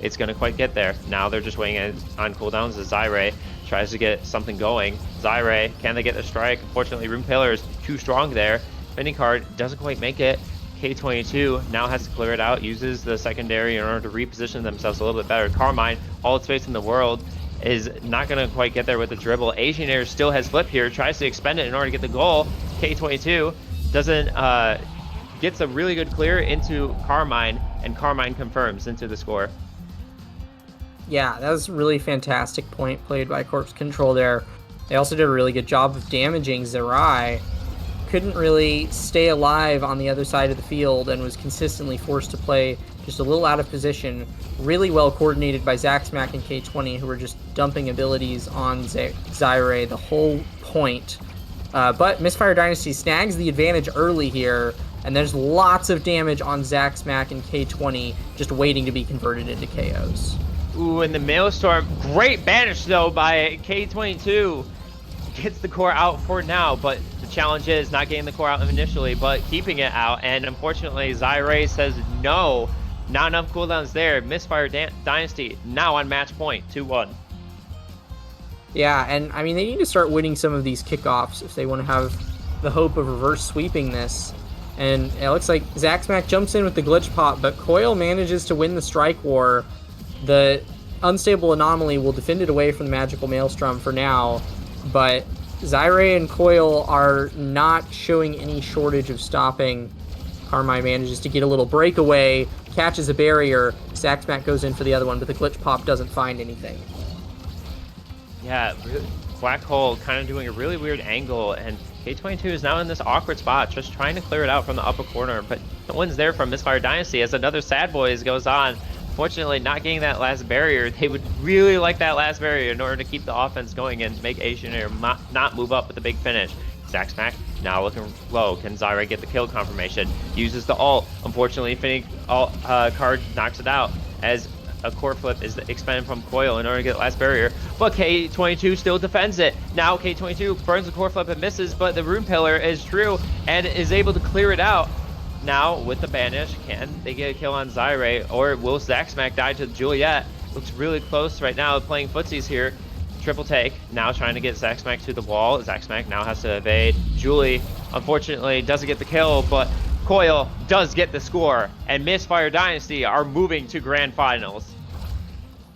it's going to quite get there. Now they're just waiting on cooldowns as Zyre tries to get something going. Zyre, can they get the strike? Unfortunately, Rune Paler is too strong there. Spinning card doesn't quite make it. K22 now has to clear it out, uses the secondary in order to reposition themselves a little bit better. Carmine, all its space in the world, is not going to quite get there with the dribble. Asianator still has flip here, tries to expend it in order to get the goal. K22 doesn't, gets a really good clear into Carmine, and Carmine confirms into the score. Yeah, that was a really fantastic point played by Corpse Control there. They also did a really good job of damaging Zerai. Couldn't really stay alive on the other side of the field and was consistently forced to play just a little out of position. Really well coordinated by Zaxmac and K20, who were just dumping abilities on Zyre the whole point. But Misfire Dynasty snags the advantage early here, and there's lots of damage on Zaxmac and K20 just waiting to be converted into KOs. Ooh, and the Maelstrom, great banish though by K22. Gets the core out for now, but the challenge is not getting the core out initially, but keeping it out. And unfortunately, Zyre says no, not enough cooldowns there. Misfire Dynasty now on match point, 2-1. Yeah, and I mean, they need to start winning some of these kickoffs if they want to have the hope of reverse sweeping this. And it looks like Zaxmac jumps in with the glitch pop, but Coil manages to win the strike war. The unstable anomaly will defend it away from the magical maelstrom for now, but Zyre and Coil are not showing any shortage of stopping. Carmine manages to get a little breakaway, catches a barrier. Zaxmac goes in for the other one, but the glitch pop doesn't find anything. Yeah, Black Hole kind of doing a really weird angle, and K22 is now in this awkward spot, just trying to clear it out from the upper corner, but no one's there from Misfire Dynasty as another Sad Boys goes on. Fortunately, not getting that last barrier. They would really like that last barrier in order to keep the offense going and make Asian Air not move up with the big finish. Zaxmac Now looking low. Can Zyra get the kill confirmation? Uses the ult. Unfortunately, Finny card knocks it out as a core flip is expended from Coil in order to get last barrier. But K22 still defends it. Now K22 burns the core flip and misses, but the rune pillar is true and is able to clear it out. Now with the banish, can they get a kill on Zyre, or will Zaxmac die to Juliet? Looks really close right now, playing footsies here. Triple take, now trying to get Zaxmac to the wall. Zaxmac now has to evade. Julie, unfortunately, doesn't get the kill, but Coil does get the score, and Misfire Dynasty are moving to Grand Finals.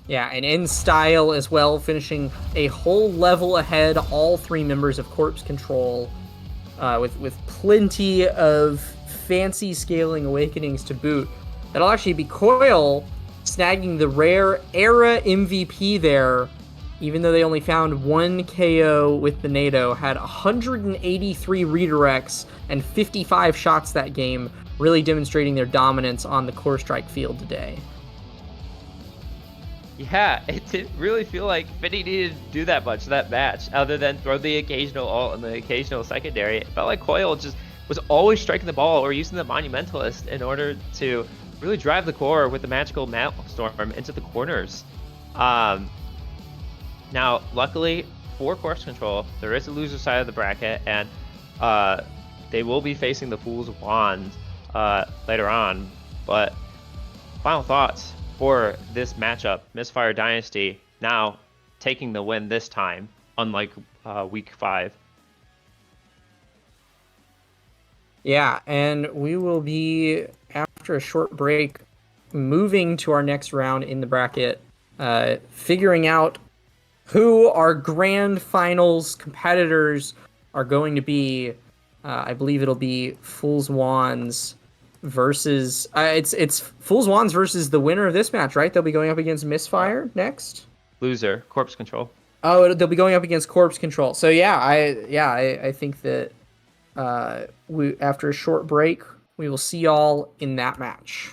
Yeah, and in style as well, finishing a whole level ahead, all 3 members of Corpse Control, with plenty of fancy scaling awakenings to boot. That'll actually be Coil snagging the rare era MVP there, even though they only found 1 KO with the NATO, had 183 redirects and 55 shots that game, really demonstrating their dominance on the Core Strike field today. Yeah, it didn't really feel like Finny needed to do that much that match, other than throw the occasional ult and the occasional secondary. It felt like Coil just was always striking the ball or using the Monumentalist in order to really drive the core with the magical Maelstrom into the corners. Now, luckily for Corpse Control, there is a loser side of the bracket, and they will be facing the Fool's Wand later on. But final thoughts for this matchup. Misfire Dynasty now taking the win this time, unlike week 5. Yeah, and we will be, after a short break, moving to our next round in the bracket, figuring out who our grand finals competitors are going to be. I believe it'll be Fool's Wands versus it's Fool's Wands versus the winner of this match, right? They'll be going up against Misfire next. Loser, Corpse Control. Oh, they'll be going up against Corpse Control. So yeah, I think that we, after a short break, we will see y'all in that match.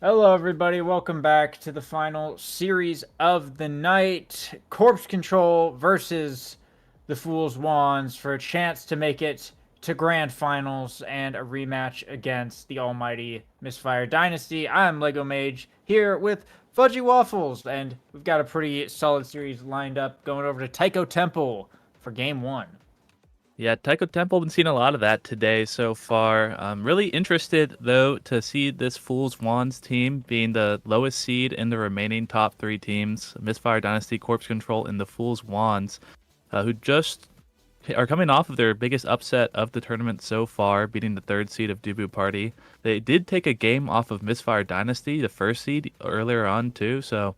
Hello, everybody. Welcome back to the final series of the night. Corpse Control versus the Fool's Wands for a chance to make it to Grand Finals and a rematch against the almighty Misfire Dynasty. I'm Lego Mage here with Fudgy Waffles, and we've got a pretty solid series lined up going over to Taiko Temple for Game 1. Yeah, Taiko Temple been seeing a lot of that today so far. I'm really interested though to see this Fool's Wands team being the lowest seed in the remaining top 3 teams, Misfire Dynasty, Corpse Control, and the Fool's Wands, who just are coming off of their biggest upset of the tournament so far, beating the 3rd seed of Dubu Party. They did take a game off of Misfire Dynasty, the 1st seed, earlier on too, so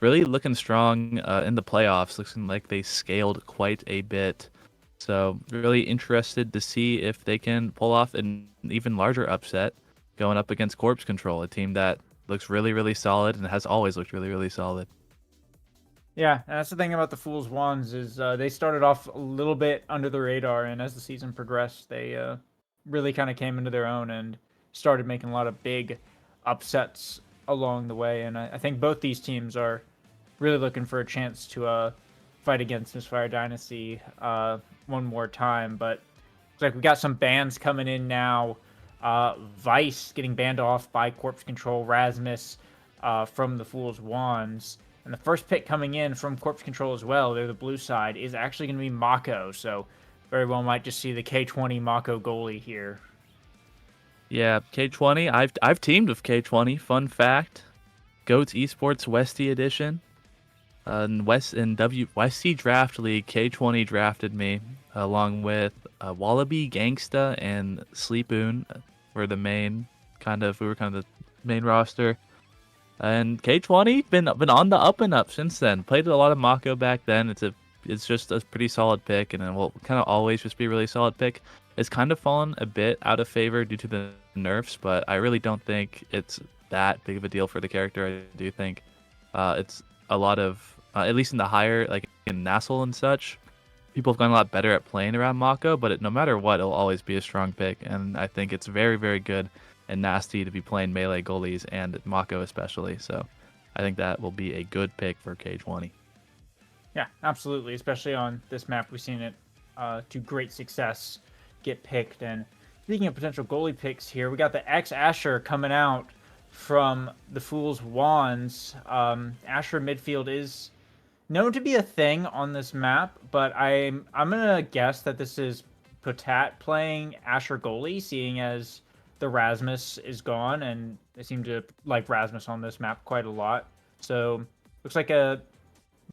really looking strong in the playoffs. Looking like they scaled quite a bit. So really interested to see if they can pull off an even larger upset going up against Corpse Control, a team that looks really, really solid and has always looked really, really solid. Yeah, and that's the thing about the Fool's Wands is they started off a little bit under the radar, and as the season progressed, they really kind of came into their own and started making a lot of big upsets along the way. And I think both these teams are really looking for a chance to fight against Misfire Dynasty one more time. But looks like we got some bans coming in now. Vice getting banned off by Corpse Control, Rasmus from the Fool's Wands. And the first pick coming in from Corpse Control as well, they're the blue side, is actually going to be Mako. So very well might just see the K20 Mako goalie here. Yeah, K20. I've teamed with K20. Fun fact: Goats Esports Westy Edition. In WC Draft League, K20 drafted me along with Wallaby, Gangsta, and Sleepoon were the main we were kind of the main roster. And K20 been on the up and up since then. Played a lot of Mako back then. It's just a pretty solid pick, and it will kind of always just be a really solid pick. It's kind of fallen a bit out of favor due to the nerfs, but I really don't think it's that big of a deal for the character. I do think it's a lot of at least in the higher, like in Nassel and such, people have gotten a lot better at playing around Mako, but no matter what, it'll always be a strong pick. And I think it's very, very good and nasty to be playing melee goalies and Mako especially. So I think that will be a good pick for K20. Yeah, absolutely. Especially on this map, we've seen it to great success get picked. And speaking of potential goalie picks here, we got the X Asher coming out from the Fool's Wands. Asher midfield is known to be a thing on this map, but I'm gonna guess that this is Potat playing Asher goalie, seeing as the Rasmus is gone, and they seem to like Rasmus on this map quite a lot. So looks like a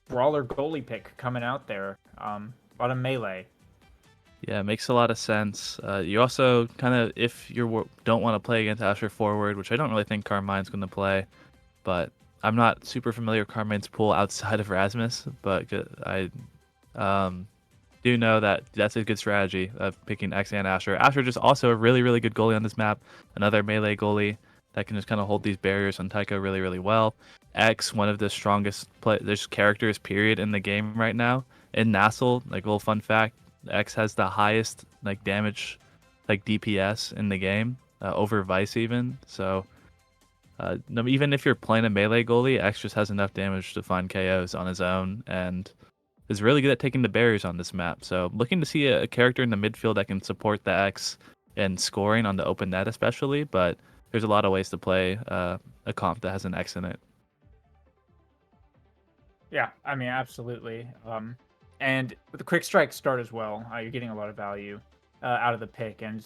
brawler goalie pick coming out there. A lot of melee. Yeah, it makes a lot of sense. You also kind of, if you don't want to play against Asher forward, which I don't really think Carmine's going to play, but I'm not super familiar with Carmine's pool outside of Rasmus, but I do know that that's a good strategy of picking X and Asher. Asher just also a really, really good goalie on this map. Another melee goalie that can just kind of hold these barriers on Taiko really, really well. X, one of the strongest there's characters, period, in the game right now. In Nassel, like a little fun fact, X has the highest like damage, like DPS in the game, over Vice even. So even if you're playing a melee goalie, X just has enough damage to find KOs on his own and is really good at taking the barriers on this map. So looking to see a character in the midfield that can support the X and scoring on the open net especially, but there's a lot of ways to play a comp that has an X in it. Yeah, I mean, absolutely. And with the quick strike start as well, you're getting a lot of value out of the pick. And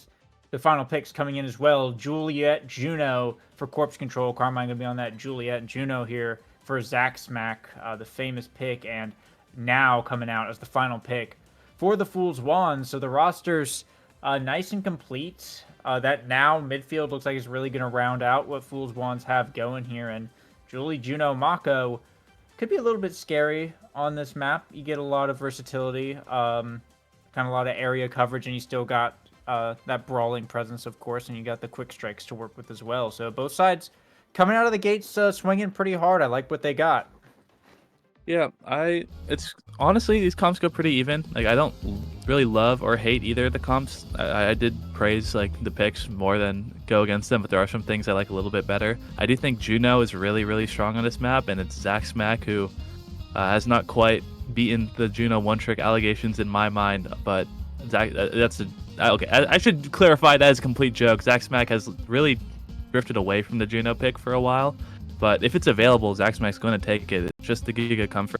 the final picks coming in as well. Juliet, Juno for Corpse Control. Carmine going to be on that Juliet and Juno here for Zach Smack, the famous pick. And now coming out as the final pick for the Fool's Wand. So the roster's nice and complete. That now midfield looks like it's really going to round out what Fool's Wands have going here. And Julie, Juno, Mako could be a little bit scary on this map. You get a lot of versatility, kind of a lot of area coverage, and you still got that brawling presence, of course, and you got the quick strikes to work with as well. So both sides coming out of the gates swinging pretty hard. I like what they got. Yeah, it's honestly these comps go pretty even. Like I don't really love or hate either of the comps. I did praise like the picks more than go against them, but there are some things I like a little bit better. I do think Juno is really strong on this map, and it's Zach Smack who has not quite beaten the Juno one trick allegations in my mind. But Zach, that's a okay. I should clarify that as a complete joke. Zach Smack has really drifted away from the Juno pick for a while. But if it's available, Zaxmack's going to take it. It's just the Giga comfort.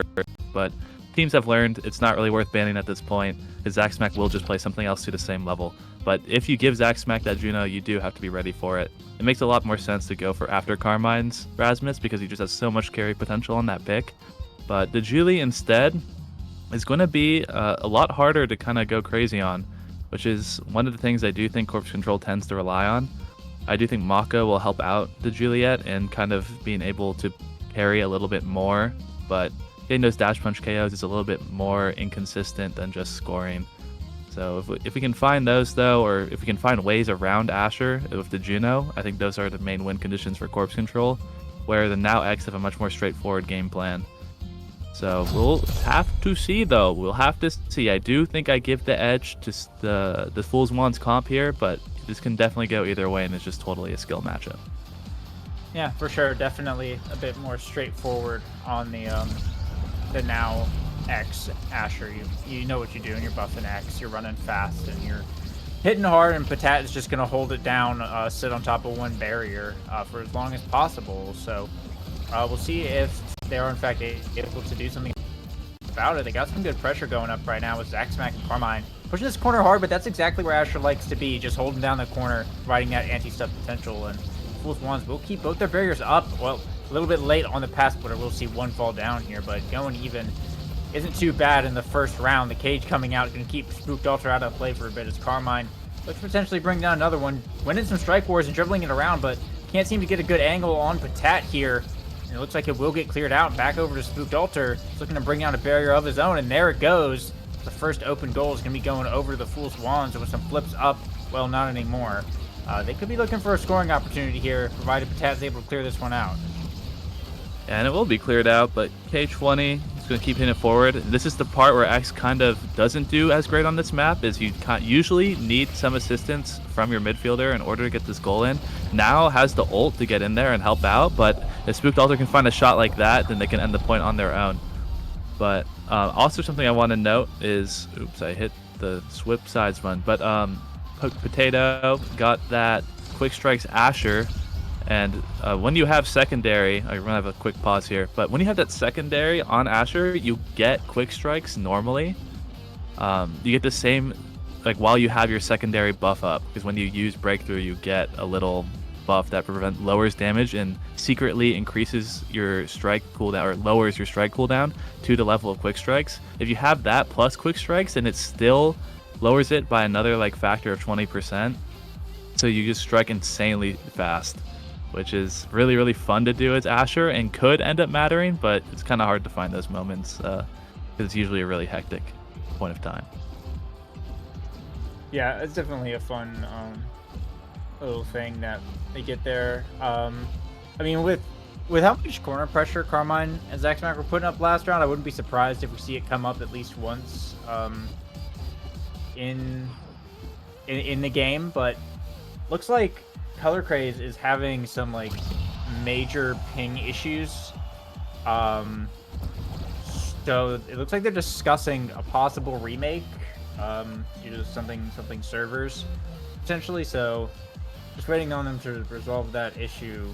But teams have learned it's not really worth banning at this point, because Zaxmack will just play something else to the same level. But if you give Zaxmack that Juno, you do have to be ready for it. It makes a lot more sense to go for after Carmine's Rasmus, because he just has so much carry potential on that pick. But the Julie instead is going to be a lot harder to kind of go crazy on, which is one of the things I do think Corpse Control tends to rely on. I do think Maka will help out the Juliet and kind of being able to carry a little bit more, but getting those dash punch KOs is a little bit more inconsistent than just scoring. So if we can find those though, or if we can find ways around Asher with the Juno, I think those are the main win conditions for Corpse Control, where the Now X have a much more straightforward game plan. So we'll have to see though. We'll have to see. I do think I give the edge to the Fool's Wands comp here, but this can definitely go either way, and it's just totally a skill matchup. Yeah, for sure. Definitely a bit more straightforward on the Now X Asher. You know what you're doing. You're buffing X. You're running fast, and you're hitting hard. And Patat is just gonna hold it down, sit on top of one barrier for as long as possible. So we'll see if they are in fact able to do something about it. They got some good pressure going up right now with Zach Smack and Carmine pushing this corner hard, but that's exactly where Asher likes to be, just holding down the corner, providing that anti-step potential. And Fool's Wands will keep both their barriers up. Well, a little bit late on the pass splitter. We'll see one fall down here, but going even isn't too bad in the first round. The cage coming out is going to keep Spooked Altar out of play for a bit as Carmine looks to potentially bring down another one, winning some strike wars and dribbling it around, but can't seem to get a good angle on Patat here. And it looks like it will get cleared out. Back over to Spooked Altar. He's looking to bring down a barrier of his own, and there it goes. The first open goal is going to be going over to the Fool's Wands, and with some flips up, well, not anymore. They could be looking for a scoring opportunity here, provided Patat's able to clear this one out. And it will be cleared out, but K20 is going to keep hitting it forward. This is the part where X kind of doesn't do as great on this map, is you usually need some assistance from your midfielder in order to get this goal in. Now has the ult to get in there and help out, but if Spooked Altar can find a shot like that, then they can end the point on their own. But also something I want to note is, oops, I hit the Swip sides run, but Potato got that Quick Strikes Asher. And when you have secondary, I'm gonna have a quick pause here, but when you have that secondary on Asher, you get quick strikes normally. You get the same, like while you have your secondary buff up, because when you use breakthrough, you get a little buff that lowers damage and secretly increases your strike cooldown, or lowers your strike cooldown to the level of quick strikes. If you have that plus quick strikes, and it still lowers it by another like factor of 20%, so you just strike insanely fast, which is really fun to do as Asher and could end up mattering, but it's kind of hard to find those moments because it's usually a really hectic point of time. Yeah, it's definitely a fun little thing that they get there. I mean, with how much corner pressure Carmine and Zach Smack were putting up last round, I wouldn't be surprised if we see it come up at least once in the game. But looks like Color Craze is having some like major ping issues. So it looks like they're discussing a possible remake due to something servers potentially. So just waiting on them to resolve that issue.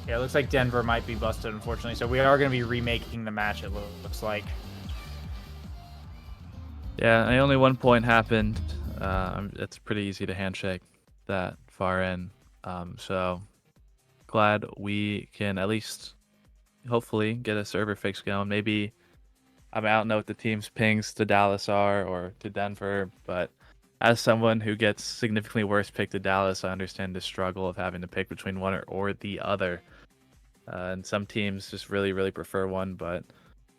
Yeah, it looks like Denver might be busted, unfortunately. So we are going to be remaking the match, it looks like. Yeah, and only 1 point happened. It's pretty easy to handshake that far in. So glad we can at least hopefully get a server fix going. Maybe, I don't know what the team's pings to Dallas are or to Denver, but as someone who gets significantly worse picked to Dallas, I understand the struggle of having to pick between one or the other. And some teams just really prefer one, but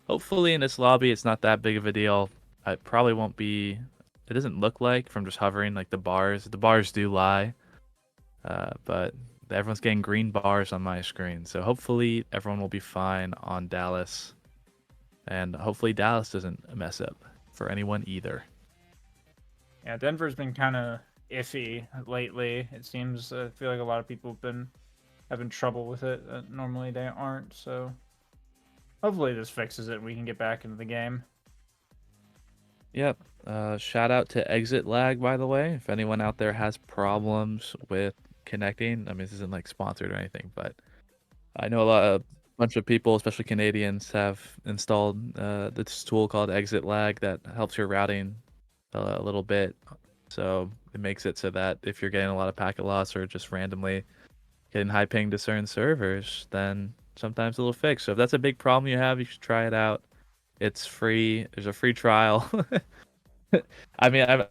hopefully in this lobby it's not that big of a deal. It probably won't be. It doesn't look like from just hovering like the bars. The bars do lie, but everyone's getting green bars on my screen. So hopefully everyone will be fine on Dallas. And hopefully Dallas doesn't mess up for anyone either. Yeah, Denver's been kind of iffy lately. It seems. I feel like a lot of people have been having trouble with it. Normally they aren't. So hopefully this fixes it and we can get back into the game. Yep. Shout out to Exit Lag, by the way. If anyone out there has problems with connecting, I mean, this isn't like sponsored or anything, but I know a bunch of people, especially Canadians, have installed this tool called Exit Lag that helps your routing a little bit. So it makes it so that if you're getting a lot of packet loss or just randomly getting high ping to certain servers, then sometimes it'll fix. So if that's a big problem you have, you should try it out. It's free. There's a free trial. I mean, I'm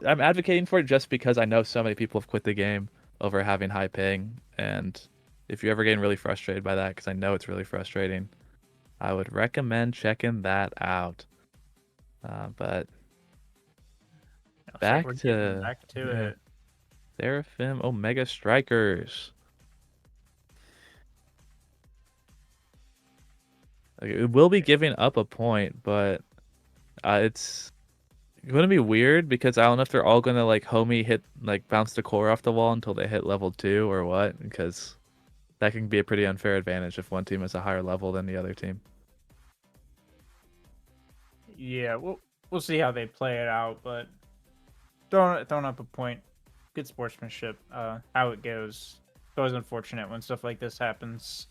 advocating for it just because I know so many people have quit the game over having high ping, and if you're ever getting really frustrated by that, because I know it's really frustrating, I would recommend checking that out. But back to it. Seraphim Omega Strikers. Okay, it will be giving up a point, but it's gonna be weird because I don't know if they're all gonna like homie hit like bounce the core off the wall until they hit level 2 or what, because that can be a pretty unfair advantage if one team is a higher level than the other team. Yeah, we'll see how they play it out, but throwing up a point, good sportsmanship. How it goes. It's always unfortunate when stuff like this happens.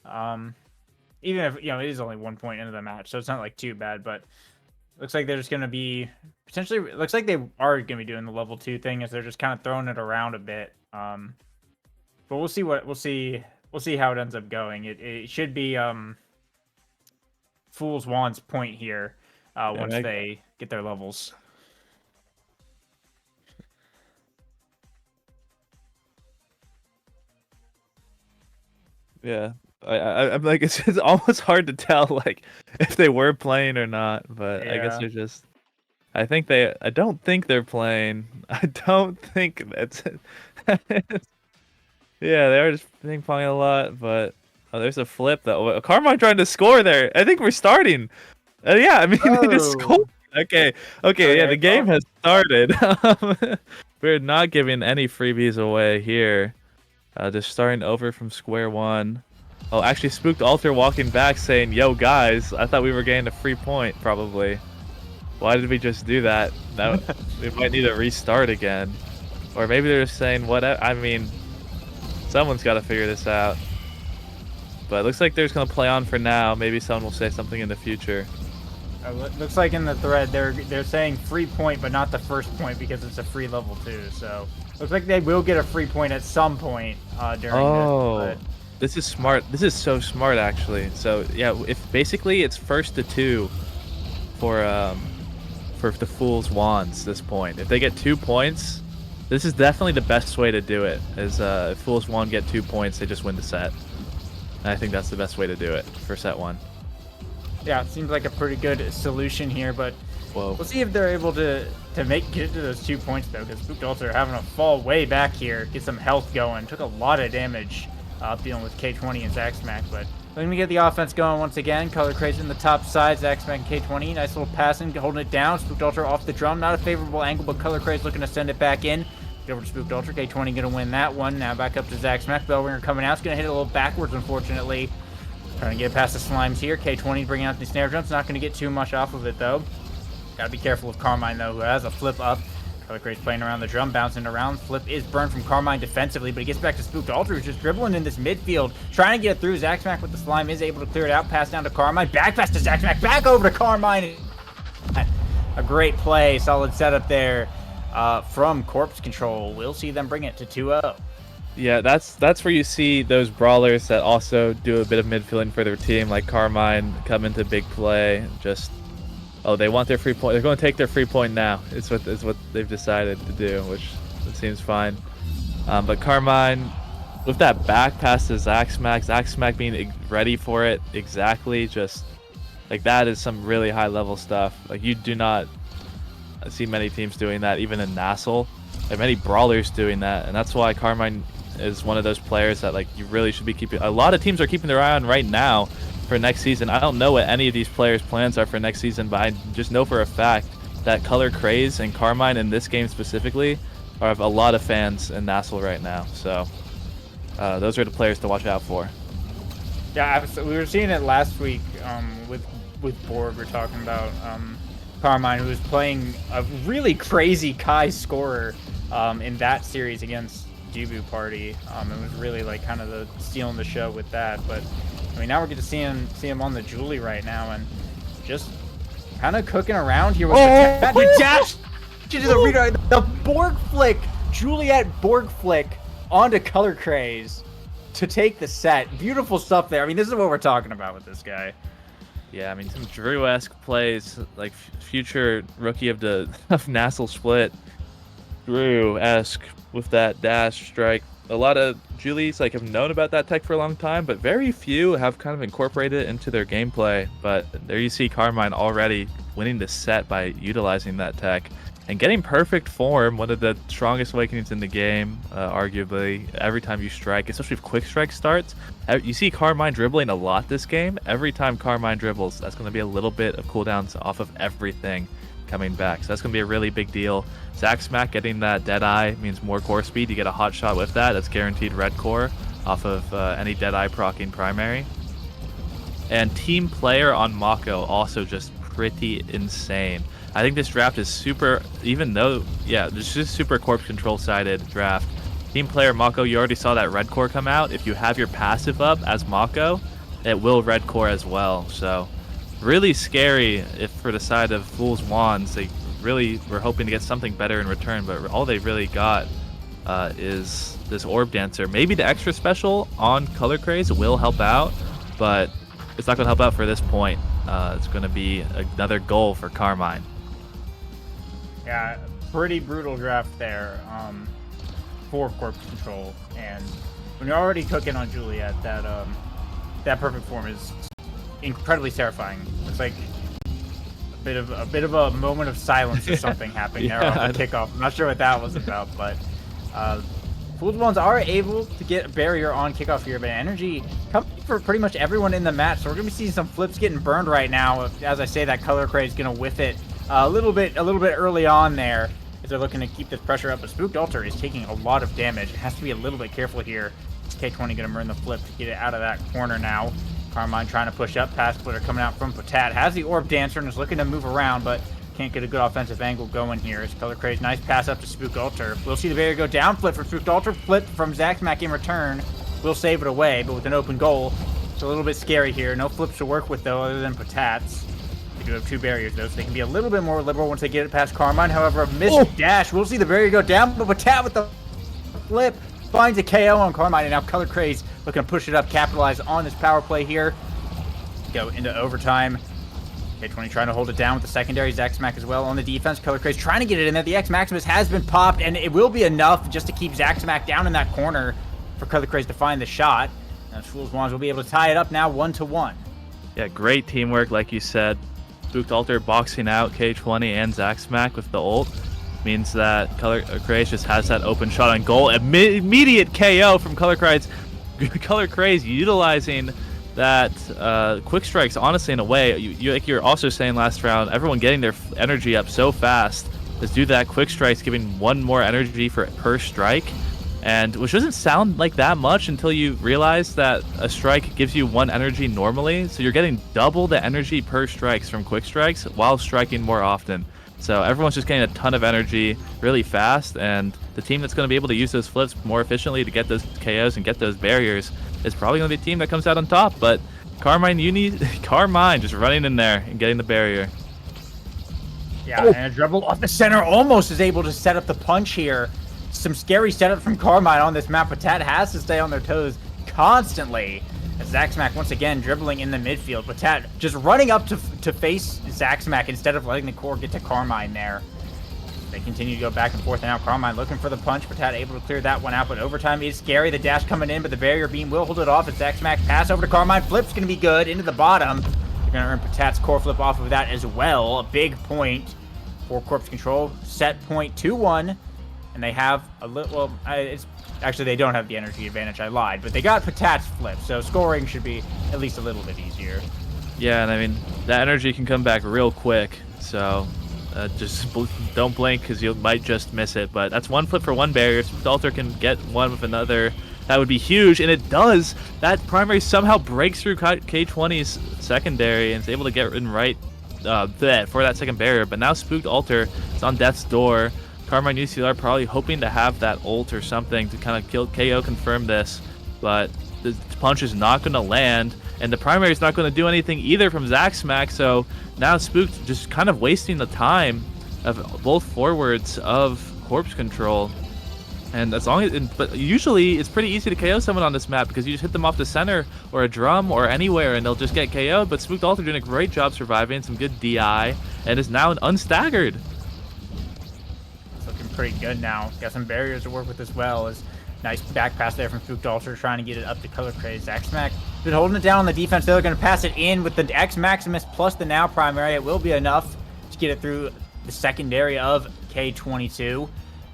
Even if it is only 1 point into the match, so it's not like too bad. But looks like they're just gonna be potentially. Looks like they are gonna be doing the level 2 thing, as they're just kind of throwing it around a bit. But we'll see we'll see how it ends up going. It should be Fool's Wand's point here once they get their levels. Yeah, I'm like it's almost hard to tell like if they were playing or not, but I guess Yeah. they're just. I don't think they're playing. I don't think that's it. Yeah, they are just ping ponging a lot, but there's a flip though. Carmine trying to score there. I think we're starting. Yeah, I mean they just scored. Okay, yeah, the game has started. We're not giving any freebies away here. Just starting over from square one. Oh, actually, Spooked Alter walking back saying, "Yo, guys, I thought we were getting a free point, probably. Why did we just do that? We might need a restart again." Or maybe they're just saying, "Whatever." I mean, someone's got to figure this out. But it looks like they're just going to play on for now. Maybe someone will say something in the future. Looks like in the thread they're saying free point, but not the first point because it's a free level 2. So looks like they will get a free point at some point during this. But... This is smart. This is so smart, actually. So yeah, if basically it's first to 2 for the Fool's Wands this point. If they get 2 points, this is definitely the best way to do it. Is if Fool's Wand get 2 points, they just win the set. And I think that's the best way to do it for set 1. Yeah, it seems like a pretty good solution here, but Whoa. We'll see if they're able to get to those 2 points though, because Spooked Alter are having to fall way back here, get some health going. Took a lot of damage dealing with K20 and Zaxmac, but let me get the offense going once again. Color Crazy in the top side, Zaxmac and K20. Nice little passing, holding it down. Spooked Alter off the drum. Not a favorable angle, but Color Crazy looking to send it back in. Get over to Spooked Alter. K20 going to win that one. Now back up to Zaxmac. Bellringer coming out. It's going to hit it a little backwards, unfortunately. Trying to get past the slimes here. K20 bringing out the snare drums. Not going to get too much off of it, though. Got to be careful of Carmine, though, who has a flip up. Color Crazy playing around the drum, bouncing around. Flip is burned from Carmine defensively, but he gets back to Spooked Alter, who's just dribbling in this midfield, trying to get it through. Zaxmac with the slime is able to clear it out. Pass down to Carmine. Back pass to Zaxmac. Back over to Carmine. A great play. Solid setup there from Corpse Control. We'll see them bring it to 2-0. Yeah, that's where you see those brawlers that also do a bit of midfielding for their team, like Carmine, come into big play. Just, oh, they want their free point. They're going to take their free point now. It's what they've decided to do, which it seems fine. But Carmine, with that back pass to Zaxmac being ready for it exactly, just like that is some really high level stuff. Like you do not see many teams doing that, even in NASL. many brawlers doing that, and that's why Carmine is one of those players that like you really should be keeping. A lot of teams are keeping their eye on right now for next season. I don't know what any of these players' plans are for next season, but I just know for a fact that Color Craze and Carmine in this game specifically have a lot of fans in Nassel right now. So those are the players to watch out for. Yeah, we were seeing it last week with Borg. We're talking about Carmine, who was playing a really crazy Kai scorer in that series against Dubu Party. It was really like kind of the stealing the show with that. But I mean, now we get to see him on the Julie right now, and just kind of cooking around here with the dash to the reader, the Borg flick, Juliet Borg flick onto Color Craze to take the set. Beautiful stuff there. I mean, this is what we're talking about with this guy. Yeah, I mean, some Drew-esque plays, like future rookie of the Nassel split. Drew-esque with that dash strike. A lot of Julies like have known about that tech for a long time, but very few have kind of incorporated it into their gameplay. But there you see Carmine already winning the set by utilizing that tech and getting perfect form, one of the strongest awakenings in the game, arguably. Every time you strike, especially if quick strike starts, you see Carmine dribbling a lot this game. Every time Carmine dribbles, that's going to be a little bit of cooldowns off of everything coming back. So that's going to be a really big deal. Zac Smack getting that Deadeye means more core speed. You get a hot shot with that. That's guaranteed red core off of any Deadeye procking primary. And team player on Mako also just pretty insane. I think this draft is super, even though, yeah, this is just super corpse control sided draft. Team player Mako, you already saw that red core come out. If you have your passive up as Mako, it will red core as well. So really scary if for the side of Fool's Wands. They really were hoping to get something better in return, but all they really got is this Orb Dancer. Maybe the extra special on Color Craze will help out, but it's not going to help out for this point. It's going to be another goal for Carmine. Yeah, pretty brutal draft there for corpse control, and when you're already cooking on Juliet, that perfect form is incredibly terrifying. It's like a bit of a moment of silence or something happening there on the kickoff. I'm not sure what that was about, but Fool's Wands are able to get a barrier on kickoff here, but energy coming for pretty much everyone in the match. So we're gonna be seeing some flips getting burned right now. As I say, that Color Craze is gonna whiff it a little bit early on there, as they're looking to keep this pressure up. But Spooked Altar is taking a lot of damage. It has to be a little bit careful here. K20 gonna burn the flip to get it out of that corner now. Carmine trying to push up. Pass splitter coming out from Patat. Has the Orb Dancer and is looking to move around, but can't get a good offensive angle going here. As Color Craze, nice pass up to Spooked Altar. We'll see the barrier go down. Flip from Spooked Altar. Flip from Zac Smack in return. We'll save it away, but with an open goal. It's a little bit scary here. No flips to work with, though, other than Patat's. They do have two barriers, though, so they can be a little bit more liberal once they get it past Carmine. However, a missed dash. We'll see the barrier go down, but Patat with the flip finds a KO on Carmine, and now Color Craze looking to push it up, capitalize on this power play here. Go into overtime. K20 trying to hold it down with the secondary. Zac Smack as well on the defense. Color Craze trying to get it in there. The X Maximus has been popped, and it will be enough just to keep Zac Smack down in that corner for Color Craze to find the shot. And Fool's Wands will be able to tie it up now 1-1. Yeah, great teamwork, like you said. Spooked Altar boxing out K20 and Zac Smack with the ult means that Color Craze just has that open shot on goal. Immediate KO from Color Craze. Color Craze utilizing that quick strikes, honestly, in a way. Like you're also saying last round, everyone getting their energy up so fast. Let's do that quick strikes, giving one more energy per strike. And which doesn't sound like that much until you realize that a strike gives you one energy normally. So you're getting double the energy per strikes from quick strikes while striking more often. So everyone's just getting a ton of energy really fast, and the team that's going to be able to use those flips more efficiently to get those KOs and get those barriers is probably going to be a team that comes out on top. But Carmine just running in there and getting the barrier. Yeah, and a dribble off the center almost is able to set up the punch here. Some scary setup from Carmine on this map. Patat has to stay on their toes constantly. As Zac Smack once again dribbling in the midfield. Patat just running up to face Zac Smack instead of letting the core get to Carmine there. They continue to go back and forth, and now Carmine looking for the punch. Patat able to clear that one out, but overtime is scary. The dash coming in, but the barrier beam will hold it off. As Zac Smack pass over to Carmine. Flip's going to be good into the bottom. They're going to earn Patat's core flip off of that as well. A big point for Corpse Control. Set point 2-1. and they have a little. Well, it's actually they don't have the energy advantage. I lied, but they got Patat's flip, so scoring should be at least a little bit easier. Yeah, and I mean, that energy can come back real quick, so just don't blink because you might just miss it. But that's one flip for one barrier. If Dalter can get one with another, that would be huge, and it does. That primary somehow breaks through K20's secondary and is able to get in right for that second barrier. But now Spooked Alter is on death's door. Carmine UCLR probably hoping to have that ult or something to kind of kill KO, confirm this, but the punch is not going to land, and the primary is not going to do anything either from Zack Smack. So now Spooked just kind of wasting the time of both forwards of Corpse Control. And as long as, but usually it's pretty easy to KO someone on this map because you just hit them off the center or a drum or anywhere and they'll just get KO'd. But Spooked Alter doing a great job surviving, some good DI, and is now unstaggered. It's looking pretty good now. Got some barriers to work with as well. As nice back pass there from Spooked Alter, trying to get it up to Color Craze. Zack Smack been holding it down on the defense. They're going to pass it in with the X Maximus plus the now primary. It will be enough to get it through the secondary of K22.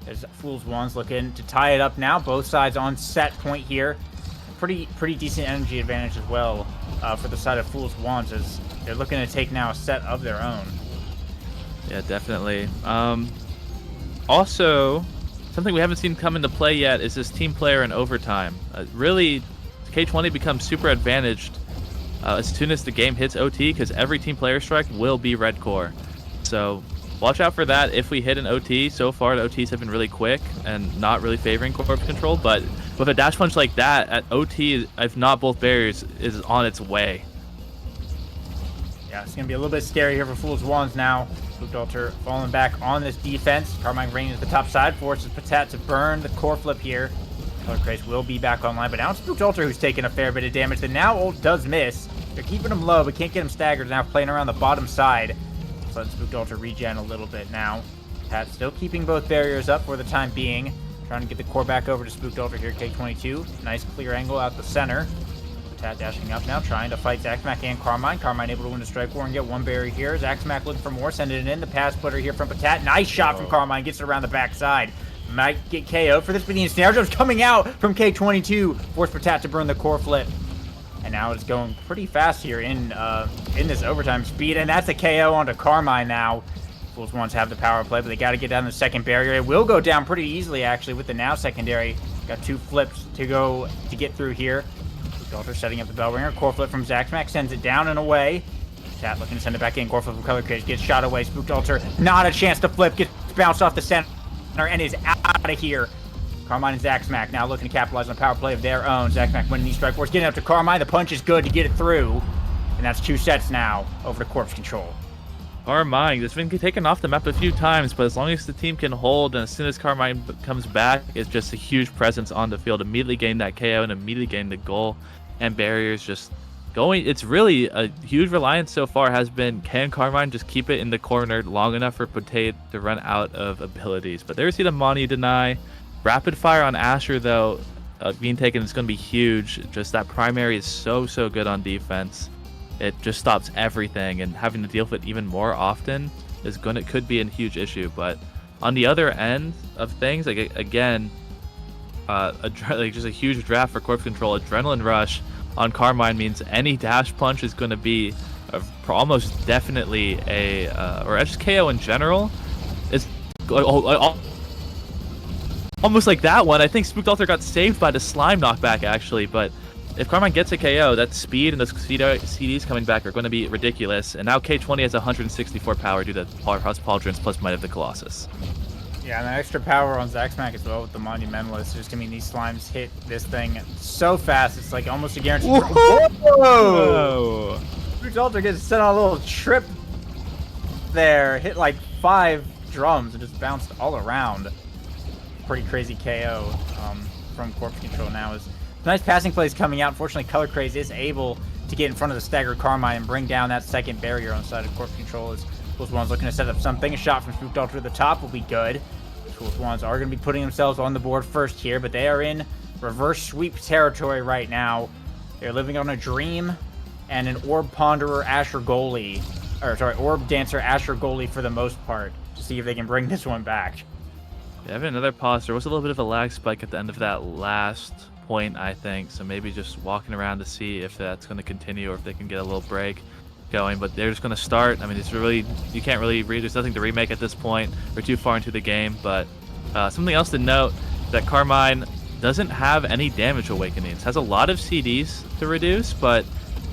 There's Fool's Wands looking to tie it up now. Both sides on set point here. Pretty decent energy advantage as well for the side of Fool's Wands, as they're looking to take now a set of their own. Yeah, definitely. Also, something we haven't seen come into play yet is this team player in overtime. Really, K20 becomes super advantaged as soon as the game hits OT, because every team player strike will be red core. So watch out for that if we hit an OT. So far, the OTs have been really quick and not really favoring Corpse Control, but with a dash punch like that, at OT, if not both barriers, is on its way. Yeah, it's going to be a little bit scary here for Fool's Wands now. Spooked Alter falling back on this defense. Carmine Rain is the top side, forces Patat to burn the core flip here. Color Craze will be back online, but now it's Spooked Alter who's taking a fair bit of damage. The now ult does miss. They're keeping him low, but can't get him staggered. Now playing around the bottom side. So letting Spooked Alter regen a little bit now. Pat still keeping both barriers up for the time being. Trying to get the core back over to Spooked Alter here, K22. Nice clear angle out the center. Pat dashing up now, trying to fight Zack Smack and Carmine. Carmine able to win the strike war and get one barrier here. Zack Smack looking for more, sending it in. The pass splitter here from Patat. Nice shot from Carmine, gets it around the backside. Might get KO'd for this, but the snare jumps coming out from K22. Force Patat to burn the core flip. And now it's going pretty fast here in this overtime speed, and that's a KO onto Carmine now. Fools Wands have the power play, but they got to get down the second barrier. It will go down pretty easily, actually, with the now secondary. Got two flips to get through here. Alter setting up the bell ringer. Core flip from Zack Smack sends it down and away. Tat looking to send it back in. Core flip from Color Cage gets shot away. Spooked Alter, not a chance to flip. Gets bounced off the center and is out of here. Carmine and Zack Smack now looking to capitalize on the power play of their own. Zack Smack winning these strike wars, getting up to Carmine. The punch is good to get it through. And that's 2 sets now over to Corpse Control. Carmine, it's been taken off the map a few times, but as long as the team can hold, and as soon as Carmine comes back, it's just a huge presence on the field. Immediately gain that KO and immediately gain the goal. And barriers just going. It's really a huge reliance so far has been, can Carmine just keep it in the corner long enough for Potate to run out of abilities? But there's the Mani deny. Rapid fire on Asher, though, being taken is going to be huge. Just that primary is so good on defense. It just stops everything, and having to deal with it even more often could be a huge issue. But on the other end of things, like again, just a huge draft for Corpse Control. Adrenaline Rush on Carmine means any dash punch is going to be almost definitely or just KO in general. It's almost like that one. I think Spooked Alter got saved by the slime knockback, actually, but if Carmine gets a KO, that speed and those CDs coming back are going to be ridiculous. And now K20 has 164 power due to Powerhouse Pauldrons plus Might of the Colossus. Yeah, and that extra power on Zack Smack as well with the Monumentalist. Just, I mean, these slimes hit this thing so fast, it's like almost a guarantee. Whoa! Spooked Alter gets set on a little trip there, hit like 5 drums and just bounced all around. Pretty crazy KO from Corpse Control now. Is nice passing plays coming out. Unfortunately, Color Craze is able to get in front of the staggered Carmine and bring down that second barrier on the side of Corpse Control. As Fool's Wands looking to set up something. A shot from Spooked Alter to the top will be good. Fool's Wands are going to be putting themselves on the board first here, but they are in reverse sweep territory right now. They're living on a dream and an Orb Ponderer Asher goalie, Orb Dancer Asher goalie for the most part, to see if they can bring this one back. Yeah, having another pause. There was a little bit of a lag spike at the end of that last point, I think. So maybe just walking around to see if that's going to continue or if they can get a little break going. But they're just going to start. I mean, it's really, you can't really read. There's nothing to remake at this point. We're too far into the game. But something else to note, that Carmine doesn't have any damage awakenings. Has a lot of CDs to reduce, but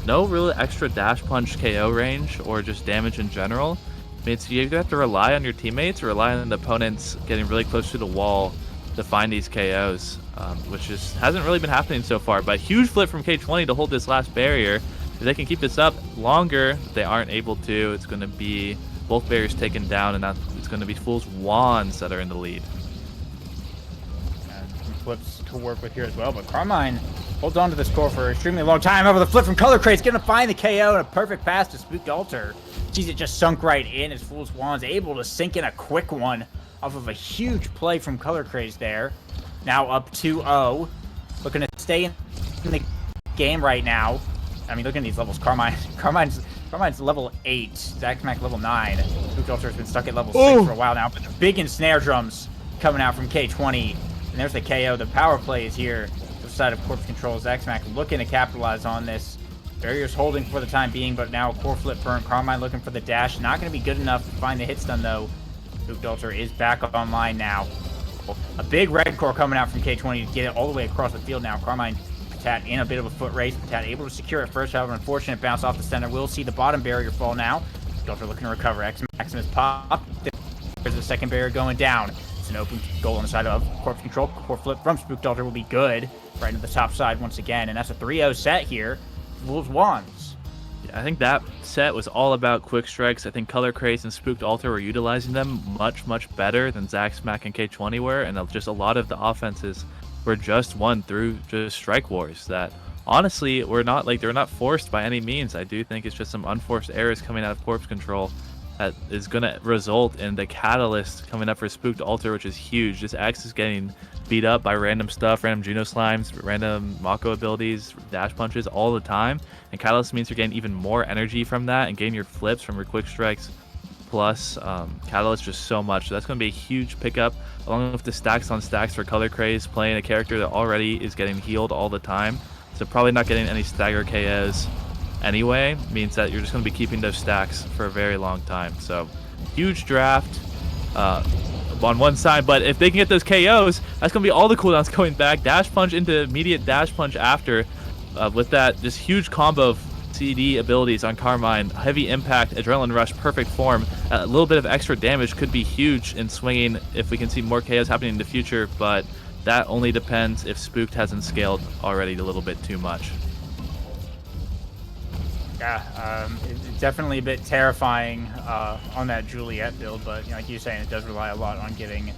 no real extra dash punch KO range or just damage in general. I mean, you either have to rely on your teammates or rely on the opponents getting really close to the wall to find these KOs, which just hasn't really been happening so far. But huge flip from K20 to hold this last barrier. If they can keep this up longer, they aren't able to. It's going to be both barriers taken down, and now it's going to be Fool's Wands that are in the lead. Some flips to work with here as well, but Carmine holds on to this core for an extremely long time. Over the flip from Color Craze, gonna find the KO and a perfect pass to Spooked Altar. Jeez, it just sunk right in as Fool's Wand's able to sink in a quick one off of a huge play from Color Craze there. Now up 2-0. Looking to stay in the game right now. I mean, look at these levels. Carmine's level 8. Zaxmac level 9. Spooked Altar has been stuck at level 6 for a while now. But the big and snare drums coming out from K20. And there's the KO. The power play is here. Side of Corpse Control. Zaxmac looking to capitalize on this. Barriers holding for the time being, but now a core flip burn. Carmine looking for the dash. Not going to be good enough to find the hit stun, though. Spooked Altar is back up online now. A big red core coming out from K20 to get it all the way across the field now. Carmine Patat in a bit of a foot race. Patat able to secure it first, however, unfortunate bounce off the center. We'll see the bottom barrier fall now. Spooked Altar looking to recover. Maximus pop. There's the second barrier going down. It's an open goal on the side of Corpse Control. Core flip from Spooked Altar will be good. Right into the top side once again, and that's a 3-0 set here. Fool's Wands. Yeah, I think that set was all about quick strikes. I think Color Craze and Spooked Altar were utilizing them much better than Zaxmac and K20 were, and just a lot of the offenses were just won through just strike wars that honestly were not like they're not forced by any means. I do think it's just some unforced errors coming out of Corpse Control that is going to result in the catalyst coming up for Spooked Altar, which is huge. This X is getting beat up by random stuff, random Juno slimes, random Mako abilities, dash punches all the time. And Catalyst means you're getting even more energy from that and getting your flips from your quick strikes. Plus, Catalyst just so much. So that's going to be a huge pickup, along with the stacks on stacks for Color Craze, playing a character that already is getting healed all the time. So probably not getting any stagger KOs anyway means that you're just going to be keeping those stacks for a very long time. So huge draft on one side, but if they can get those KOs, that's going to be all the cooldowns going back. Dash punch into immediate dash punch after with that just huge combo of CD abilities on Carmine. Heavy impact, adrenaline rush, perfect form. A little bit of extra damage could be huge in swinging if we can see more KOs happening in the future, but that only depends if Spooked hasn't scaled already a little bit too much. Yeah, it's definitely a bit terrifying on that Juliet build, but you know, like you're saying, it does rely a lot on getting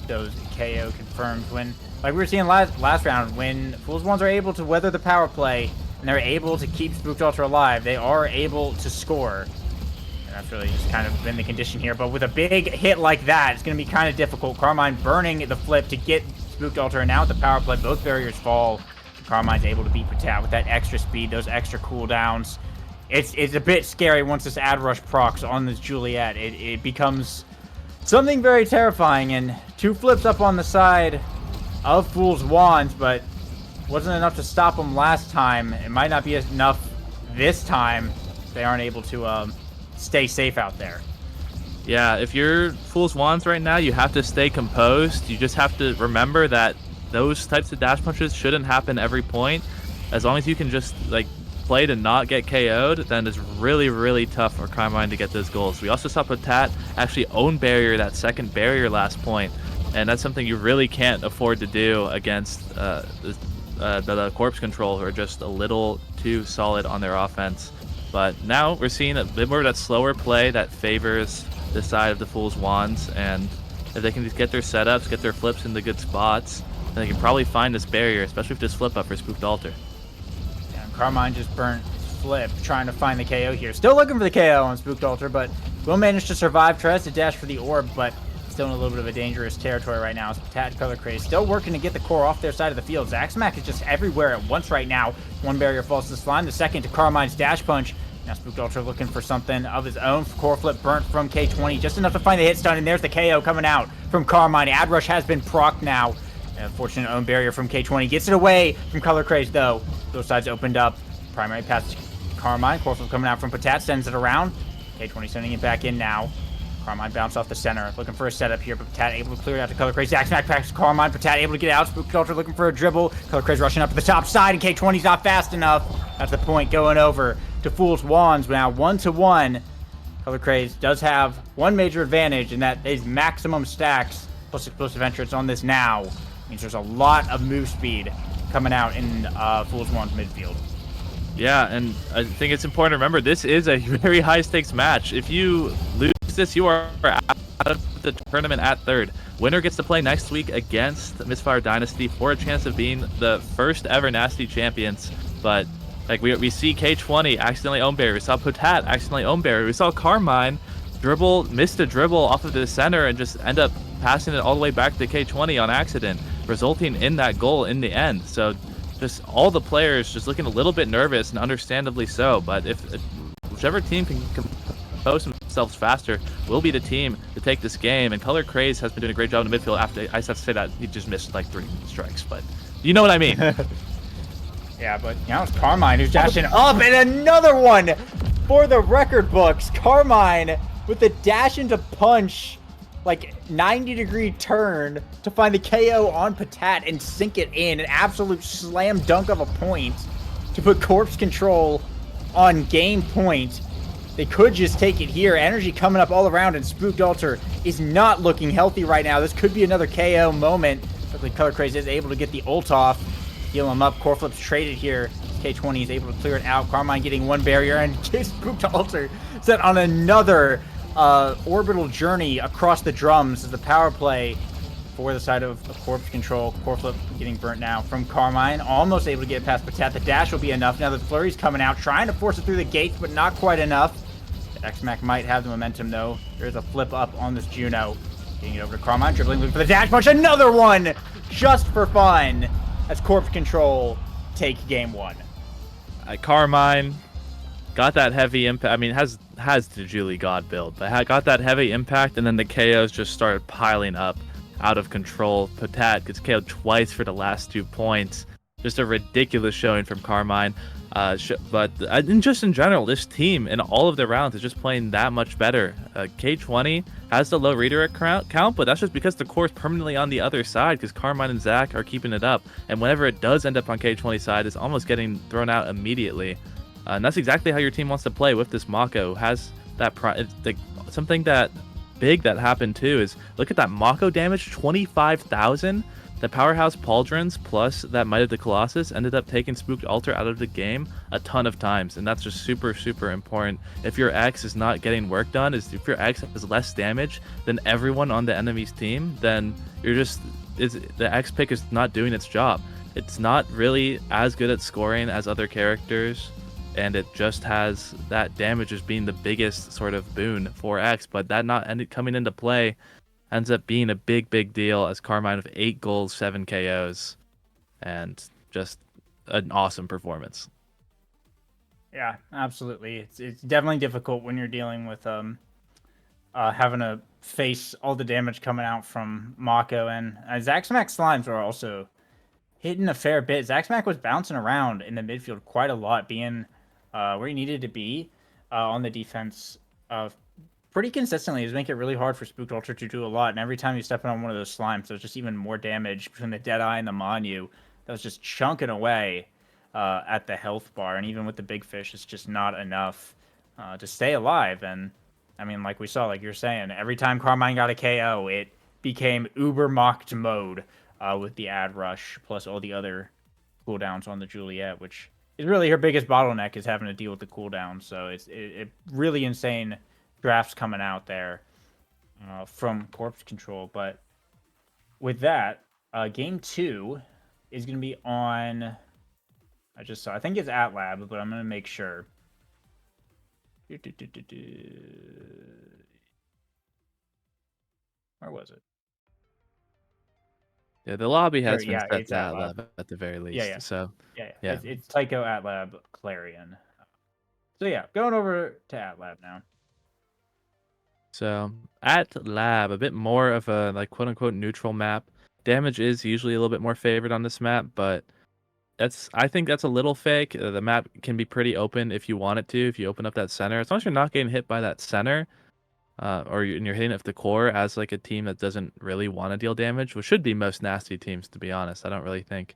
those KO confirmed. When, like we were seeing last round, when Fool's Wands are able to weather the power play and they're able to keep Spooked Altar alive, they are able to score. And that's really just kind of been the condition here. But with a big hit like that, it's going to be kind of difficult. Carmine burning the flip to get Spooked Altar, and now with the power play, both barriers fall. Carmine's able to beat Patat with that extra speed, those extra cooldowns. It's a bit scary once this ad rush procs on this Juliet. It becomes something very terrifying, and two flips up on the side of Fool's Wands, but wasn't enough to stop them last time. It might not be enough this time. They aren't able to stay safe out there. Yeah, if you're Fool's Wands right now, you have to stay composed. You just have to remember that those types of dash punches shouldn't happen every point. As long as you can just like play to not get KO'd, then it's really tough for Carmine to get those goals. We also saw Patat actually own barrier, that second barrier last point, and that's something you really can't afford to do against the Corpse Control, who are just a little too solid on their offense. But now we're seeing a bit more of that slower play that favors the side of the Fool's Wands, and if they can just get their setups, get their flips into good spots, then they can probably find this barrier, especially with this flip up for Spooked Altar. Yeah, Carmine just burnt his flip, trying to find the KO here. Still looking for the KO on Spooked Altar, but will manage to survive. Tries to dash for the orb, but still in a little bit of a dangerous territory right now. Patat Color Craze still working to get the core off their side of the field. Zaxmac is just everywhere at once right now. One barrier falls to the slime, the second to Carmine's dash punch. Now Spooked Ultra looking for something of his own. Core Flip burnt from K20, just enough to find the hit stun, and there's the KO coming out from Carmine. Ad Rush has been procced now. Unfortunate own barrier from K20. Gets it away from Color Craze, though. Those sides opened up. Primary pass to Carmine. Core Flip coming out from Patat, sends it around. K20 sending it back in now. Carmine bounced off the center, looking for a setup here, but Patat able to clear it out to Color Craze. Zack Smack packs Carmine. Patat able to get out. Spooked Ultra looking for a dribble. Color Craze rushing up to the top side, and K20's not fast enough. That's the point going over to Fool's Wands. Now 1-1. Color Craze does have one major advantage, and that is maximum stacks plus explosive entrance on this now. Means there's a lot of move speed coming out in Fool's Wands midfield. Yeah, and I think it's important to remember this is a very high stakes match. If you lose this, you are out of the tournament at third. Winner gets to play next week against Misfire Dynasty for a chance of being the first ever Nasty champions. But like we see K20 accidentally own barrier. We saw Potat accidentally own barrier. We saw Carmine missed a dribble off of the center and just end up passing it all the way back to K20 on accident, resulting in that goal in the end. So just all the players just looking a little bit nervous, and understandably so. But if whichever team can compose themselves faster will be the team to take this game. And Color Craze has been doing a great job in the midfield. After I just have to say that he just missed like 3 strikes, but you know what I mean. Yeah, but now it's Carmine who's dashing up, and another one for the record books. Carmine with the dash into punch, like 90-degree turn to find the KO on Patat and sink it in. An absolute slam dunk of a point to put Corpse Control on game point. They could just take it here. Energy coming up all around, and Spooked Ultra is not looking healthy right now. This could be another KO moment. Luckily, Color Craze is able to get the ult off. Heal him up. Core Flip's traded here. K20 is able to clear it out. Carmine getting one barrier, and Spooked Ultra set on another orbital journey across the drums as the power play for the side of Corpse Control. Core Flip getting burnt now from Carmine. Almost able to get past Patat. The dash will be enough. Now the flurry's coming out, trying to force it through the gates, but not quite enough. X-Mac might have the momentum, though. There's a flip up on this Juno. Getting it over to Carmine, dribbling, looking for the dash punch. Another one! Just for fun, as Corpse Control take game 1. Carmine got that heavy impact. I mean, has the Julie God build, but got that heavy impact, and then the KOs just started piling up out of control. Patat gets KO'd twice for the last 2 points. Just a ridiculous showing from Carmine. But just in general, this team in all of the rounds is just playing that much better. K20 has the low redirect count, but that's just because the core is permanently on the other side, because Carmine and Zach are keeping it up. And whenever it does end up on K20 side, it's almost getting thrown out immediately. And that's exactly how your team wants to play with this Mako. Has that something that big that happened too is look at that Mako damage, 25,000. The Powerhouse Pauldrons plus that Might of the Colossus ended up taking Spooked Ultra out of the game a ton of times, and that's just super, super important. If your X is not getting work done, if your X has less damage than everyone on the enemy's team, then the X pick is not doing its job. It's not really as good at scoring as other characters, and it just has that damage as being the biggest sort of boon for X, but that not coming into play ends up being a big deal as Carmine with 8 goals, 7 KOs, and just an awesome performance. Yeah, absolutely. It's definitely difficult when you're dealing with having to face all the damage coming out from Mako, and Zaxmac Slimes are also hitting a fair bit. Zaxmac was bouncing around in the midfield quite a lot, being where he needed to be on the defense pretty consistently. Is making it really hard for Spooked Ultra to do a lot, and every time you step on one of those slimes, there's just even more damage between the Deadeye and the Manu that was just chunking away at the health bar, and even with the big fish, it's just not enough to stay alive. And I mean, like we saw, like you're saying, every time Carmine got a KO, it became uber mocked mode with the ad rush plus all the other cooldowns on the Juliet, which is really her biggest bottleneck, is having to deal with the cooldown. So it's really insane drafts coming out there from Corpse Control. But with that, game 2 is going to be on, I think it's at Lab, but I'm going to make sure. Where was it? Yeah, the lobby has been Yeah, set it's to at at Lab. lab at the very least. Yeah. So Yeah. yeah. It's Tycho at Lab Clarion. So yeah, going over to AtLab now. So at lab, a bit more of a like quote unquote neutral map. Damage is usually a little bit more favored on this map, but I think that's a little fake. The map can be pretty open if you want it to. If you open up that center, as long as you're not getting hit by that center, and you're hitting it with the core as like a team that doesn't really want to deal damage, which should be most nasty teams, to be honest. I don't really think,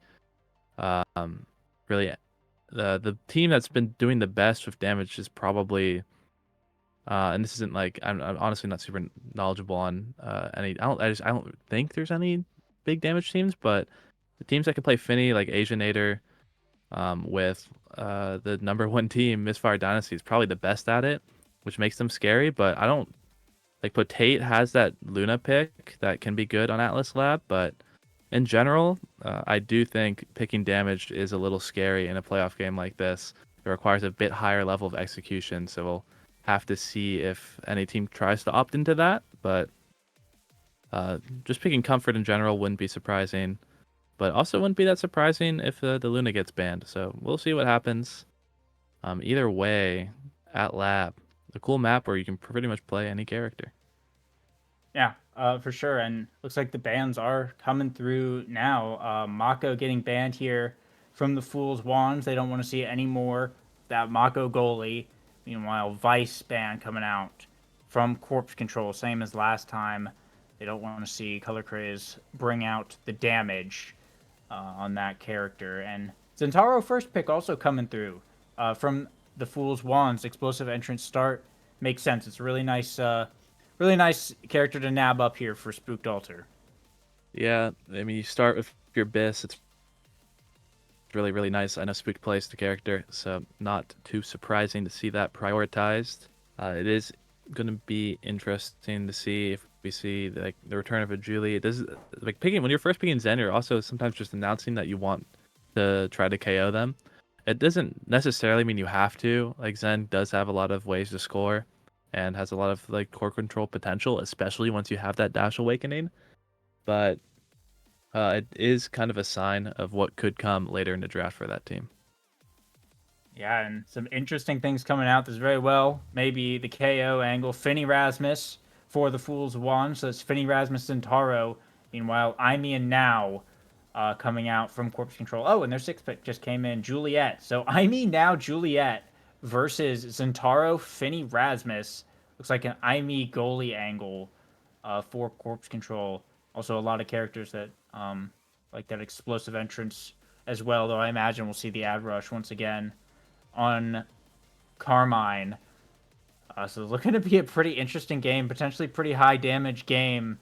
um, really, the team that's been doing the best with damage is probably. And this isn't like I'm honestly not super knowledgeable on any. I don't think there's any big damage teams, but the teams that can play Finny like Asianator, with the number 1 team Misfire Dynasty is probably the best at it, which makes them scary. But I don't like Potate has that Luna pick that can be good on Atlas Lab, but in general, I do think picking damage is a little scary in a playoff game like this. It requires a bit higher level of execution, so we'll have to see if any team tries to opt into that. But just picking comfort in general wouldn't be surprising, but also wouldn't be that surprising if the Luna gets banned. So we'll see what happens. Either way, at Lab, a cool map where you can pretty much play any character. Yeah, for sure. And looks like the bans are coming through now. Mako getting banned here from the Fool's Wands. They don't want to see any more that Mako goalie. Meanwhile, Vice ban coming out from Corpse Control, same as last time. They don't want to see Color Craze bring out the damage on that character. And Zentaro first pick also coming through from the Fool's Wands. Explosive entrance start makes sense. It's a really nice character to nab up here for Spooked Altar. Yeah, I mean, you start with your Abyss. It's really, really nice. I know Spooked plays the character, so not too surprising to see that prioritized. It is going to be interesting to see if we see like the return of a Julie. It does like picking when you're first picking Zen, you're also sometimes just announcing that you want to try to KO them. It doesn't necessarily mean you have to. Like Zen does have a lot of ways to score and has a lot of like core control potential, especially once you have that Dash Awakening. But it is kind of a sign of what could come later in the draft for that team. Yeah, and some interesting things coming out this very well. Maybe the KO angle. Finny Rasmus for the Fool's Wand. So it's Finny Rasmus Centauro. Meanwhile, Imi and Now coming out from Corpse Control. Oh, and their 6th pick just came in. Juliet. So Imi, Now, Juliet versus Centauro, Finny Rasmus. Looks like an Imi goalie angle for Corpse Control. Also, a lot of characters that like that explosive entrance as well, though I imagine we'll see the ad rush once again on Carmine. So looking to be a pretty interesting game, potentially pretty high damage game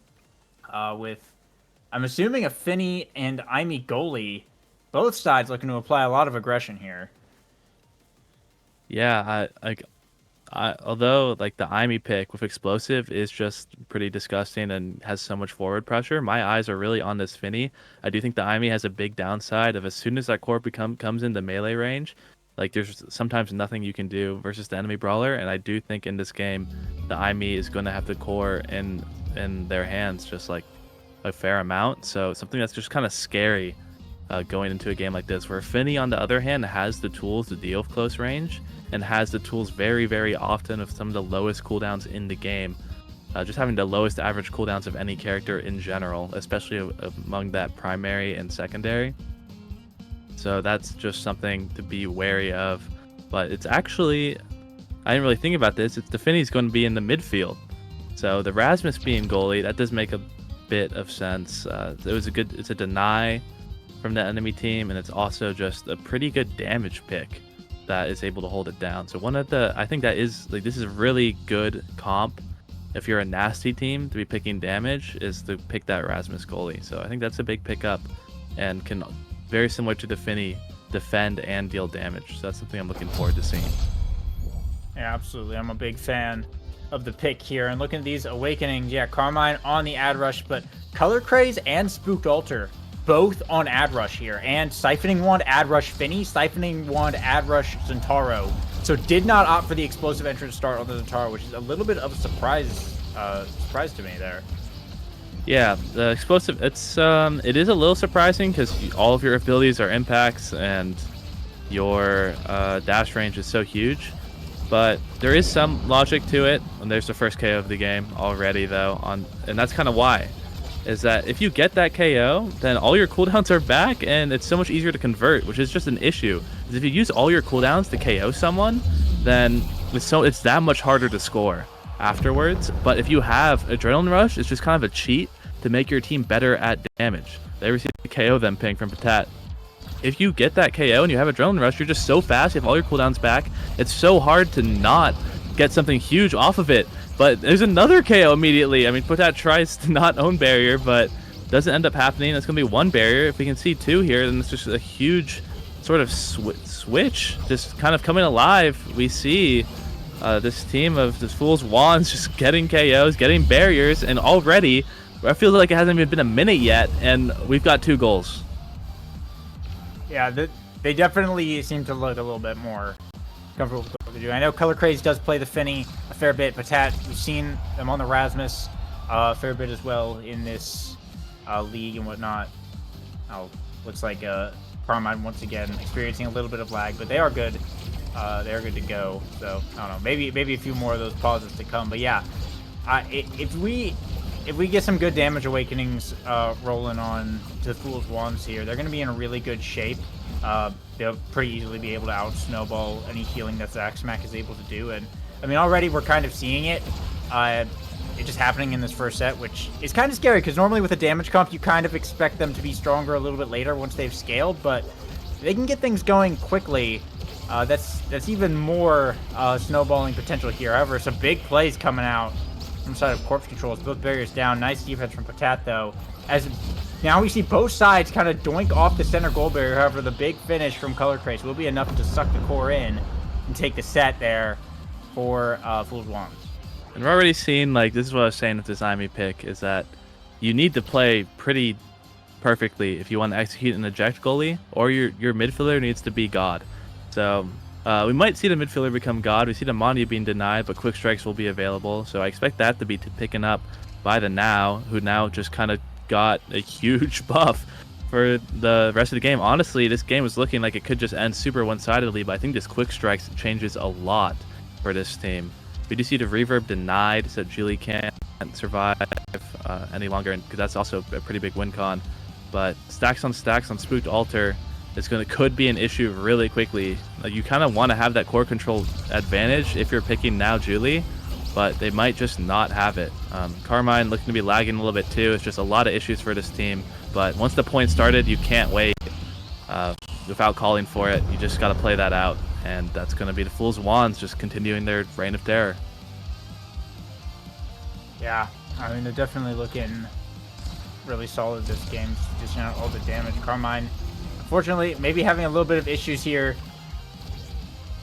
with, I'm assuming, a Finny and Imi goalie. Both sides looking to apply a lot of aggression here. Yeah, although like the Imi pick with explosive is just pretty disgusting and has so much forward pressure, my eyes are really on this Finny. I do think the Imi has a big downside of as soon as that core comes into melee range, like there's sometimes nothing you can do versus the enemy brawler, and I do think in this game the Imi is going to have the core in their hands just like a fair amount. So something that's just kind of scary going into a game like this, where Finny on the other hand has the tools to deal with close range and has the tools very, very often of some of the lowest cooldowns in the game. Just having the lowest average cooldowns of any character in general, especially among that primary and secondary. So that's just something to be wary of. But it's actually, I didn't really think about this, it's the Finny's going to be in the midfield. So the Rasmus being goalie, that does make a bit of sense. It's a deny from the enemy team, and it's also just a pretty good damage pick that is able to hold it down. So I think that is like, this is a really good comp if you're a nasty team to be picking damage, is to pick that Rasmus goalie. So I think that's a big pickup and can, very similar to the Finny, defend and deal damage. So that's something I'm looking forward to seeing. Yeah, absolutely. I'm a big fan of the pick here. And looking at these awakenings, yeah, Carmine on the ad rush, but Color Craze and Spooked Altar both on ad rush here, and Siphoning Wand ad rush Finny, Siphoning Wand ad rush Centauro. So did not opt for the explosive entrance start on the Centauro, which is a little bit of a surprise to me there. Yeah, the explosive, it is a little surprising because all of your abilities are impacts and your dash range is so huge. but there is some logic to it. And there's the first KO of the game already, though, and that's kind of why. Is that if you get that KO, then all your cooldowns are back, and it's so much easier to convert, which is just an issue. Because if you use all your cooldowns to KO someone, then it's that much harder to score afterwards. But if you have Adrenaline Rush, it's just kind of a cheat to make your team better at damage. They received the KO then ping from Patat. If you get that KO and you have Adrenaline Rush, you're just so fast, you have all your cooldowns back. It's so hard to not get something huge off of it. But there's another KO immediately. I mean, Patat tries to not own barrier, but doesn't end up happening. It's going to be one barrier. If we can see two here, then it's just a huge sort of switch just kind of coming alive. We see this team of the Fool's Wands just getting KOs, getting barriers, and already I feel like it hasn't even been a minute yet, and we've got 2 goals. Yeah, they definitely seem to look a little bit more comfortable with what they're doing. I know Color Craze does play the Finny a fair bit. Patat, we've seen them on the Rasmus a fair bit as well in this league and whatnot. Looks like Carmine once again experiencing a little bit of lag, but they are good. They are good to go. So I don't know, maybe a few more of those pauses to come. But yeah, if we get some good damage awakenings rolling on to the Fool's Wands here, they're going to be in a really good shape. They'll pretty easily be able to out snowball any healing that Zaxmack is able to do. And I mean, already we're kind of seeing it. It's just happening in this first set, which is kind of scary because normally with a damage comp, you kind of expect them to be stronger a little bit later once they've scaled, but they can get things going quickly. That's even more snowballing potential here. However, some big plays coming out from the side of Corpse Controls. Both barriers down. Nice defense from Patat, though. As now we see both sides kind of doink off the center goal barrier. However, the big finish from Color Craze will be enough to suck the core in and take the set there for Fool's Wands. And we're already seeing, like, this is what I was saying with this IME pick, is that you need to play pretty perfectly if you want to execute an eject goalie, or your midfielder needs to be God. So we might see the midfielder become God. We see the Mania being denied, but quick strikes will be available. So I expect that to be picking up by the Now, who now just kind of got a huge buff for the rest of the game. Honestly, this game was looking like it could just end super one-sidedly, but I think this quick strikes changes a lot for this team. We do see the reverb denied, so Julie can't survive any longer, because that's also a pretty big win con. But stacks on Spooked Altar could be an issue really quickly. You kind of want to have that core control advantage if you're picking now Julie, but they might just not have it. Carmine looking to be lagging a little bit too. It's just a lot of issues for this team. But once the point started, you can't wait without calling for it. You just got to play that out. And that's going to be the Fool's Wands just continuing their reign of terror. Yeah, I mean, they're definitely looking really solid this game, dishing out all the damage. Carmine, unfortunately, maybe having a little bit of issues here.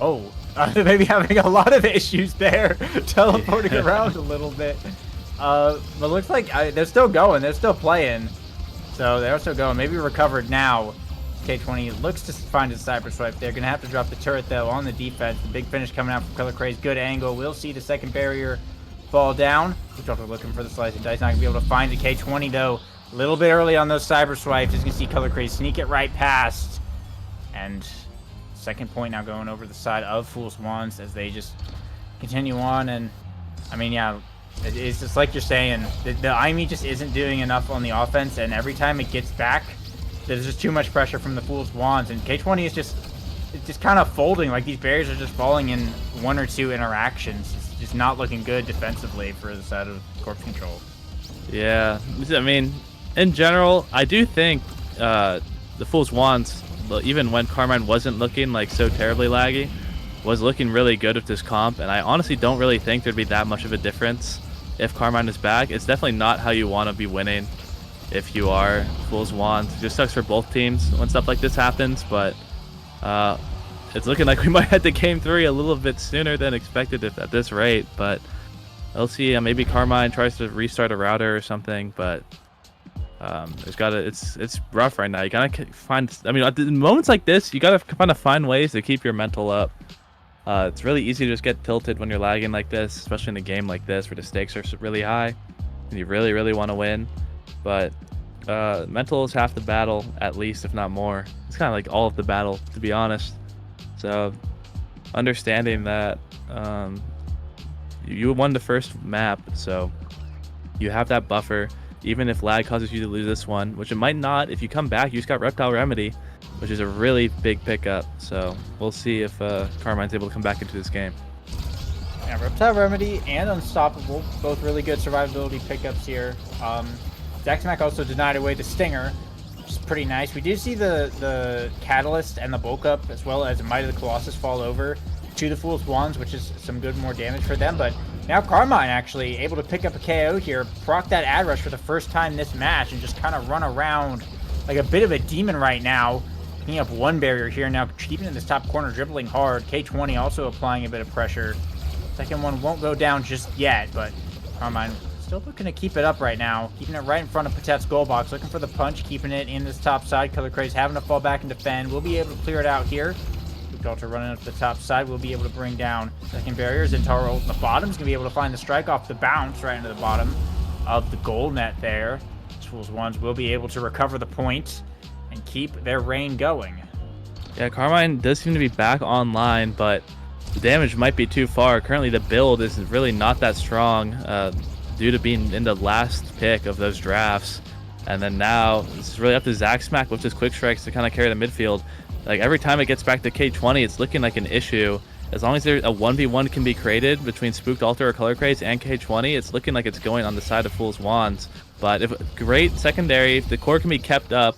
Oh, maybe having a lot of issues there, teleporting around a little bit. But looks like they're still going. They're still playing. So they're still going. Maybe recovered now. K20 looks to find his cyber swipe. They're going to have to drop the turret, though, on the defense. The big finish coming out from Color Craze. Good angle. We'll see the second barrier fall down. We're looking for the slice and dice. Not going to be able to find the K20, though. A little bit early on those cyber swipes. Just going to see Color Craze sneak it right past. And second point now going over the side of Fool's Wands as they just continue on. And, I mean, yeah, it's just like you're saying. The IME just isn't doing enough on the offense. And every time it gets back, there's just too much pressure from the Fool's Wands, and K20 is just kind of folding. Like, these barriers are just falling in one or two interactions. It's just not looking good defensively for the side of Corpse Control. Yeah, I mean, in general, I do think the Fool's Wands, even when Carmine wasn't looking like so terribly laggy, was looking really good with this comp, and I honestly don't really think there'd be that much of a difference if Carmine is back. It's definitely not how you want to be winning if you are Fool's Wands. It just sucks for both teams when stuff like this happens, but it's looking like we might head to Game 3 a little bit sooner than expected at this rate. But we'll see. Maybe Carmine tries to restart a router or something, but it's rough right now. You gotta find, I mean, at moments like this, you gotta kind of find ways to keep your mental up. It's really easy to just get tilted when you're lagging like this, especially in a game like this where the stakes are really high and you really, really want to win. But mental is half the battle, at least, if not more. It's kind of like all of the battle, to be honest. So understanding that you won the first map, so you have that buffer. Even if lag causes you to lose this one, which it might not, if you come back, you just got Reptile Remedy, which is a really big pickup. So we'll see if Carmine's able to come back into this game. Yeah, Reptile Remedy and Unstoppable, both really good survivability pickups here. Zaxmac also denied away the Stinger, which is pretty nice. We do see the Catalyst and the Bulk Up, as well as Might of the Colossus fall over to the Fool's Wands, which is some good more damage for them. But now Carmine actually able to pick up a KO here, proc that Ad Rush for the first time this match, and just kind of run around like a bit of a demon right now. Picking up one barrier here, now keeping in this top corner, dribbling hard. K20 also applying a bit of pressure. Second one won't go down just yet, but Carmine still looking to keep it up right now. Keeping it right in front of Patet's goal box, looking for the punch, keeping it in this top side. Color Craze having to fall back and defend. We'll be able to clear it out here. Ultra running up the top side, we'll be able to bring down second barriers. Zentaro ult in the bottom is going to be able to find the strike off the bounce right into the bottom of the goal net there. Fools Wands will be able to recover the point and keep their reign going. Yeah, Carmine does seem to be back online, but the damage might be too far. Currently, the build is really not that strong due to being in the last pick of those drafts. And then now, it's really up to Zaxmac with his quick strikes to kind of carry the midfield. Like, every time it gets back to K20, it's looking like an issue. As long as there a 1v1 can be created between Spooked Altar or Color Craze and K20, it's looking like it's going on the side of Fool's Wands. But if great secondary, if the core can be kept up,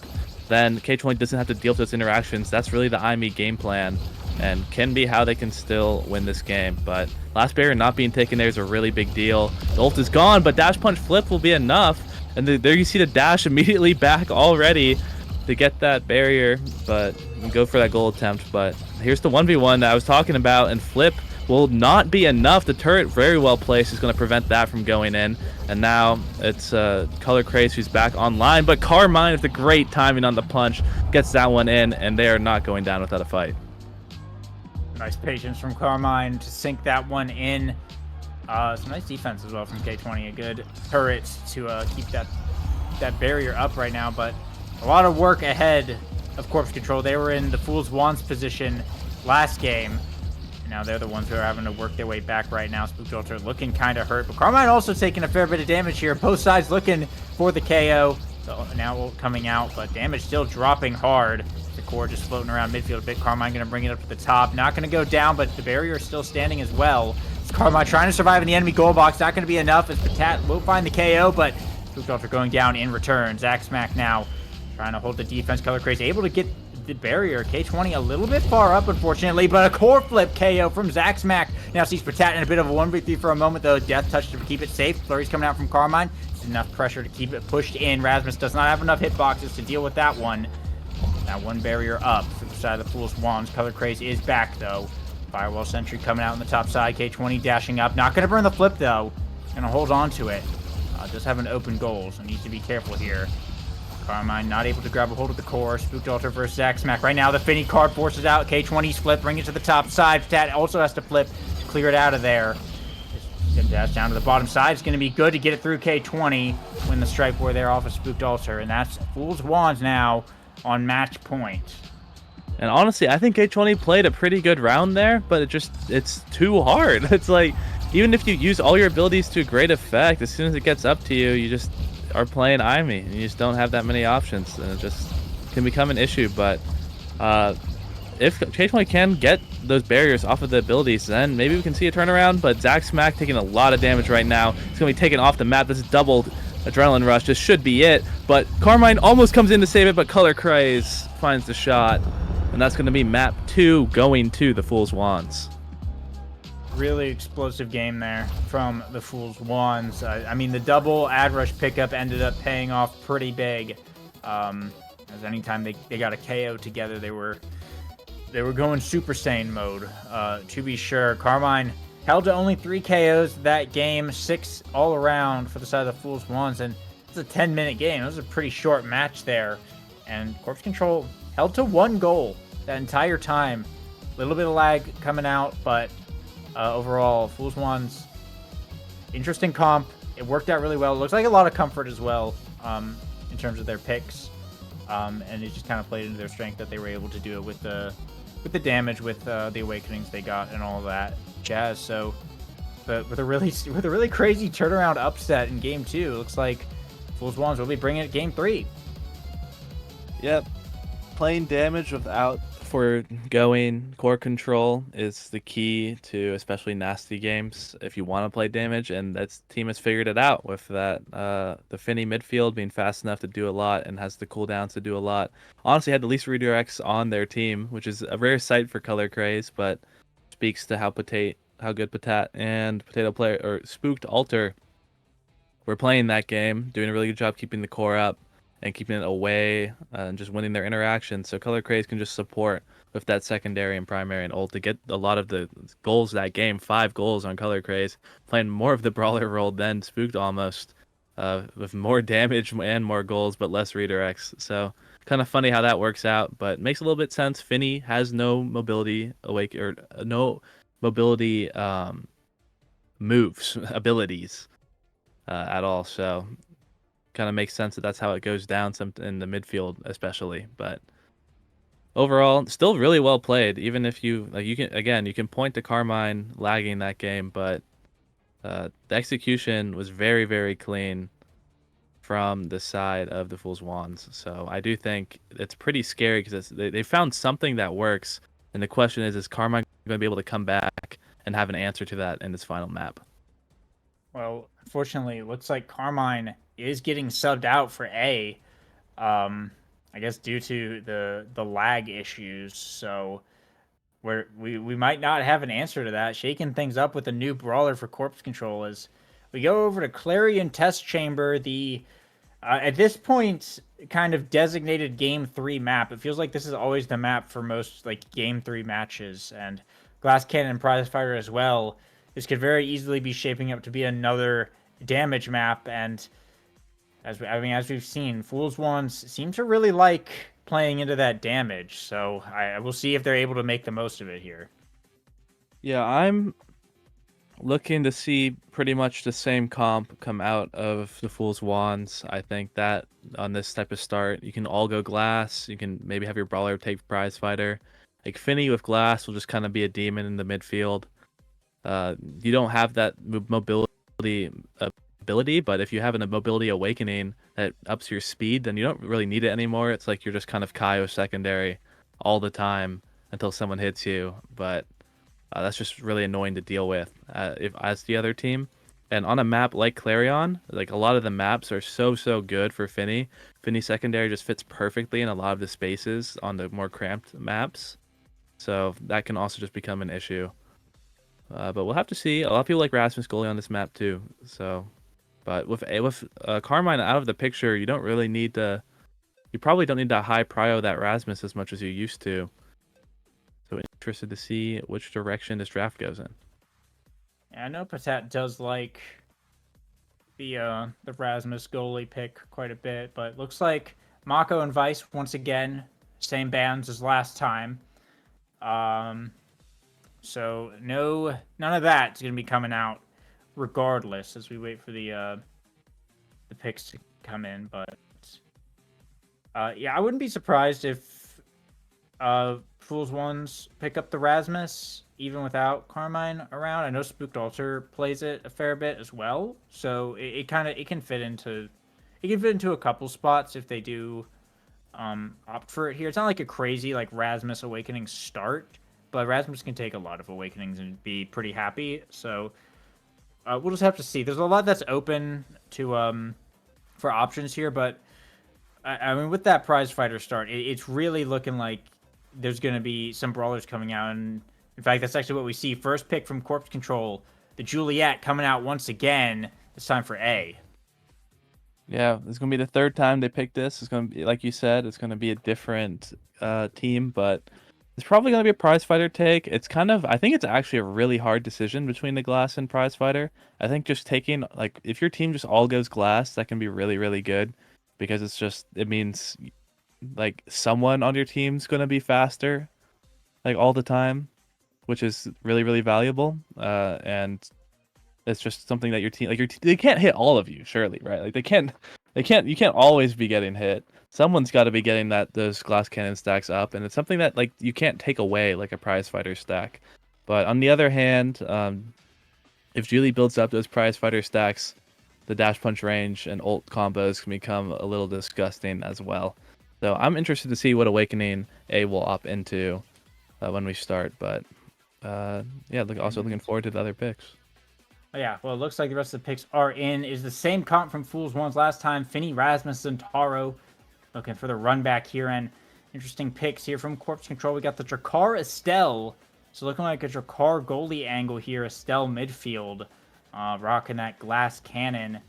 then K20 doesn't have to deal with those interactions. That's really the IME game plan, and can be how they can still win this game. But last barrier not being taken there is a really big deal. The ult is gone, but dash punch flip will be enough. And there you see the dash immediately back already to get that barrier, but go for that goal attempt. But here's the 1v1 that I was talking about, and flip will not be enough. The turret, very well placed, is going to prevent that from going in. And now it's Color Craze who's back online, but Carmine with the great timing on the punch gets that one in, and they are not going down without a fight. Nice patience from Carmine to sink that one in. Some nice defense as well from K20. A good turret to keep that barrier up right now, but a lot of work ahead of Corpse Control. They were in the Fool's Wands position last game, and now they're the ones who are having to work their way back right now. Spooked Altar looking kind of hurt, but Carmine also taking a fair bit of damage here. Both sides looking for the KO. So now ult coming out, but damage still dropping hard. The core just floating around midfield a bit. Carmine going to bring it up to the top. Not going to go down, but the barrier is still standing as well. It's Carmine trying to survive in the enemy goal box. Not going to be enough as Patat will find the KO, but Spooked Altar going down in return. Zaxmac now trying to hold the defense. Color Craze able to get the barrier. K20 a little bit far up, unfortunately, but a core flip KO from Zaxmac. Now sees Patat in a bit of a 1v3 for a moment, though. Death touch to keep it safe. Flurry's coming out from Carmine. It's enough pressure to keep it pushed in. Rasmus does not have enough hitboxes to deal with that one. Now one barrier up from the side of the Fool's Wands. Color Craze is back, though. Firewall Sentry coming out on the top side. K20 dashing up. Not going to burn the flip, though. Going to hold on to it. Does have an open goal, so needs to be careful here. Carmine not able to grab a hold of the core. Spooked Altar versus Zaxmac. Right now, the Finny card forces out. K20's flip, bring it to the top side. Patat also has to flip to clear it out of there. Just dash down to the bottom side. It's going to be good to get it through K20. Win the strike war there off of Spooked Altar. And that's Fool's Wands now on match point. And honestly, I think K20 played a pretty good round there, but it's too hard. It's like, even if you use all your abilities to great effect, as soon as it gets up to you, you just are playing IME, and you just don't have that many options, and it just can become an issue. But if K20 can get those barriers off of the abilities, then maybe we can see a turnaround. But Zaxmac taking a lot of damage right now. He's going to be taken off the map. This is double adrenaline rush. This should be it. But Carmine almost comes in to save it, but Color Craze finds the shot. And that's going to be map 2 going to the Fool's Wands. Really explosive game there from the Fool's Wands. I mean, the double ad rush pickup ended up paying off pretty big. As anytime they got a KO together, they were going Super Saiyan mode. To be sure, Carmine held to only 3 KOs that game, 6 all around for the side of the Fool's Wands, and it's a 10-minute game. It was a pretty short match there, and Corpse Control held to 1 goal that entire time. A little bit of lag coming out, but overall, Fool's Wands, interesting comp. It worked out really well. It looks like a lot of comfort as well in terms of their picks. And it just kind of played into their strength that they were able to do it with the the damage with the awakenings they got and all that jazz. So, but with a really crazy turnaround upset in game 2, looks like Fool's Wands will be bringing it game 3. Yep. Playing damage without foregoing core control is the key to especially nasty games if you want to play damage, and that team has figured it out with that the Finny midfield being fast enough to do a lot and has the cooldowns to do a lot. Honestly, had the least redirects on their team, which is a rare sight for Color Craze, but speaks to how good Patat and Potato Player or Spooked Alter were playing that game, doing a really good job keeping the core up and keeping it away and just winning their interaction. So Color Craze can just support with that secondary and primary and ult to get a lot of the goals that game. 5 goals on Color Craze, playing more of the brawler role than Spooked almost, with more damage and more goals but less redirects. So kind of funny how that works out, but makes a little bit sense. Finny has no mobility no mobility moves abilities at all. So kind of makes sense that that's how it goes down some in the midfield especially. But overall, still really well played. Even if you can point to Carmine lagging that game, but the execution was very, very clean from the side of the Fool's Wands. So I do think it's pretty scary because they found something that works, and the question is Carmine going to be able to come back and have an answer to that in this final map? Well, unfortunately, it looks like Carmine is getting subbed out for A. I guess due to the lag issues. So we might not have an answer to that. Shaking things up with a new brawler for corpse control as we go over to Clarion Test Chamber, the at this point kind of designated game 3 map. It feels like this is always the map for most like game 3 matches, and Glass Cannon and Prize Fighter as well. This could very easily be shaping up to be another damage map, and as we've seen, Fool's Wands seem to really like playing into that damage. So I will see if they're able to make the most of it here. Yeah, I'm looking to see pretty much the same comp come out of the Fool's Wands. I think that on this type of start, you can all go Glass. You can maybe have your brawler take Prize Fighter. Like Finny with Glass will just kind of be a demon in the midfield. You don't have that mobility ability, but if you have a mobility awakening that ups your speed, then you don't really need it anymore. It's like you're just kind of Kaio secondary all the time until someone hits you, but that's just really annoying to deal with if as the other team. And on a map like Clarion, like a lot of the maps are so good for Finny. Finny secondary just fits perfectly in a lot of the spaces on the more cramped maps, so that can also just become an issue. But we'll have to see. A lot of people like Rasmus goalie on this map too. So, but with Carmine out of the picture, you don't really need to. You probably don't need to high prio that Rasmus as much as you used to. So interested to see which direction this draft goes in. Yeah, I know Patat does like the Rasmus goalie pick quite a bit, but looks like Mako and Vice once again same bands as last time. So none of that's gonna be coming out regardless as we wait for the picks to come in. But yeah, I wouldn't be surprised if Fool's Wands pick up the Rasmus even without Carmine around. I know Spooked Altar plays it a fair bit as well, so it can fit into a couple spots if they do opt for it here. It's not like a crazy like Rasmus Awakening start, but Rasmus can take a lot of Awakenings and be pretty happy. So we'll just have to see. There's a lot that's open to for options here, but I mean with that Prize Fighter start, it's really looking like there's going to be some brawlers coming out, and in fact, that's actually what we see. First pick from Corpse Control, the Juliet coming out once again. It's time for A. Yeah, it's gonna be the third time they picked this. It's gonna be like you said, it's gonna be a different team, but it's probably gonna be a Prize Fighter take. I think it's actually a really hard decision between the Glass and Prize Fighter. I think just taking like if your team just all goes Glass, that can be really really good because it means like someone on your team's gonna be faster, like all the time, which is really really valuable. And It's just something that your team, like they can't hit all of you, surely, right? Like you can't always be getting hit. Someone's got to be getting those glass cannon stacks up, and it's something that like you can't take away like a prize fighter stack. But on the other hand, if Julie builds up those prize fighter stacks, the dash punch range and ult combos can become a little disgusting as well. So I'm interested to see what Awakening A will opt into when we start. But yeah, also looking forward to the other picks. Yeah, well, it looks like the rest of the picks are in. Is the same comp from Fools Ones last time. Finny, Rasmus, Zentaro looking for the run back here. And interesting picks here from Corpse Control. We got the Drakkar Estelle. So looking like a Drakkar goalie angle here. Estelle midfield. Rocking that glass cannon.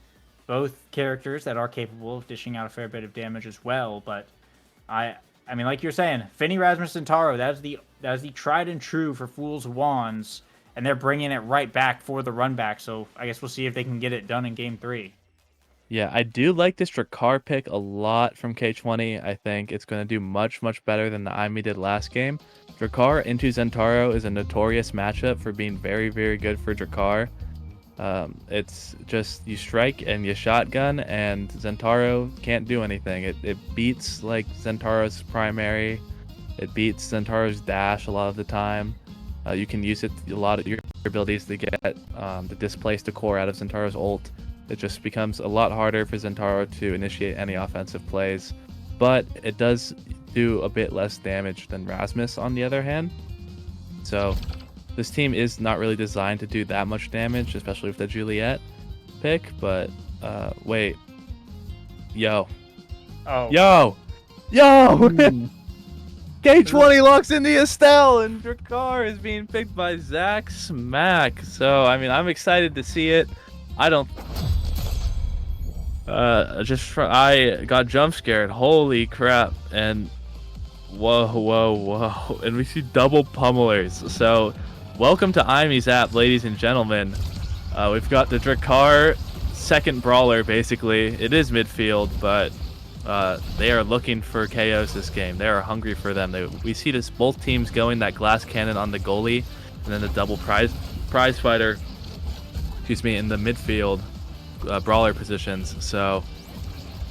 Both characters that are capable of dishing out a fair bit of damage as well. But I mean, like you're saying, Finny, Rasmus, Zentaro, that is the tried and true for Fools Wands. And they're bringing it right back for the run back. So I guess we'll see if they can get it done in game 3. Yeah, I do like this Drakkar pick a lot from K20. I think it's going to do much, much better than the Aimi did last game. Drakkar into Zentaro is a notorious matchup for being very, very good for Drakkar. It's just you strike and you shotgun, and Zentaro can't do anything. It beats like Zentaro's primary. It beats Zentaro's dash a lot of the time. You can use it a lot of your abilities to get to displace the core out of Zentaro's ult. It just becomes a lot harder for Zentaro to initiate any offensive plays, but it does do a bit less damage than Rasmus on the other hand. So this team is not really designed to do that much damage, especially with the Juliet pick. But wait, yo. K20 locks in the Estelle, and Drakkar is being picked by Zach Smack. So, I mean, I'm excited to see it. I don't... I got jump scared. Holy crap. And whoa. And we see double pummelers. So, welcome to Aimi's app, ladies and gentlemen. We've got the Drakkar second brawler, basically. It is midfield, but... they are looking for KOs this game. They are hungry for them. We see this both teams going that glass cannon on the goalie, and then the double prize fighter, in the midfield brawler positions. So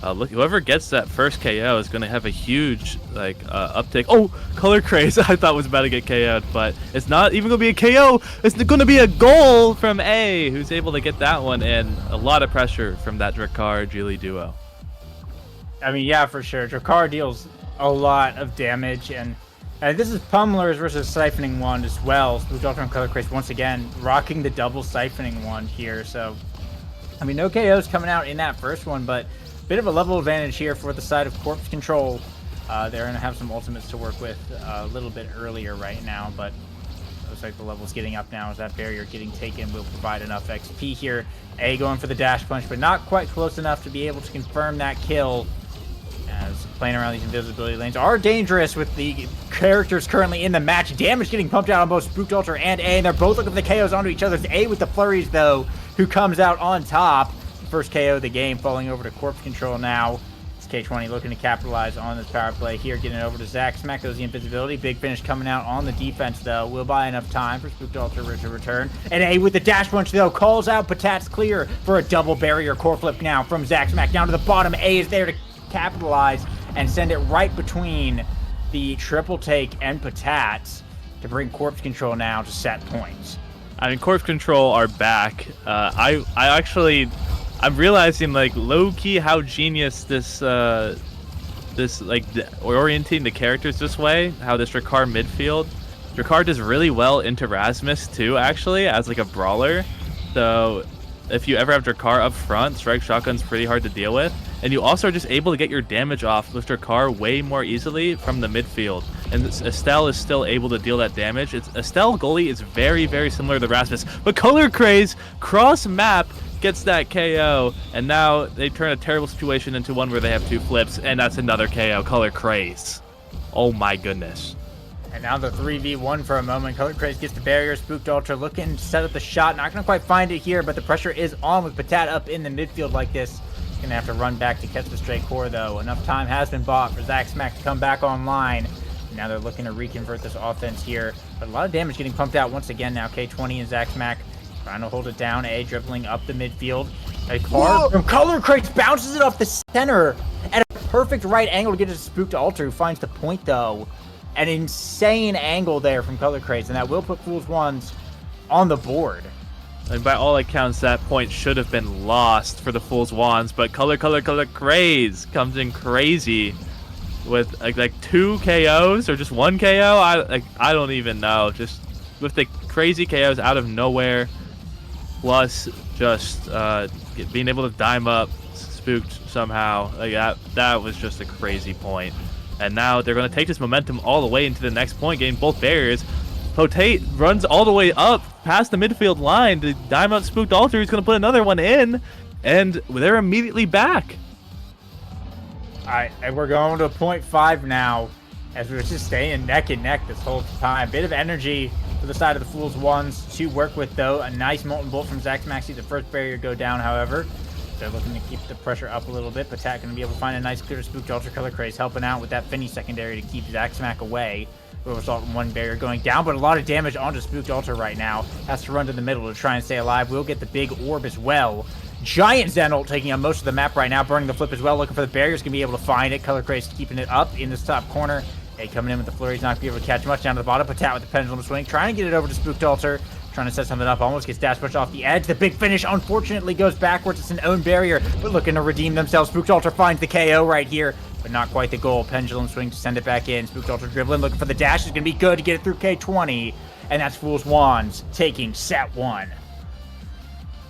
look, whoever gets that first KO is going to have a huge uptick. Oh, Color Craze! I thought was about to get KO'd, but it's not even going to be a KO. It's going to be a goal from A, who's able to get that one, and a lot of pressure from that Drakkar Julie duo. I mean, yeah, for sure. Drakkar deals a lot of damage, and this is Pummelers versus Siphoning Wand as well. So Doctor and Color Craze once again rocking the double Siphoning Wand here. So, I mean, no KOs coming out in that first one, but a bit of a level advantage here for the side of Corpse Control. They're going to have some ultimates to work with a little bit earlier right now, but looks like the level's getting up now as that barrier getting taken will provide enough XP here. A going for the dash punch, but not quite close enough to be able to confirm that kill. As playing around these invisibility lanes are dangerous with the characters currently in the match. Damage getting pumped out on both Spooked Altar and A, and they're both looking for the KOs onto each other. It's A with the flurries, though, who comes out on top. First KO of the game, falling over to Corpse Control now. It's K20 looking to capitalize on this power play here, getting it over to Zach. Smack goes the invisibility. Big finish coming out on the defense, though. Will buy enough time for Spooked Altar to return. And A with the dash punch, though, calls out Patat's clear for a double barrier core flip now from Zach Smack down to the bottom. A is there to capitalize and send it right between the triple take and Patats to bring Corpse Control now to set points. I mean, Corpse Control are back. I'm realizing like low key how genius this orienting the characters this way. How this Drakkar midfield, Drakkar does really well into Rasmus too, actually, as like a brawler. So if you ever have Drakkar up front, Strike Shotgun's pretty hard to deal with. And you also are just able to get your damage off with Drakkar way more easily from the midfield. And Estelle is still able to deal that damage. Estelle goalie is very, very similar to Rasmus. But Color Craze, cross-map, gets that KO. And now they turn a terrible situation into one where they have two flips. And that's another KO, Color Craze. Oh my goodness. And now the 3v1 for a moment. Color Craze gets the barrier. Spooked Ultra looking to set up the shot. Not going to quite find it here, but the pressure is on with Patat up in the midfield like this. Going to have to run back to catch the straight core, though. Enough time has been bought for Zach Smack to come back online. Now they're looking to reconvert this offense here. But a lot of damage getting pumped out once again now. K20 and Zach Smack Trying to hold it down. A dribbling up the midfield. A card from Color Crates bounces it off the center at a perfect right angle to get it to Spooked Alter, who finds the point though. An insane angle there from Color Crates, and that will put Fools Wands on the board. And by all accounts, that point should have been lost for the Fool's Wands, but Color Craze comes in crazy with like 2 KOs or just 1 KO. I don't even know. Just with the crazy KOs out of nowhere, plus just being able to dime up Spooked somehow. Like that was just a crazy point. And now they're going to take this momentum all the way into the next point, getting both barriers. Potate runs all the way up past the midfield line to dime out Spooked Alter. He's going to put another one in, and they're immediately back. All right, and we're going to 0.5 now, as we're just staying neck and neck this whole time. Bit of energy for the side of the Fools Wands to work with, though. A nice Molten Bolt from Zaxmax. See the first barrier go down, however. They're looking to keep the pressure up a little bit. Patat going to be able to find a nice clear to Spooked Alter. Color Craze helping out with that Finny secondary to keep Zaxmax away. Will result in one barrier going down, but a lot of damage onto Spooked Alter right now. Has to run to the middle to try and stay alive. We'll get the big orb as well. Giant Zenult taking on most of the map right now, burning the flip as well, looking for the barriers, going to be able to find it. Color Craze keeping it up in this top corner. Hey, coming in with the flurry, he's not going to be able to catch much down to the bottom. Patat with the pendulum swing, trying to get it over to Spooked Alter. Trying to set something up, almost gets dash pushed off the edge. The big finish unfortunately goes backwards. It's an own barrier, but looking to redeem themselves. Spooked Alter finds the KO right here, but not quite the goal. Pendulum swing to send it back in. Spooked Alter dribbling, looking for the dash. Is going to be good to get it through K20, and that's Fool's Wands taking set 1.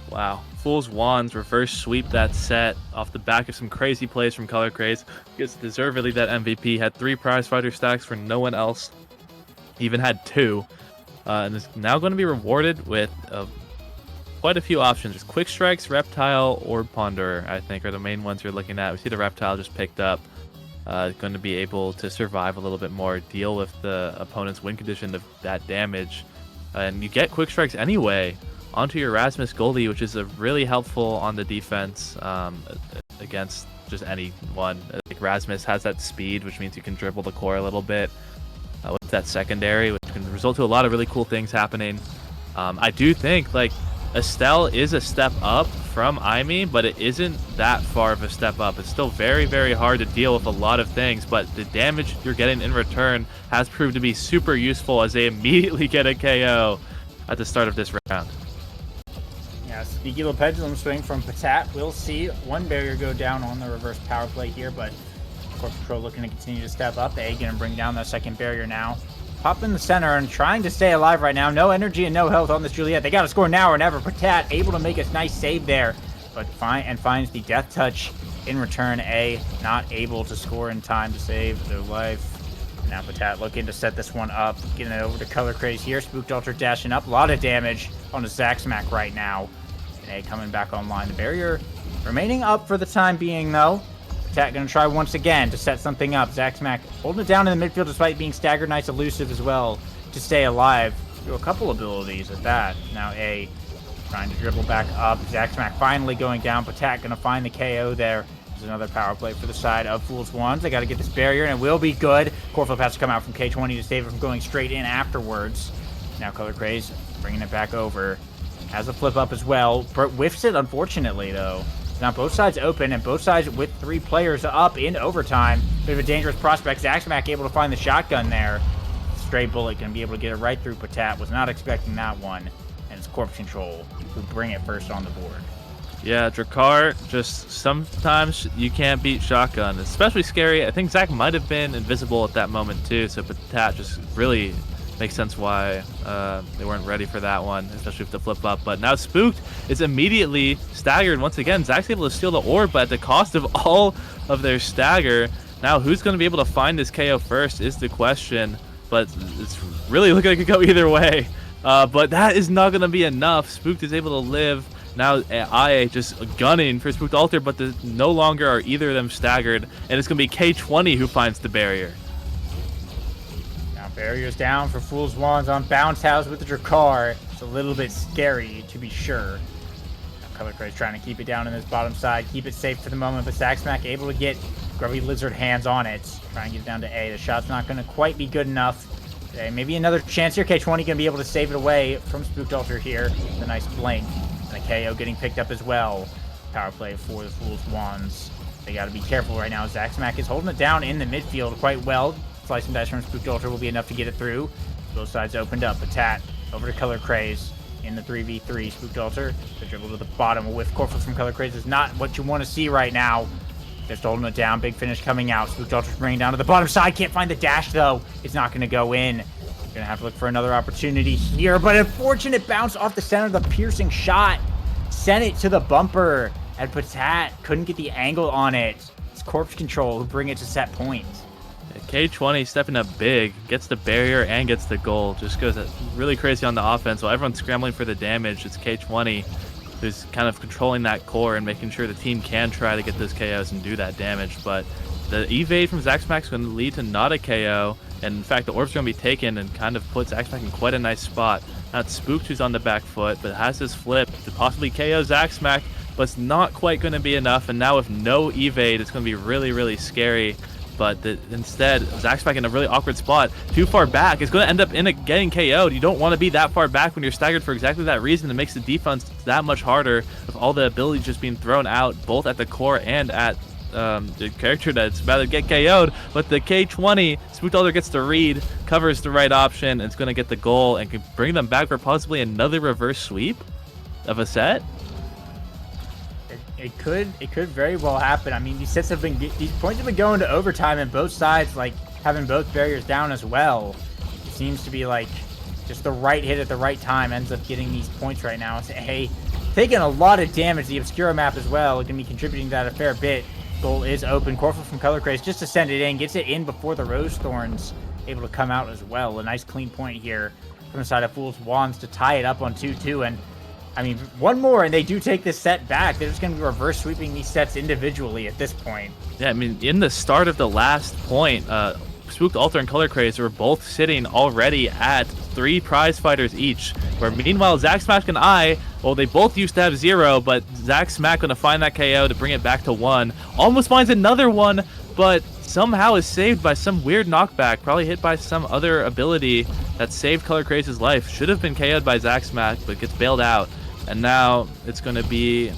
Wow. Fool's Wands reverse sweep that set off the back of some crazy plays from Color Craze. Gets deservedly that MVP. Had 3 prize fighter stacks for no one else. Even had 2. And is now going to be rewarded with quite a few options. There's Quick Strikes, Reptile, Orb Ponder, I think, are the main ones you're looking at. We see the Reptile just picked up. Going to be able to survive a little bit more, deal with the opponent's win condition of that damage. And you get Quick Strikes anyway onto your Rasmus Goldie, which is really helpful on the defense against just anyone. Like Rasmus has that speed, which means you can dribble the core a little bit. With that secondary, which can result to a lot of really cool things happening. I do think like Estelle is a step up from Aimee, but it isn't that far of a step up. It's still very, very hard to deal with a lot of things, but the damage you're getting in return has proved to be super useful as they immediately get a KO at the start of this round. Yeah, sneaky little pendulum swing from Patat. We'll see one barrier go down on the reverse power play here, but Corp Patrol looking to continue to step up. A going to bring down that second barrier now. Pop in the center and trying to stay alive right now. No energy and no health on this Juliet. They got to score now or never. Patat able to make a nice save there, but finds the death touch in return. A not able to score in time to save their life. Now Patat looking to set this one up. Getting it over to Color Craze here. Spooked Alter dashing up. A lot of damage on the Zaxmac right now. And A coming back online. The barrier remaining up for the time being though. Patat going to try once again to set something up. Zaxmac holding it down in the midfield despite being staggered. Nice elusive as well to stay alive. Do a couple abilities at that. Now A trying to dribble back up. Zaxmac finally going down. Patat going to find the KO there. There's another power play for the side of Fool's Wands. They got to get this barrier and it will be good. Corflip has to come out from K20 to save it from going straight in afterwards. Now Color Craze bringing it back over. Has a flip up as well. Whiffs it unfortunately though. Now both sides open, and both sides with 3 players up in overtime. Bit of a dangerous prospect. Zaxmac able to find the shotgun there. Stray bullet going to be able to get it right through Patat. Was not expecting that one. And it's Corpse Control who bring it first on the board. Yeah, Drakkar, just sometimes you can't beat shotgun. It's especially scary. I think Zach might have been invisible at that moment too, so Patat just really makes sense why they weren't ready for that one, especially with the flip up. But now Spooked is immediately staggered once again. Zach's able to steal the orb, but at the cost of all of their stagger. Now who's going to be able to find this KO first is the question, but it's really looking like it could go either way. But that is not going to be enough. Spooked is able to live. Now IA just gunning for Spooked Alter, but no longer are either of them staggered, and it's going to be K20 who finds the barrier. Barriers down for Fool's Wands on Bounce House with the Drakkar. It's a little bit scary, to be sure. Color Craze trying to keep it down in this bottom side, keep it safe for the moment, but Zaxmac able to get Grubby Lizard hands on it. Try and get it down to A. The shot's not going to quite be good enough. Okay, maybe another chance here. K20 going to be able to save it away from Spooked Altar here. The nice blink. And a KO getting picked up as well. Power play for the Fool's Wands. They got to be careful right now. Zaxmac is holding it down in the midfield quite well. Slice and dice from Spooked Altar will be enough to get it through. Both sides opened up. Patat over to Color Craze in the 3v3. Spooked Altar, the dribble to the bottom. A whiff Corfu from Color Craze is not what you want to see right now. Just holding it down. Big finish coming out. Spooked Altar's bringing down to the bottom side. Can't find the dash, though. It's not going to go in. Going to have to look for another opportunity here. But unfortunate bounce off the center of the piercing shot. Sent it to the bumper. And Patat couldn't get the angle on it. It's Corpse Control who bring it to set point. K20 stepping up big, gets the barrier and gets the goal. Just goes really crazy on the offense. While everyone's scrambling for the damage, it's K20 who's kind of controlling that core and making sure the team can try to get those KOs and do that damage. But the evade from Zaxmac is going to lead to not a KO. And in fact, the orb's going to be taken and kind of puts Zaxmac in quite a nice spot. Now it's Spooked who's on the back foot, but has this flip to possibly KO Zaxmac, but it's not quite going to be enough. And now with no evade, it's going to be really, really scary. But instead, Zaxmac in a really awkward spot, too far back, is going to end up getting KO'd. You don't want to be that far back when you're staggered for exactly that reason. It makes the defense that much harder with all the abilities just being thrown out, both at the core and at the character that's about to get KO'd. But the K20, Spooked Altar gets the read, covers the right option, and it's going to get the goal and can bring them back for possibly another reverse sweep of a set. It could very well happen. I mean, these points have been going to overtime, and both sides like having both barriers down as well. It seems to be like just the right hit at the right time ends up getting these points right now. It's, hey, taking a lot of damage. The Obscura map as well going to be contributing to that a fair bit. Goal is open. Corfu from Color Craze just to send it in, gets it in before the Rose Thorns able to come out as well. A nice clean point here from the side of Fool's Wands to tie it up on 2-2. And I mean, one more, and they do take this set back. They're just going to be reverse sweeping these sets individually at this point. Yeah, I mean, in the start of the last point, Spooked Altar and Color Craze were both sitting already at 3 prize fighters each. Where meanwhile, Zaxmac and I, well, they both used to have 0, but Zaxmac going to find that KO to bring it back to 1. Almost finds another one, but somehow is saved by some weird knockback. Probably hit by some other ability that saved Color Craze's life. Should have been KO'd by Zaxmac, but gets bailed out. And now it's going to be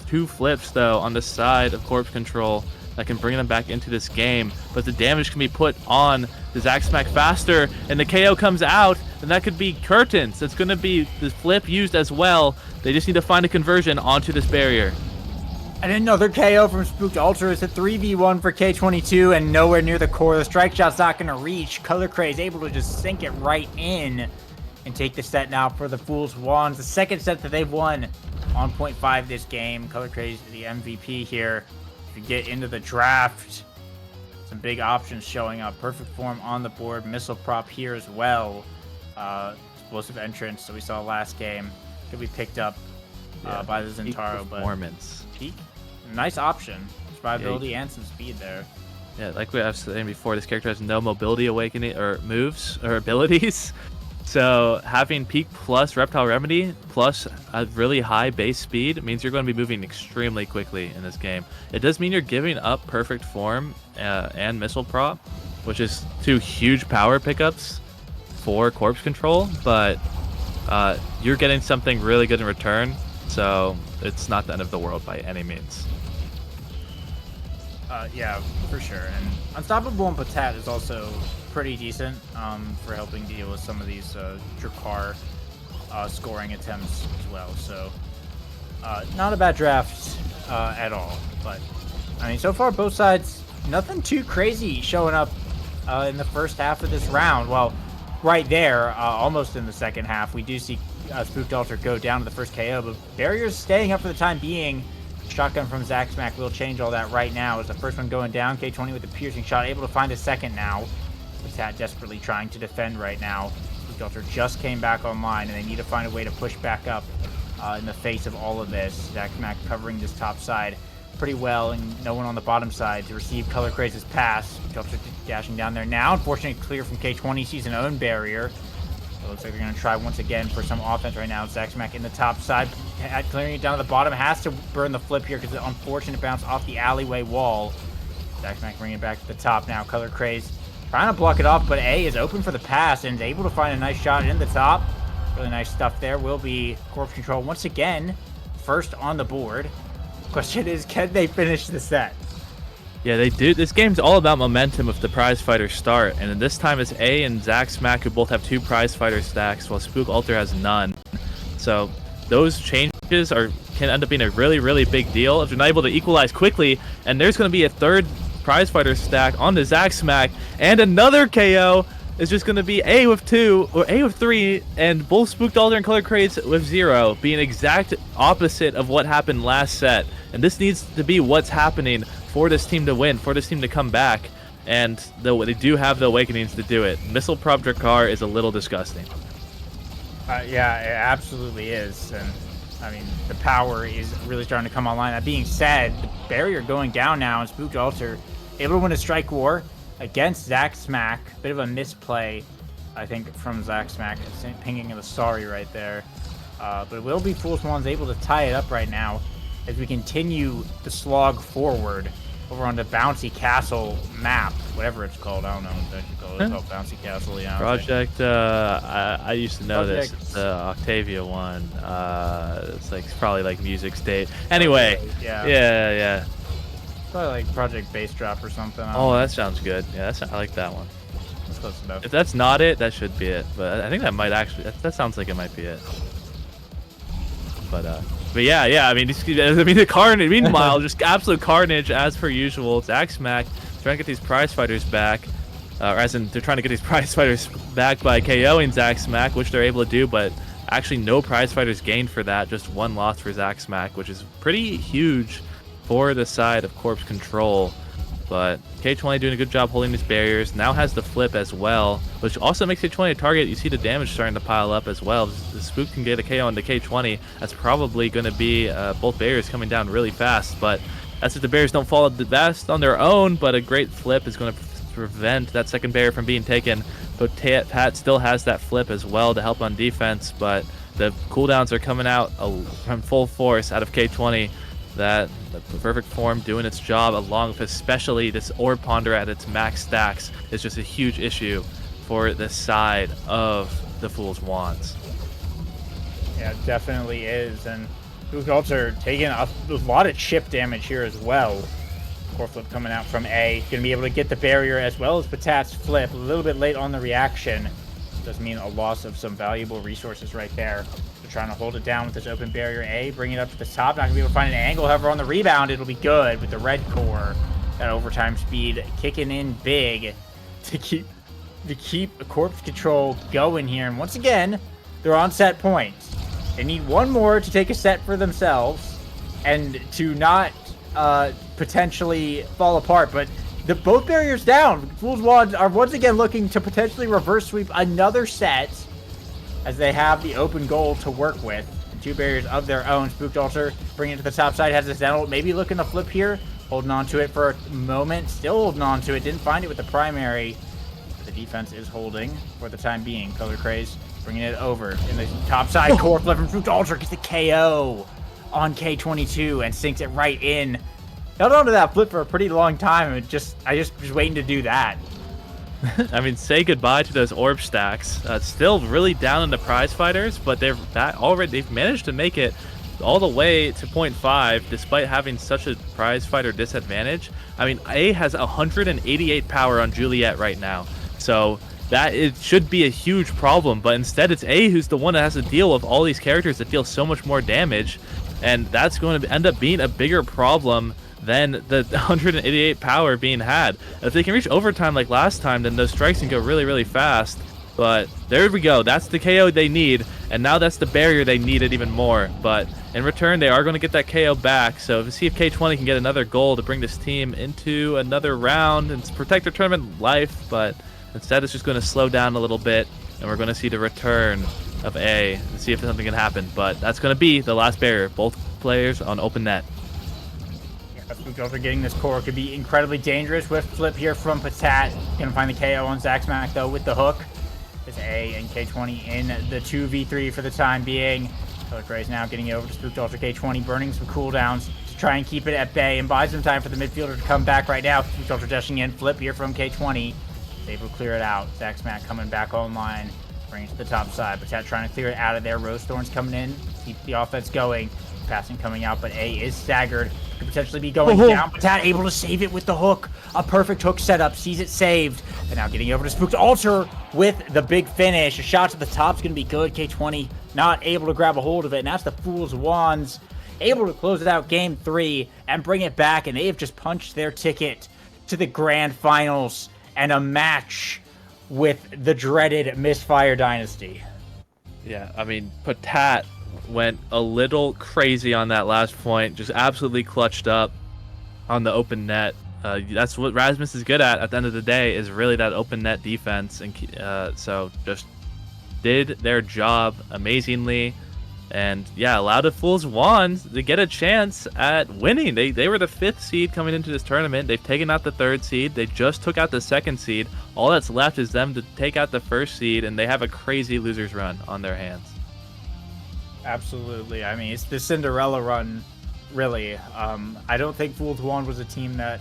2 flips, though, on the side of Corpse Control that can bring them back into this game. But the damage can be put on the Zaxmac faster, and the KO comes out, and that could be Curtains. It's going to be the flip used as well. They just need to find a conversion onto this barrier. And another KO from Spooked Altar. It's a 3v1 for K22, and nowhere near the core. The strike shot's not going to reach. Color Craze able to just sink it right in and take the set now for the Fool's Wands. The second set that they've won on 0.5 this game. Color Craze the MVP here. If you get into the draft, some big options showing up. Perfect form on the board. Missile prop here as well. Explosive entrance that we saw last game could be picked up by the Zentaro. Performance. But peak, nice option. Survivability and some speed there. Yeah, like I was saying before, this character has no mobility awakening or moves or abilities. So having Peak plus Reptile Remedy plus a really high base speed means you're going to be moving extremely quickly in this game. It does mean you're giving up Perfect Form and Missile Prop, which is 2 huge power pickups for Corpse Control, but you're getting something really good in return, so it's not the end of the world by any means. Yeah, for sure. And Unstoppable and Patat is also pretty decent for helping deal with some of these Drakkar scoring attempts as well. So not a bad draft at all. But I mean, so far both sides, nothing too crazy showing up in the first half of this round. Well, right there, almost in the second half, we do see Spooked Altar go down to the first KO, but Barrier's staying up for the time being. Shotgun from Zaxmac will change all that right now. As the first one going down, K20 with the piercing shot, able to find a second now. Patat desperately trying to defend right now. Spooked Altar just came back online, and they need to find a way to push back up in the face of all of this. Zaxmac covering this top side pretty well, and no one on the bottom side to receive Color Craze's pass. Spooked Altar dashing down there now. Unfortunately, clear from K20, sees an own barrier. So it looks like they're going to try once again for some offense right now. Zaxmac in the top side, clearing it down to the bottom. Has to burn the flip here because of the unfortunate bounce off the alleyway wall. Zaxmac bringing it back to the top now. Color Craze trying to block it off, but A is open for the pass and is able to find a nice shot in the top. Really nice stuff there. Will be Corpse Control once again first on the board. Question is, can they finish the set? Yeah, they do. This game's all about momentum if the prize fighters start, and this time it's A and Zack Smack who both have 2 prize fighter stacks, while Spook Alter has none. So those changes can end up being a really, really big deal if you're not able to equalize quickly, and there's going to be a 3rd prize fighter stack on the Zack Smack, and another KO is just going to be A with 2 or A with 3, and both Spooked Alter and Color Crates with 0, being exact opposite of what happened last set. And this needs to be what's happening for this team to win, for this team to come back, and they do have the awakenings to do it. Missile Prop Drakkar is a little disgusting. Yeah, it absolutely is. And I mean, the power is really starting to come online. That being said, the barrier going down now, and Spooked Alter able to win a strike war against Zack Smack. Bit of a misplay, I think, from Zack Smack. Pinging of the sorry right there. But it will be Fool's Wands able to tie it up right now as we continue the slog forward over on the Bouncy Castle map, whatever it's called. I don't know what it's called. It's called Bouncy Castle, yeah. Project, I used to know Project... this. It's the Octavia one. It's like probably like Music State. Anyway, yeah. Probably like Project Bass Drop or something. Oh, that sounds good. Yeah, I like that one. That's close enough. If that's not it, that should be it. But I think that might actually. That sounds like it might be it. But yeah. I mean, the carnage. Meanwhile, just absolute carnage as per usual. Zack Smack trying to get these prize fighters back, or as in they're trying to get these prize fighters back by KOing Zack Smack, which they're able to do. But actually, no prize fighters gained for that. Just 1 loss for Zack Smack, which is pretty huge for the side of Corpse Control. But K20 doing a good job holding these barriers. Now has the flip as well, which also makes K20 a target. You see the damage starting to pile up as well. The Spook can get a KO into K20. That's probably going to be both barriers coming down really fast. But that's if the barriers don't fall the best on their own. But a great flip is going to prevent that second barrier from being taken. But Pat still has that flip as well to help on defense. But the cooldowns are coming out from full force out of K20. That the perfect form doing its job, along with especially this Orb Ponder at its max stacks, is just a huge issue for the side of the Fool's Wands. Yeah, it definitely is. And Spooked Alter taking a lot of chip damage here as well. Core flip coming out from A. Going to be able to get the barrier as well as Patat's flip. A little bit late on the reaction. Does mean a loss of some valuable resources right there. Trying to hold it down with this open barrier A, bring it up to the top. Not gonna be able to find an angle. However, on the rebound, it'll be good with the red core. That overtime speed kicking in big to keep Corpse Control going here. And once again, they're on set points. They need 1 more to take a set for themselves and to not potentially fall apart. But both barriers down. Fool's Wands are once again looking to potentially reverse sweep another set, as they have the open goal to work with. 2 barriers of their own. Spooked Alter bringing it to the top side, has this Zental, maybe looking to flip here, holding on to it for a moment, still holding on to it, didn't find it with the primary, but the defense is holding for the time being. Color Craze bringing it over in the top side, core flip from Spooked Alter gets the KO on K22 and sinks it right in. Held on to that flip for a pretty long time, and I just was waiting to do that. I mean, say goodbye to those orb stacks. Still really down in the prize fighters, but they've managed to make it all the way to 0.5 despite having such a prize fighter disadvantage. I mean, A has 188 power on Juliet right now, so that it should be a huge problem, but instead it's A who's the one that has to deal with all these characters that deal so much more damage, and that's going to end up being a bigger problem than the 188 power being had. If they can reach overtime like last time, then those strikes can go really, really fast. But there we go. That's the KO they need, and now that's the barrier they needed even more. But in return, they are going to get that KO back. So see if K20 can get another goal to bring this team into another round and protect their tournament life. But instead, it's just going to slow down a little bit, and we're going to see the return of A and see if something can happen. But that's going to be the last barrier. Both players on open net. Spooked Alter getting this core could be incredibly dangerous with flip here from Patat. Gonna find the KO on Zack Smack though with the hook. It's A and K20 in the 2v3 for the time being. Color Craze now getting over to Spooked Alter. K20 burning some cooldowns to try and keep it at bay and buy some time for the midfielder to come back right now. Spooked Alter dashing in, flip here from K20. able to clear it out. Zaxmat coming back online, bringing it to the top side. Patat trying to clear it out of there. Rosethorn's coming in, keep the offense going. Passing coming out, but A is staggered. Could potentially be going down. Patat able to save it with the hook. A perfect hook setup. Sees it saved. And now getting over to Spooked Altar with the big finish. A shot to the top's going to be good. K20 not able to grab a hold of it. And that's the Fool's Wands able to close it out game 3 and bring it back. And they have just punched their ticket to the grand finals and a match with the dreaded Misfire Dynasty. Yeah, I mean, Patat went a little crazy on that last point, just absolutely clutched up on the open net. That's what Rasmus is good at the end of the day, is really that open net defense. And so just did their job amazingly. And yeah, allowed the Fool's Wands to get a chance at winning. They were the 5th seed coming into this tournament. They've taken out the 3rd seed. They just took out the 2nd seed. All that's left is them to take out the 1st seed, and they have a crazy loser's run on their hands. Absolutely. I mean, it's the Cinderella run, really. I don't think Fool's Wand was a team that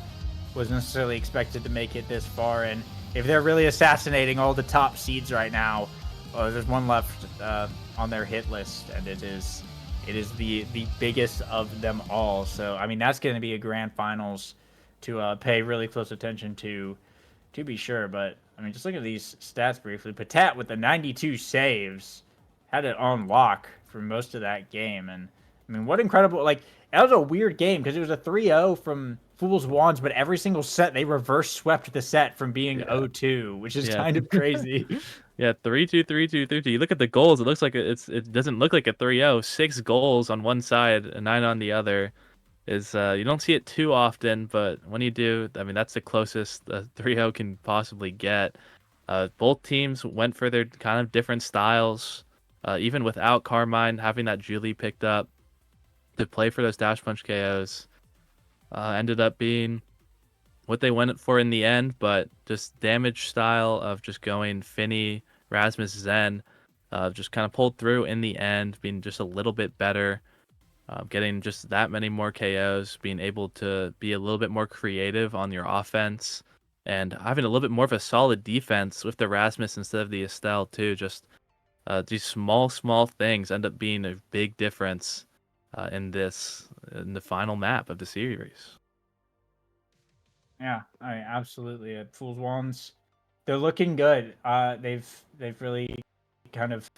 was necessarily expected to make it this far. And if they're really assassinating all the top seeds right now, there's one left on their hit list, and it is the biggest of them all. So, I mean, that's going to be a grand finals to pay really close attention to be sure. But, I mean, just look at these stats briefly. Patat with the 92 saves had it on lock for most of that game. And I mean, what incredible, like, that was a weird game because it was a 3-0 from Fool's Wands, but every single set they reverse swept the set from being 0-2, which is kind of crazy. Yeah, 3-2, 3-2, 3-2. You look at the goals, it looks like it doesn't look like a 3-0. 6 goals on one side and 9 on the other. Is you don't see it too often, but when you do, I mean, that's the closest 3-0 can possibly get. Both teams went for their kind of different styles. Even without Carmine having that Julie picked up to play for those dash punch KOs, ended up being what they went for in the end. But just damage style of just going Finny, Rasmus, Zen, just kind of pulled through in the end, being just a little bit better, getting just that many more KOs, being able to be a little bit more creative on your offense, and having a little bit more of a solid defense with the Rasmus instead of the Estelle too. Just these small things end up being a big difference in the final map of the series. Yeah, I mean, absolutely. Fool's Wands, they're looking good. They've really kind of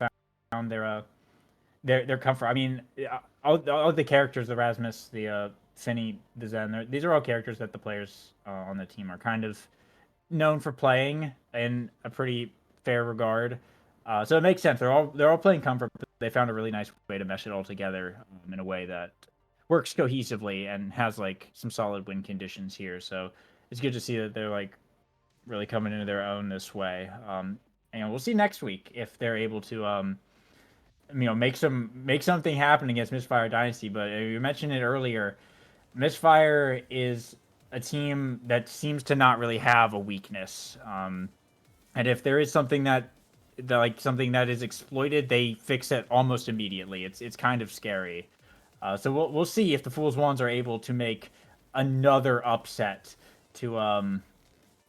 found their comfort. I mean, all the characters, the Rasmus, the Finny, the Zen, these are all characters that the players on the team are kind of known for playing in a pretty fair regard. So it makes sense. They're all playing comfort, but they found a really nice way to mesh it all together in a way that works cohesively and has like some solid win conditions here. So it's good to see that they're like really coming into their own this way. And we'll see next week if they're able to make something happen against Misfire Dynasty. But you mentioned it earlier, Misfire is a team that seems to not really have a weakness. And if there is something that is exploited, they fix it almost immediately. It's kind of scary. So we'll see if the Fool's Wands are able to make another upset to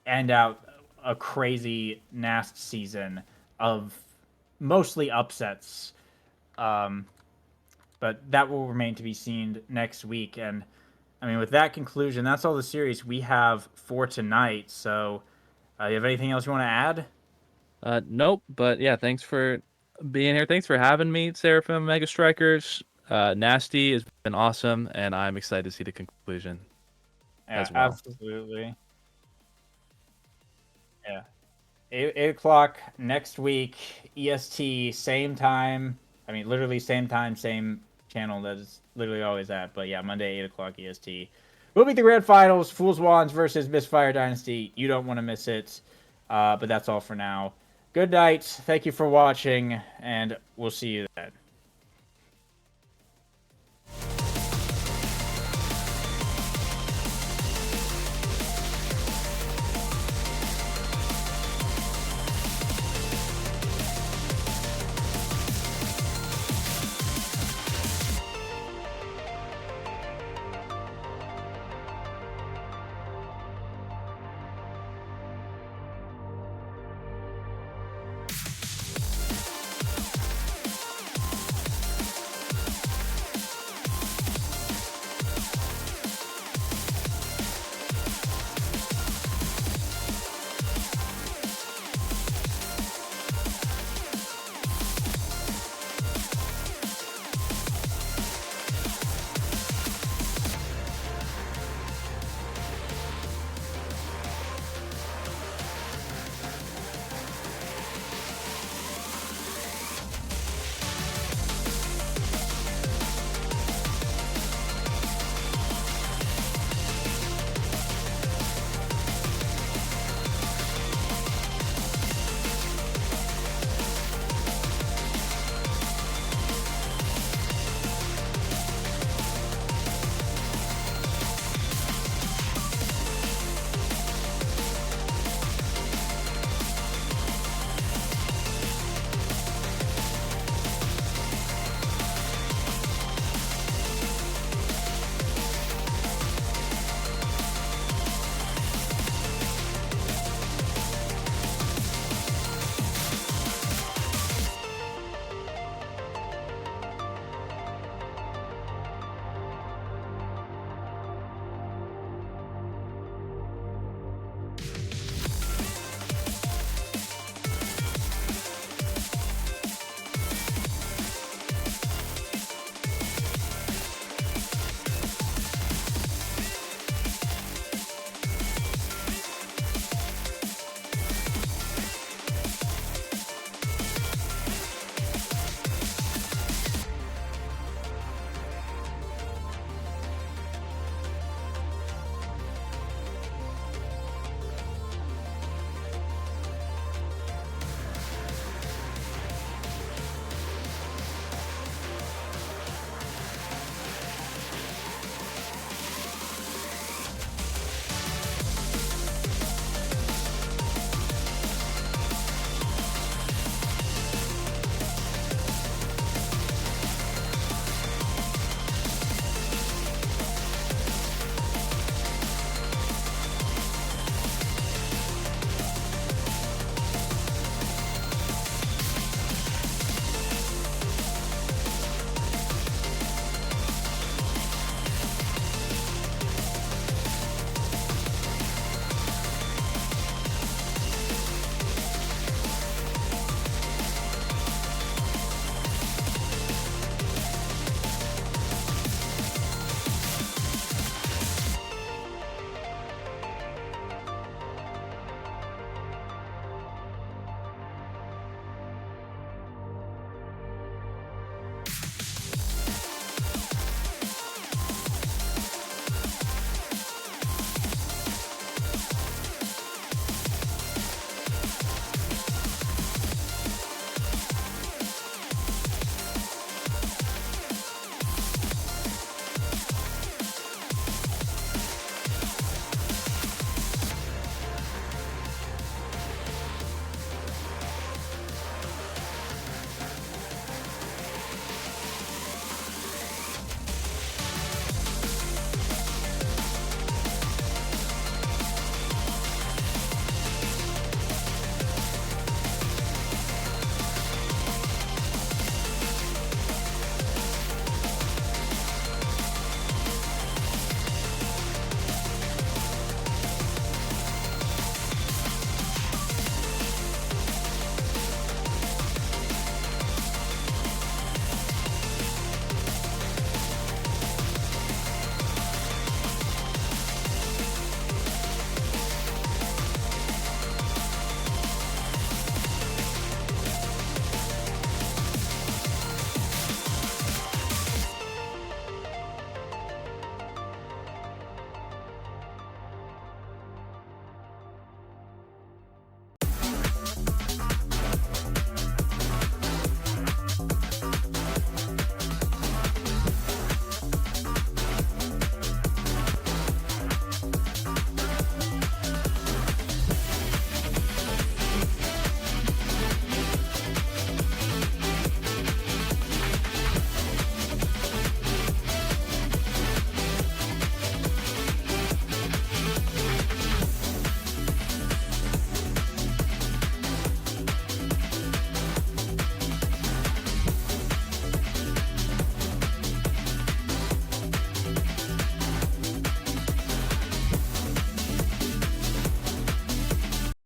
end out a crazy NAST season of mostly upsets. But that will remain to be seen next week. And I mean, with that conclusion, that's all the series we have for tonight. So you have anything else you want to add? Nope, but yeah, thanks for being here. Thanks for having me, Seraphim Mega Strikers. Nasty has been awesome, and I'm excited to see the conclusion as well. Absolutely. Yeah. 8 o'clock next week, EST, same time. I mean, literally same time, same channel that is literally always at. But yeah, Monday, 8 o'clock EST. We'll be the grand finals, Fool's Wands versus Misfire Dynasty. You don't want to miss it. But that's all for now. Good night. Thank you for watching, and we'll see you then.